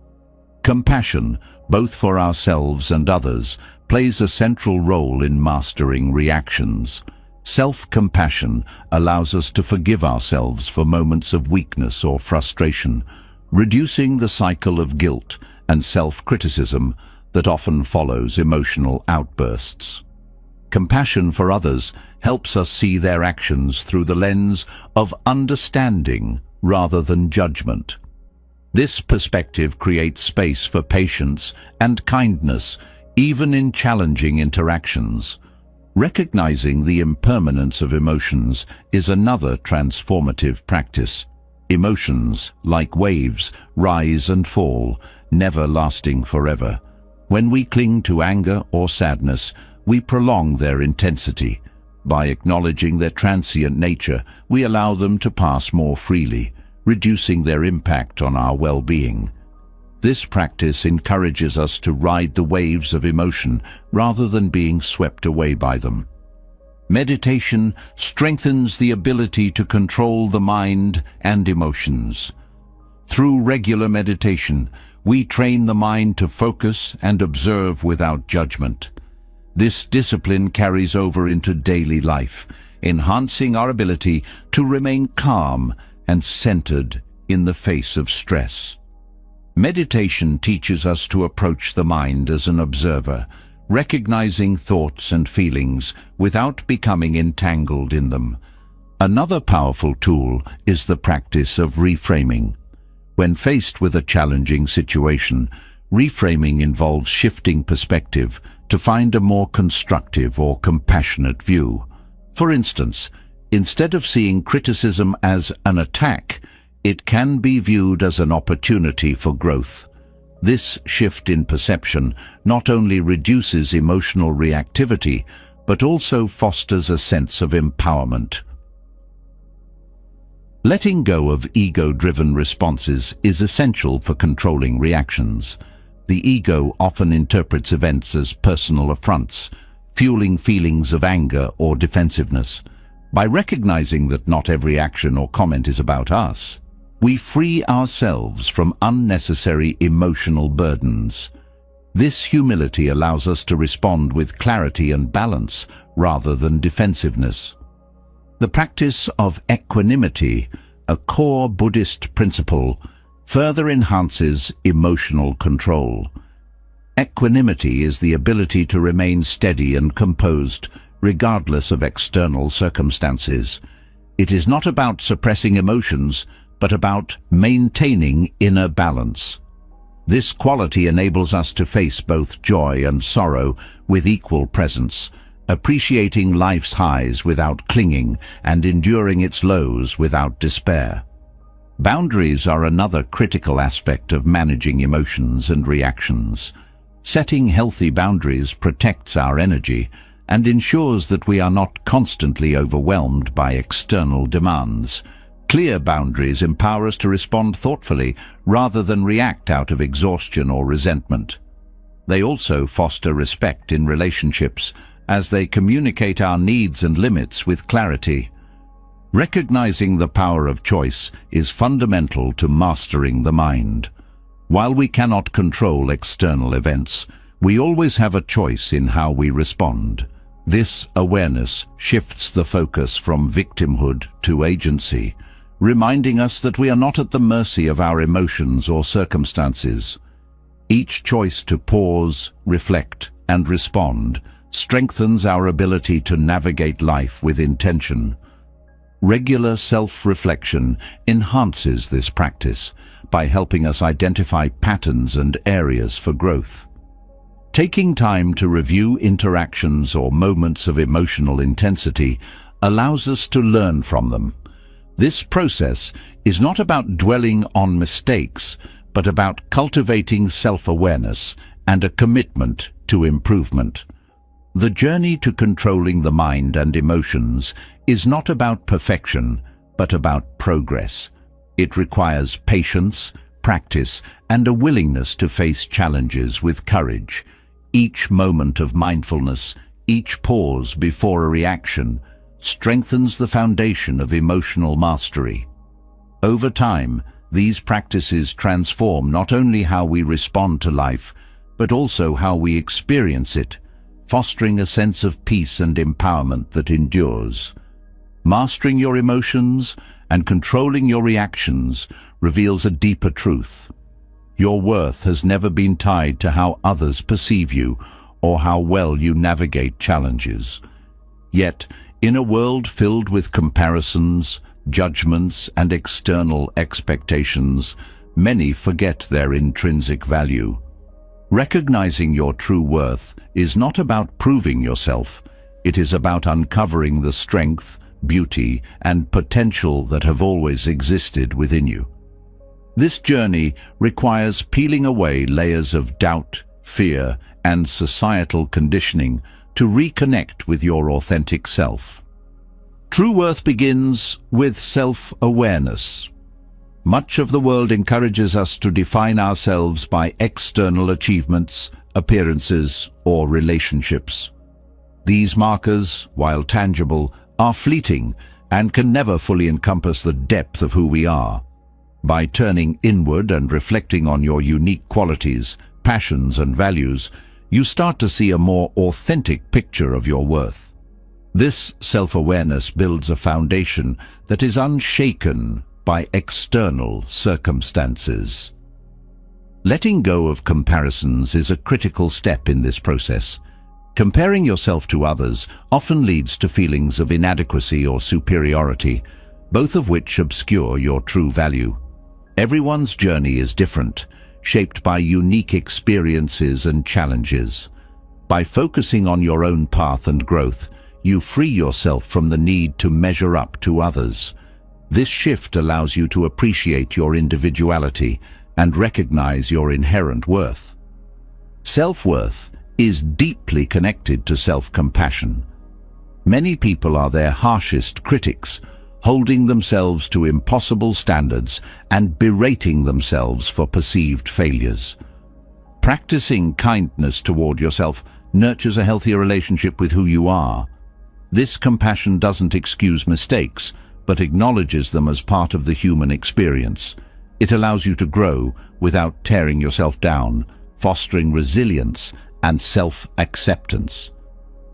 Compassion, both for ourselves and others, plays a central role in mastering reactions. Self-compassion allows us to forgive ourselves for moments of weakness or frustration, reducing the cycle of guilt and self-criticism that often follows emotional outbursts. Compassion for others helps us see their actions through the lens of understanding rather than judgment. This perspective creates space for patience and kindness, even in challenging interactions. Recognizing the impermanence of emotions is another transformative practice. Emotions, like waves, rise and fall, never lasting forever. When we cling to anger or sadness, we prolong their intensity. By acknowledging their transient nature, we allow them to pass more freely, reducing their impact on our well-being. This practice encourages us to ride the waves of emotion rather than being swept away by them. Meditation strengthens the ability to control the mind and emotions. Through regular meditation, we train the mind to focus and observe without judgment. This discipline carries over into daily life, enhancing our ability to remain calm and centered in the face of stress. Meditation teaches us to approach the mind as an observer, recognizing thoughts and feelings without becoming entangled in them. Another powerful tool is the practice of reframing. When faced with a challenging situation, reframing involves shifting perspective to find a more constructive or compassionate view. For instance, instead of seeing criticism as an attack, it can be viewed as an opportunity for growth. This shift in perception not only reduces emotional reactivity, but also fosters a sense of empowerment. Letting go of ego-driven responses is essential for controlling reactions. The ego often interprets events as personal affronts, fueling feelings of anger or defensiveness. By recognizing that not every action or comment is about us, we free ourselves from unnecessary emotional burdens. This humility allows us to respond with clarity and balance rather than defensiveness. The practice of equanimity, a core Buddhist principle, further enhances emotional control. Equanimity is the ability to remain steady and composed regardless of external circumstances. It is not about suppressing emotions, but about maintaining inner balance. This quality enables us to face both joy and sorrow with equal presence, appreciating life's highs without clinging and enduring its lows without despair. Boundaries are another critical aspect of managing emotions and reactions. Setting healthy boundaries protects our energy and ensures that we are not constantly overwhelmed by external demands. Clear boundaries empower us to respond thoughtfully rather than react out of exhaustion or resentment. They also foster respect in relationships as they communicate our needs and limits with clarity. Recognizing the power of choice is fundamental to mastering the mind. While we cannot control external events, we always have a choice in how we respond. This awareness shifts the focus from victimhood to agency, reminding us that we are not at the mercy of our emotions or circumstances. Each choice to pause, reflect, and respond strengthens our ability to navigate life with intention. Regular self-reflection enhances this practice by helping us identify patterns and areas for growth. Taking time to review interactions or moments of emotional intensity allows us to learn from them. This process is not about dwelling on mistakes, but about cultivating self-awareness and a commitment to improvement. The journey to controlling the mind and emotions is not about perfection, but about progress. It requires patience, practice, and a willingness to face challenges with courage. Each moment of mindfulness, each pause before a reaction, strengthens the foundation of emotional mastery. Over time, these practices transform not only how we respond to life, but also how we experience it, fostering a sense of peace and empowerment that endures. Mastering your emotions and controlling your reactions reveals a deeper truth. Your worth has never been tied to how others perceive you or how well you navigate challenges. Yet, in a world filled with comparisons, judgments, and external expectations, many forget their intrinsic value. Recognizing your true worth is not about proving yourself. It is about uncovering the strength, beauty, and potential that have always existed within you. This journey requires peeling away layers of doubt, fear, and societal conditioning to reconnect with your authentic self. True worth begins with self-awareness. Much of the world encourages us to define ourselves by external achievements, appearances, or relationships. These markers, while tangible, are fleeting and can never fully encompass the depth of who we are. By turning inward and reflecting on your unique qualities, passions, and values, you start to see a more authentic picture of your worth. This self-awareness builds a foundation that is unshaken by external circumstances. Letting go of comparisons is a critical step in this process. Comparing yourself to others often leads to feelings of inadequacy or superiority, both of which obscure your true value. Everyone's journey is different, shaped by unique experiences and challenges. By focusing on your own path and growth, you free yourself from the need to measure up to others. This shift allows you to appreciate your individuality and recognize your inherent worth. Self-worth is deeply connected to self-compassion. Many people are their harshest critics, holding themselves to impossible standards and berating themselves for perceived failures. Practicing kindness toward yourself nurtures a healthier relationship with who you are. This compassion doesn't excuse mistakes, but acknowledges them as part of the human experience. It allows you to grow without tearing yourself down, fostering resilience and self-acceptance.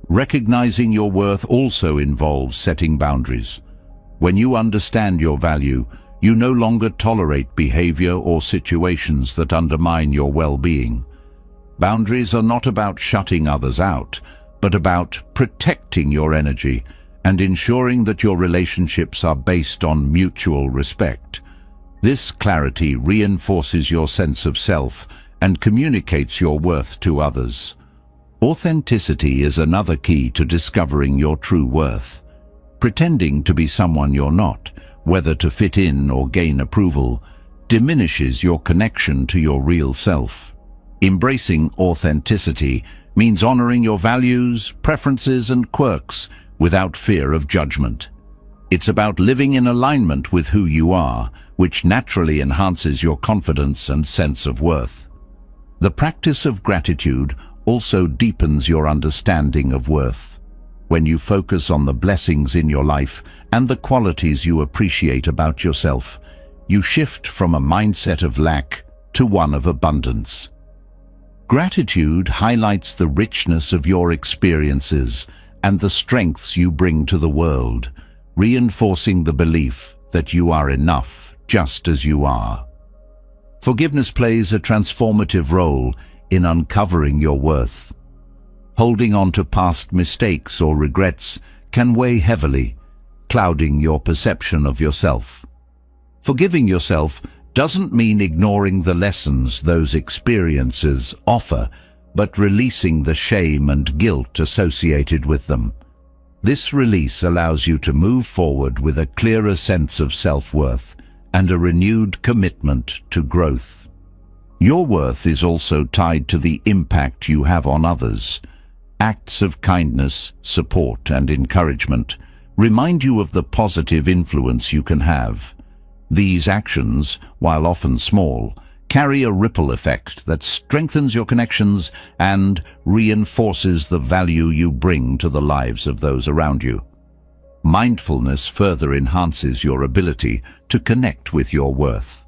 Recognizing your worth also involves setting boundaries. When you understand your value, you no longer tolerate behavior or situations that undermine your well-being. Boundaries are not about shutting others out, but about protecting your energy and ensuring that your relationships are based on mutual respect. This clarity reinforces your sense of self and communicates your worth to others. Authenticity is another key to discovering your true worth. Pretending to be someone you're not, whether to fit in or gain approval, diminishes your connection to your real self. Embracing authenticity means honoring your values, preferences, and quirks without fear of judgment. It's about living in alignment with who you are, which naturally enhances your confidence and sense of worth. The practice of gratitude also deepens your understanding of worth. When you focus on the blessings in your life and the qualities you appreciate about yourself, you shift from a mindset of lack to one of abundance. Gratitude highlights the richness of your experiences and the strengths you bring to the world, reinforcing the belief that you are enough just as you are. Forgiveness plays a transformative role in uncovering your worth. Holding on to past mistakes or regrets can weigh heavily, clouding your perception of yourself. Forgiving yourself doesn't mean ignoring the lessons those experiences offer, but releasing the shame and guilt associated with them. This release allows you to move forward with a clearer sense of self-worth and a renewed commitment to growth. Your worth is also tied to the impact you have on others. Acts of kindness, support, and encouragement remind you of the positive influence you can have. These actions, while often small, carry a ripple effect that strengthens your connections and reinforces the value you bring to the lives of those around you. Mindfulness further enhances your ability to connect with your worth.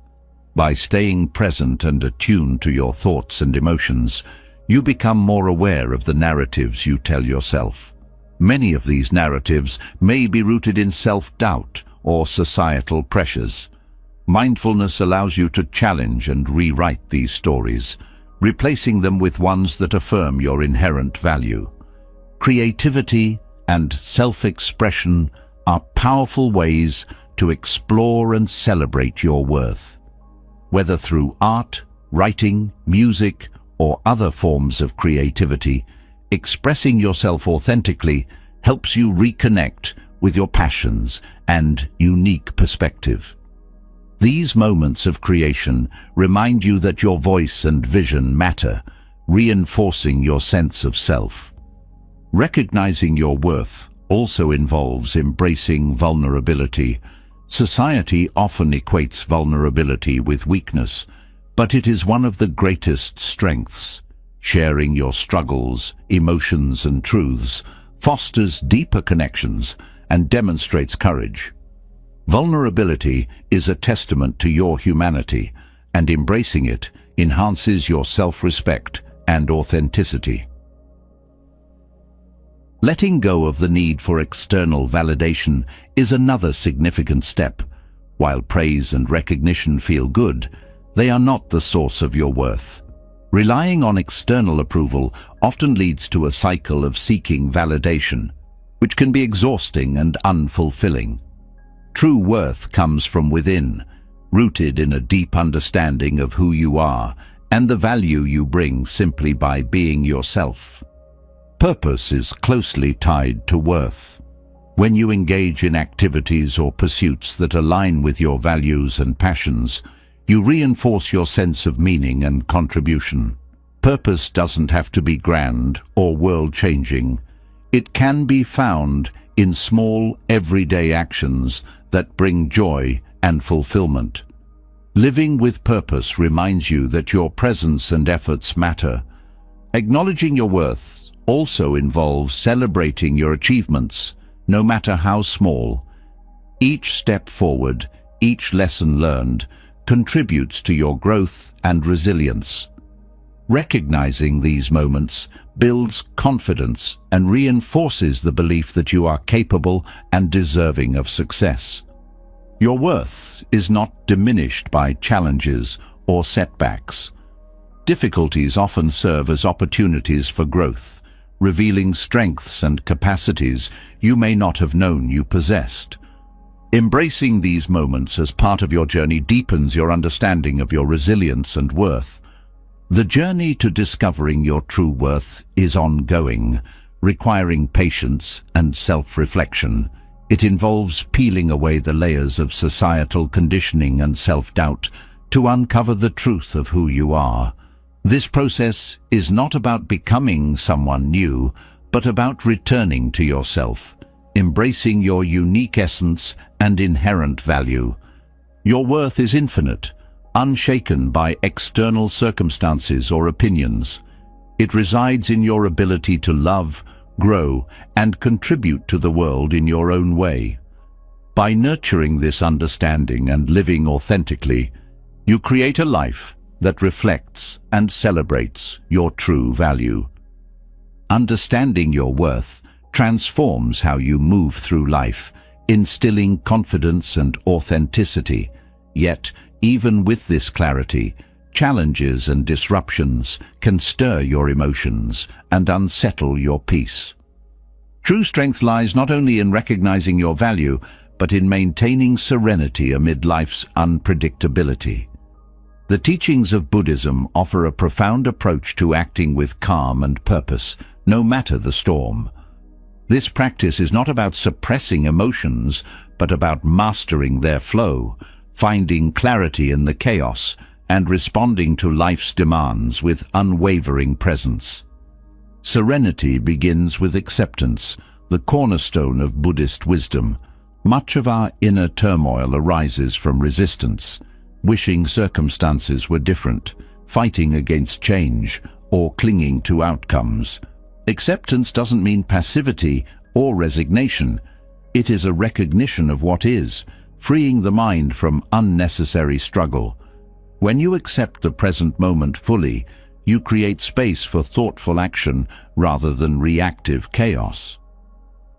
By staying present and attuned to your thoughts and emotions, you become more aware of the narratives you tell yourself. Many of these narratives may be rooted in self-doubt or societal pressures. Mindfulness allows you to challenge and rewrite these stories, replacing them with ones that affirm your inherent value. Creativity and self-expression are powerful ways to explore and celebrate your worth. Whether through art, writing, music, or other forms of creativity, expressing yourself authentically helps you reconnect with your passions and unique perspective. These moments of creation remind you that your voice and vision matter, reinforcing your sense of self. Recognizing your worth also involves embracing vulnerability. Society often equates vulnerability with weakness, but it is one of the greatest strengths. Sharing your struggles, emotions, and truths fosters deeper connections and demonstrates courage. Vulnerability is a testament to your humanity, and embracing it enhances your self-respect and authenticity. Letting go of the need for external validation is another significant step. While praise and recognition feel good, they are not the source of your worth. Relying on external approval often leads to a cycle of seeking validation, which can be exhausting and unfulfilling. True worth comes from within, rooted in a deep understanding of who you are and the value you bring simply by being yourself. Purpose is closely tied to worth. When you engage in activities or pursuits that align with your values and passions, You reinforce your sense of meaning and contribution. Purpose doesn't have to be grand or world-changing. It can be found in small, everyday actions that bring joy and fulfillment. Living with purpose reminds you that your presence and efforts matter. Acknowledging your worth also involves celebrating your achievements, no matter how small. Each step forward, each lesson learned, contributes to your growth and resilience. Recognizing these moments builds confidence and reinforces the belief that you are capable and deserving of success. Your worth is not diminished by challenges or setbacks. Difficulties often serve as opportunities for growth, revealing strengths and capacities you may not have known you possessed. Embracing these moments as part of your journey deepens your understanding of your resilience and worth. The journey to discovering your true worth is ongoing, requiring patience and self-reflection. It involves peeling away the layers of societal conditioning and self-doubt to uncover the truth of who you are. This process is not about becoming someone new, but about returning to yourself, embracing your unique essence and inherent value. Your worth is infinite, unshaken by external circumstances or opinions. It resides in your ability to love, grow, and contribute to the world in your own way. By nurturing this understanding and living authentically, you create a life that reflects and celebrates your true value. Understanding your worth transforms how you move through life, instilling confidence and authenticity. Yet, even with this clarity, challenges and disruptions can stir your emotions and unsettle your peace. True strength lies not only in recognizing your value, but in maintaining serenity amid life's unpredictability. The teachings of Buddhism offer a profound approach to acting with calm and purpose, no matter the storm. This practice is not about suppressing emotions, but about mastering their flow, finding clarity in the chaos, and responding to life's demands with unwavering presence. Serenity begins with acceptance, the cornerstone of Buddhist wisdom. Much of our inner turmoil arises from resistance, wishing circumstances were different, fighting against change, or clinging to outcomes. Acceptance doesn't mean passivity or resignation. It is a recognition of what is, freeing the mind from unnecessary struggle. When you accept the present moment fully, you create space for thoughtful action rather than reactive chaos.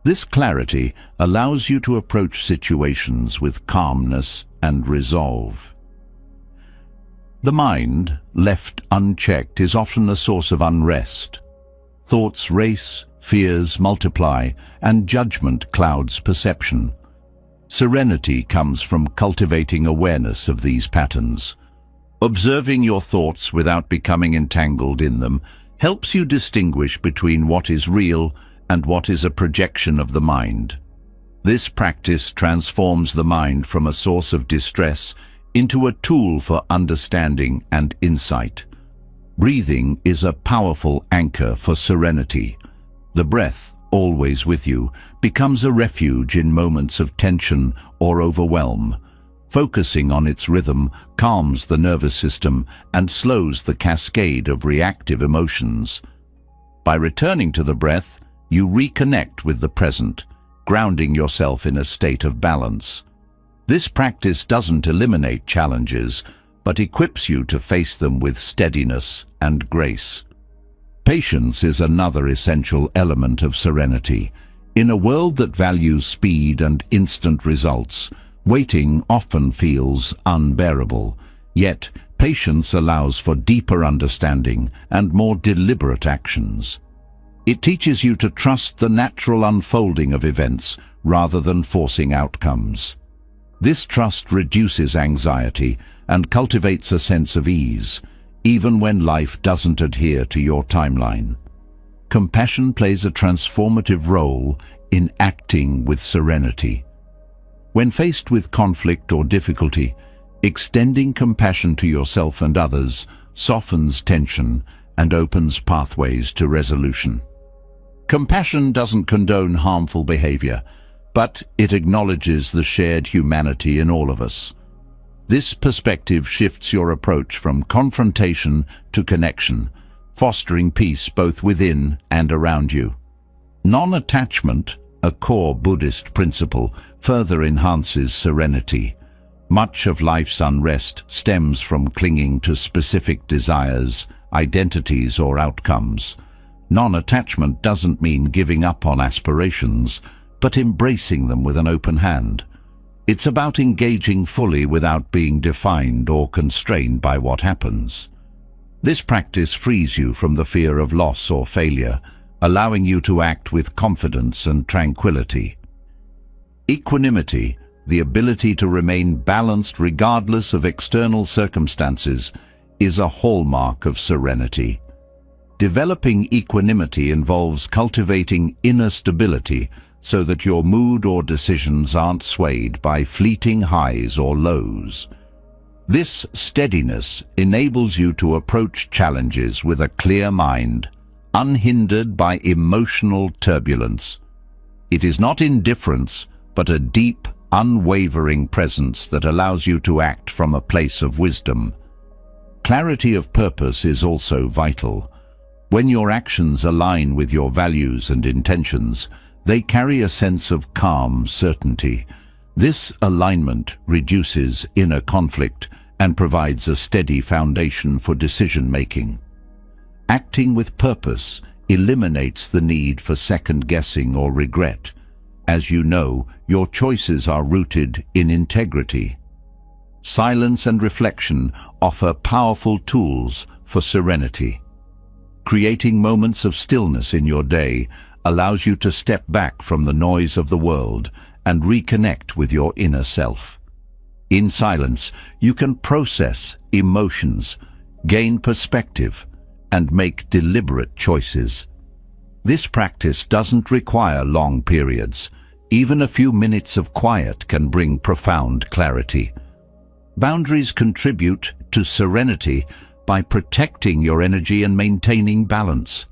This clarity allows you to approach situations with calmness and resolve. The mind, left unchecked, is often a source of unrest. Thoughts race, fears multiply, and judgment clouds perception. Serenity comes from cultivating awareness of these patterns. Observing your thoughts without becoming entangled in them helps you distinguish between what is real and what is a projection of the mind. This practice transforms the mind from a source of distress into a tool for understanding and insight. Breathing is a powerful anchor for serenity. The breath, always with you, becomes a refuge in moments of tension or overwhelm. Focusing on its rhythm calms the nervous system and slows the cascade of reactive emotions. By returning to the breath, you reconnect with the present, grounding yourself in a state of balance. This practice doesn't eliminate challenges, but equips you to face them with steadiness and grace. Patience is another essential element of serenity. In a world that values speed and instant results, waiting often feels unbearable. Yet, patience allows for deeper understanding and more deliberate actions. It teaches you to trust the natural unfolding of events rather than forcing outcomes. This trust reduces anxiety and cultivates a sense of ease, even when life doesn't adhere to your timeline. Compassion plays a transformative role in acting with serenity. When faced with conflict or difficulty, Extending compassion to yourself and others softens tension and opens pathways to resolution. Compassion doesn't condone harmful behavior, but it acknowledges the shared humanity in all of us. This perspective shifts your approach from confrontation to connection, fostering peace both within and around you. Non-attachment, a core Buddhist principle, further enhances serenity. Much of life's unrest stems from clinging to specific desires, identities, or outcomes. Non-attachment doesn't mean giving up on aspirations, but embracing them with an open hand. It's about engaging fully without being defined or constrained by what happens. This practice frees you from the fear of loss or failure, allowing you to act with confidence and tranquility. Equanimity, the ability to remain balanced regardless of external circumstances, is a hallmark of serenity. Developing equanimity involves cultivating inner stability so that your mood or decisions aren't swayed by fleeting highs or lows. This steadiness enables you to approach challenges with a clear mind, unhindered by emotional turbulence. It is not indifference, but a deep, unwavering presence that allows you to act from a place of wisdom. Clarity of purpose is also vital. When your actions align with your values and intentions, they carry a sense of calm certainty. This alignment reduces inner conflict and provides a steady foundation for decision-making. Acting with purpose eliminates the need for second-guessing or regret. As you know, your choices are rooted in integrity. Silence and reflection offer powerful tools for serenity. Creating moments of stillness in your day allows you to step back from the noise of the world and reconnect with your inner self. In silence, you can process emotions, gain perspective, and make deliberate choices. This practice doesn't require long periods. Even a few minutes of quiet can bring profound clarity. Boundaries contribute to serenity by protecting your energy and maintaining balance.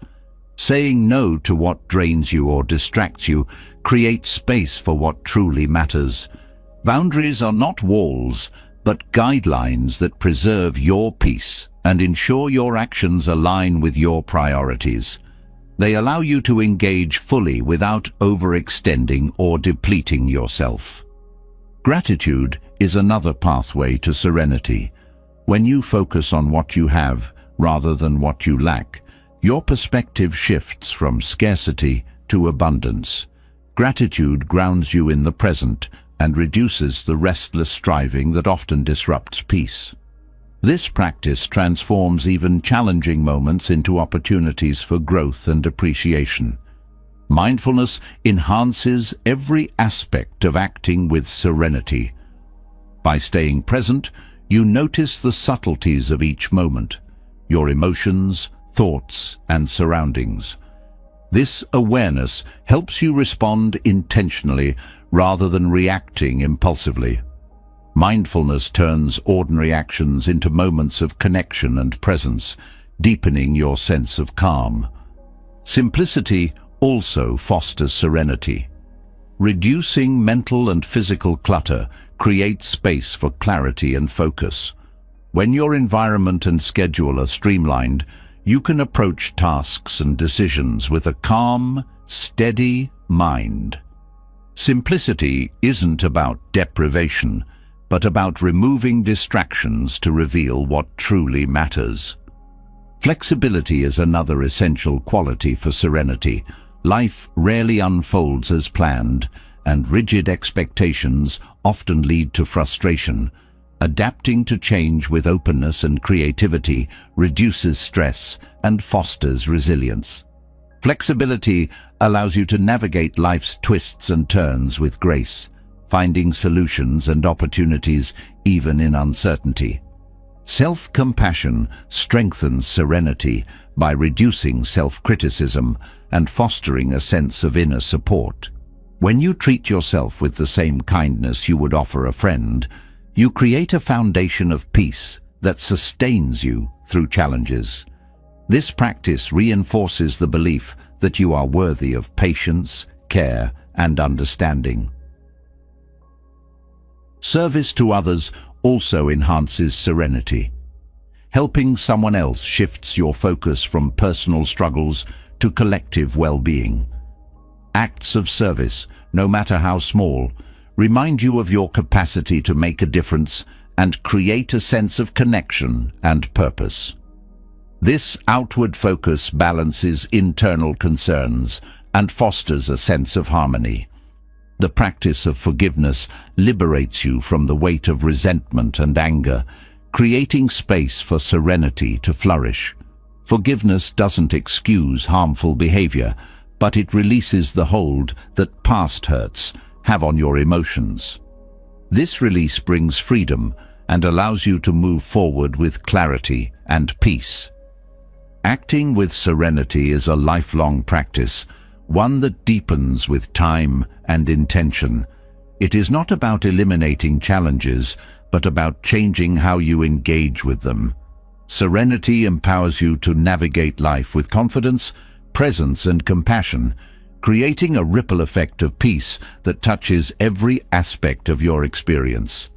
Saying no to what drains you or distracts you creates space for what truly matters. Boundaries are not walls, but guidelines that preserve your peace and ensure your actions align with your priorities. They allow you to engage fully without overextending or depleting yourself. Gratitude is another pathway to serenity. When you focus on what you have rather than what you lack, your perspective shifts from scarcity to abundance. Gratitude grounds you in the present and reduces the restless striving that often disrupts peace. This practice transforms even challenging moments into opportunities for growth and appreciation. Mindfulness enhances every aspect of acting with serenity. By staying present, you notice the subtleties of each moment, your emotions, thoughts, and surroundings. This awareness helps you respond intentionally rather than reacting impulsively. Mindfulness turns ordinary actions into moments of connection and presence, deepening your sense of calm. Simplicity also fosters serenity. Reducing mental and physical clutter creates space for clarity and focus. When your environment and schedule are streamlined, you can approach tasks and decisions with a calm, steady mind. Simplicity isn't about deprivation, but about removing distractions to reveal what truly matters. Flexibility is another essential quality for serenity. Life rarely unfolds as planned, and rigid expectations often lead to frustration. Adapting to change with openness and creativity reduces stress and fosters resilience. Flexibility allows you to navigate life's twists and turns with grace, finding solutions and opportunities even in uncertainty. Self-compassion strengthens serenity by reducing self-criticism and fostering a sense of inner support. When you treat yourself with the same kindness you would offer a friend, You create a foundation of peace that sustains you through challenges. This practice reinforces the belief that you are worthy of patience, care, and understanding. Service to others also enhances serenity. Helping someone else shifts your focus from personal struggles to collective well-being. Acts of service, no matter how small, remind you of your capacity to make a difference and create a sense of connection and purpose. This outward focus balances internal concerns and fosters a sense of harmony. The practice of forgiveness liberates you from the weight of resentment and anger, creating space for serenity to flourish. Forgiveness doesn't excuse harmful behavior, but it releases the hold that past hurts have on your emotions. This release brings freedom and allows you to move forward with clarity and peace. Acting with serenity is a lifelong practice, one that deepens with time and intention. It is not about eliminating challenges, but about changing how you engage with them. Serenity empowers you to navigate life with confidence, presence, and compassion, creating a ripple effect of peace that touches every aspect of your experience.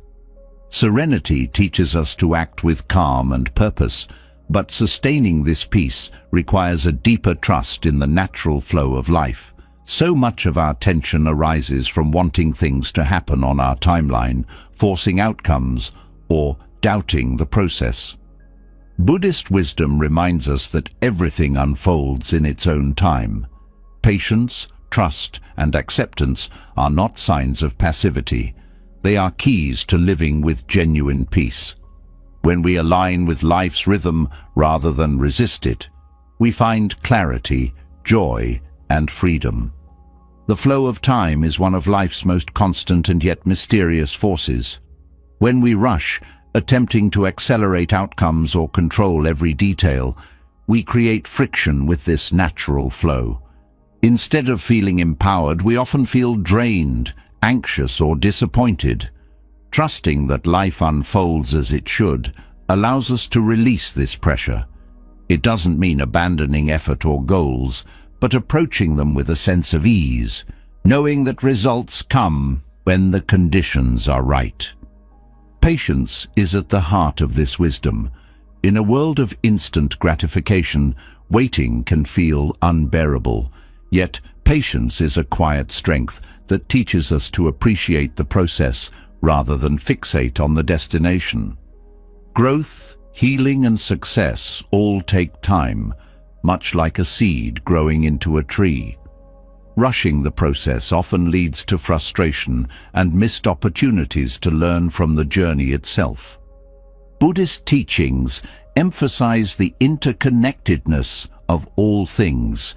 Serenity teaches us to act with calm and purpose, but sustaining this peace requires a deeper trust in the natural flow of life. So much of our tension arises from wanting things to happen on our timeline, forcing outcomes, or doubting the process. Buddhist wisdom reminds us that everything unfolds in its own time. Patience, trust, and acceptance are not signs of passivity. They are keys to living with genuine peace. When we align with life's rhythm rather than resist it, we find clarity, joy, and freedom. The flow of time is one of life's most constant and yet mysterious forces. When we rush, attempting to accelerate outcomes or control every detail, we create friction with this natural flow. Instead of feeling empowered, we often feel drained, anxious, or disappointed. Trusting that life unfolds as it should allows us to release this pressure. It doesn't mean abandoning effort or goals, but approaching them with a sense of ease, knowing that results come when the conditions are right. Patience is at the heart of this wisdom. In a world of instant gratification, waiting can feel unbearable. Yet, patience is a quiet strength that teaches us to appreciate the process rather than fixate on the destination. Growth, healing, and success all take time, much like a seed growing into a tree. Rushing the process often leads to frustration and missed opportunities to learn from the journey itself. Buddhist teachings emphasize the interconnectedness of all things.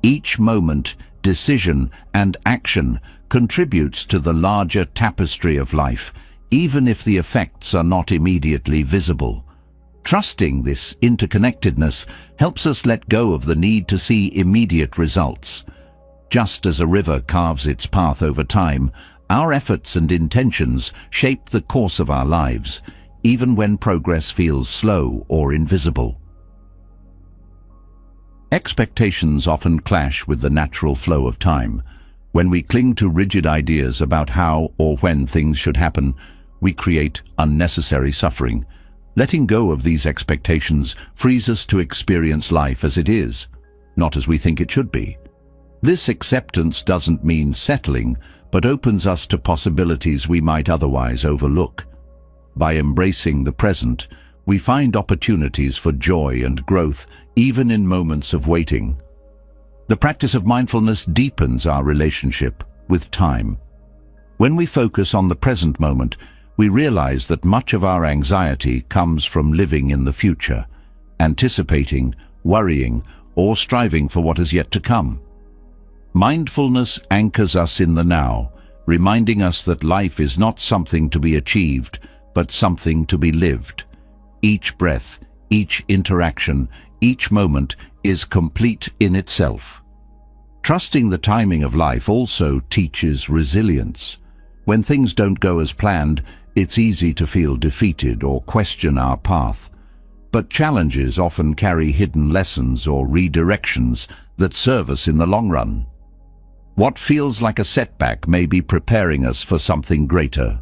Each moment, decision, and action contributes to the larger tapestry of life, even if the effects are not immediately visible. Trusting this interconnectedness helps us let go of the need to see immediate results. Just as a river carves its path over time, our efforts and intentions shape the course of our lives, even when progress feels slow or invisible. Expectations often clash with the natural flow of time. When we cling to rigid ideas about how or when things should happen, we create unnecessary suffering. Letting go of these expectations frees us to experience life as it is, not as we think it should be. This acceptance doesn't mean settling, but opens us to possibilities we might otherwise overlook. By embracing the present, we find opportunities for joy and growth, even in moments of waiting. The practice of mindfulness deepens our relationship with time. When we focus on the present moment, we realize that much of our anxiety comes from living in the future, anticipating, worrying, or striving for what is yet to come. Mindfulness anchors us in the now, reminding us that life is not something to be achieved, but something to be lived. Each breath, each interaction, each moment is complete in itself. Trusting the timing of life also teaches resilience. When things don't go as planned, it's easy to feel defeated or question our path. But challenges often carry hidden lessons or redirections that serve us in the long run. What feels like a setback may be preparing us for something greater.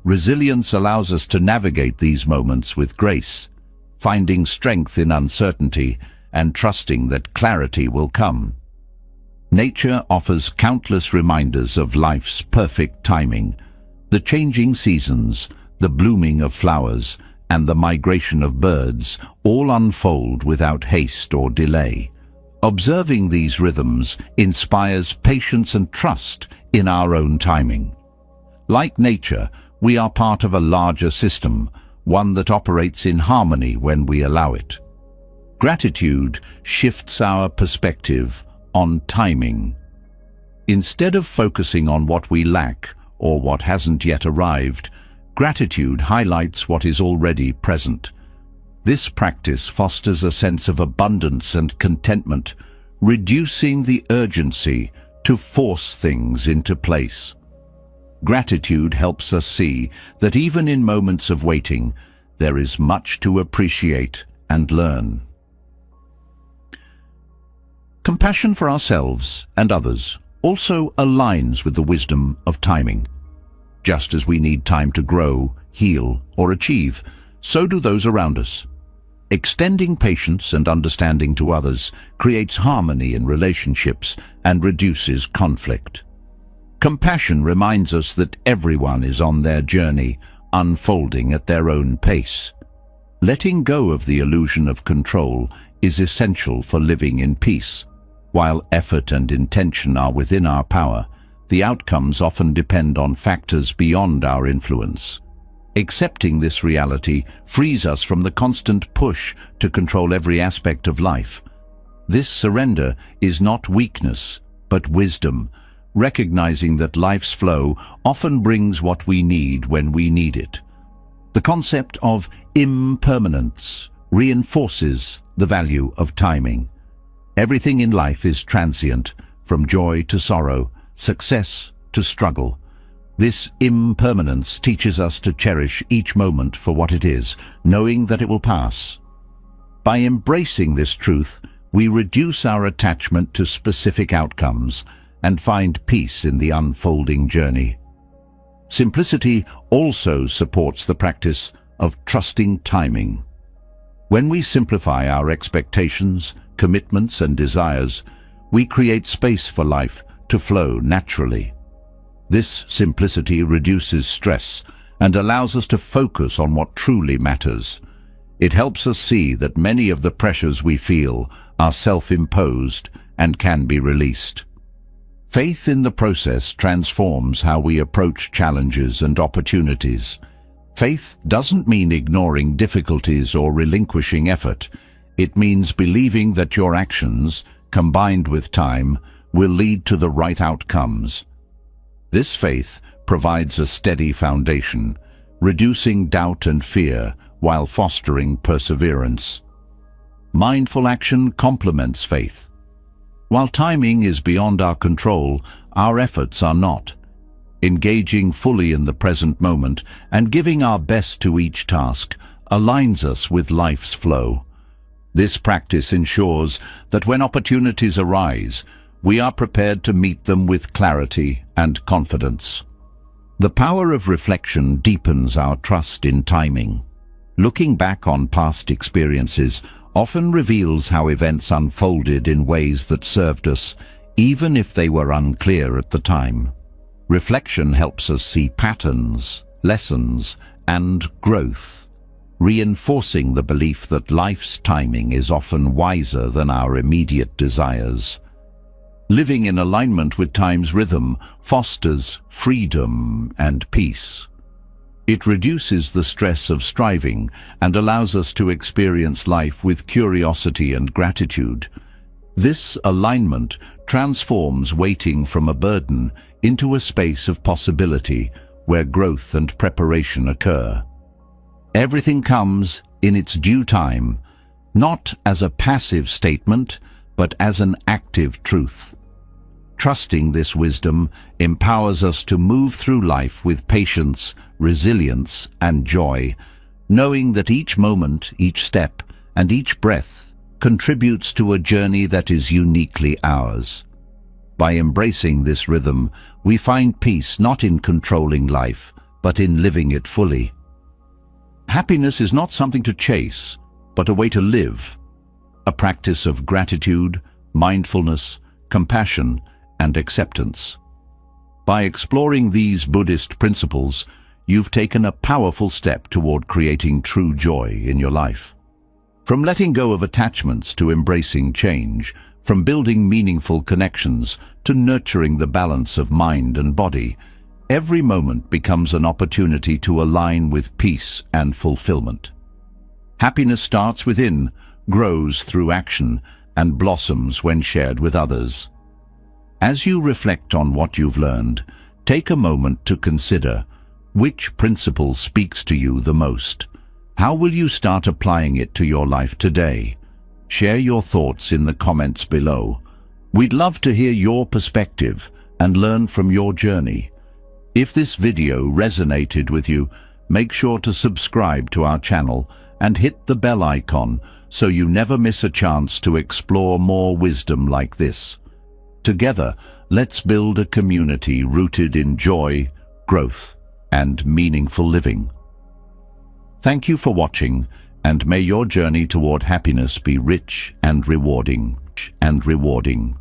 Resilience allows us to navigate these moments with grace, finding strength in uncertainty and trusting that clarity will come. Nature offers countless reminders of life's perfect timing. The changing seasons, the blooming of flowers, and the migration of birds all unfold without haste or delay. Observing these rhythms inspires patience and trust in our own timing. Like nature, we are part of a larger system, one that operates in harmony when we allow it. Gratitude shifts our perspective on timing. Instead of focusing on what we lack or what hasn't yet arrived, gratitude highlights what is already present. This practice fosters a sense of abundance and contentment, reducing the urgency to force things into place. Gratitude helps us see that even in moments of waiting, there is much to appreciate and learn. Compassion for ourselves and others also aligns with the wisdom of timing. Just as we need time to grow, heal, or achieve, so do those around us. Extending patience and understanding to others creates harmony in relationships and reduces conflict. Compassion reminds us that everyone is on their journey, unfolding at their own pace. Letting go of the illusion of control is essential for living in peace. While effort and intention are within our power, the outcomes often depend on factors beyond our influence. Accepting this reality frees us from the constant push to control every aspect of life. This surrender is not weakness, but wisdom, recognizing that life's flow often brings what we need when we need it. The concept of impermanence reinforces the value of timing. Everything in life is transient, from joy to sorrow, success to struggle. This impermanence teaches us to cherish each moment for what it is, knowing that it will pass. By embracing this truth, we reduce our attachment to specific outcomes and find peace in the unfolding journey. Simplicity also supports the practice of trusting timing. When we simplify our expectations, commitments, and desires, we create space for life to flow naturally. This simplicity reduces stress and allows us to focus on what truly matters. It helps us see that many of the pressures we feel are self-imposed and can be released. Faith in the process transforms how we approach challenges and opportunities. Faith doesn't mean ignoring difficulties or relinquishing effort. It means believing that your actions, combined with time, will lead to the right outcomes. This faith provides a steady foundation, reducing doubt and fear while fostering perseverance. Mindful action complements faith. While timing is beyond our control, our efforts are not. Engaging fully in the present moment and giving our best to each task aligns us with life's flow. This practice ensures that when opportunities arise, we are prepared to meet them with clarity and confidence. The power of reflection deepens our trust in timing. Looking back on past experiences often reveals how events unfolded in ways that served us, even if they were unclear at the time. Reflection helps us see patterns, lessons, and growth, reinforcing the belief that life's timing is often wiser than our immediate desires. Living in alignment with time's rhythm fosters freedom and peace. It reduces the stress of striving and allows us to experience life with curiosity and gratitude. This alignment transforms waiting from a burden into a space of possibility where growth and preparation occur. Everything comes in its due time, not as a passive statement, but as an active truth. Trusting this wisdom empowers us to move through life with patience, resilience, and joy, knowing that each moment, each step, and each breath contributes to a journey that is uniquely ours. By embracing this rhythm, we find peace not in controlling life, but in living it fully. Happiness is not something to chase, but a way to live, a practice of gratitude, mindfulness, compassion, and acceptance. By exploring these Buddhist principles, you've taken a powerful step toward creating true joy in your life. From letting go of attachments to embracing change, from building meaningful connections to nurturing the balance of mind and body, every moment becomes an opportunity to align with peace and fulfillment. Happiness starts within, grows through action, and blossoms when shared with others. As you reflect on what you've learned, take a moment to consider which principle speaks to you the most. How will you start applying it to your life today? Share your thoughts in the comments below. We'd love to hear your perspective and learn from your journey. If this video resonated with you, make sure to subscribe to our channel and hit the bell icon so you never miss a chance to explore more wisdom like this. Together, let's build a community rooted in joy, growth, and meaningful living. Thank you for watching, and may your journey toward happiness be rich and rewarding.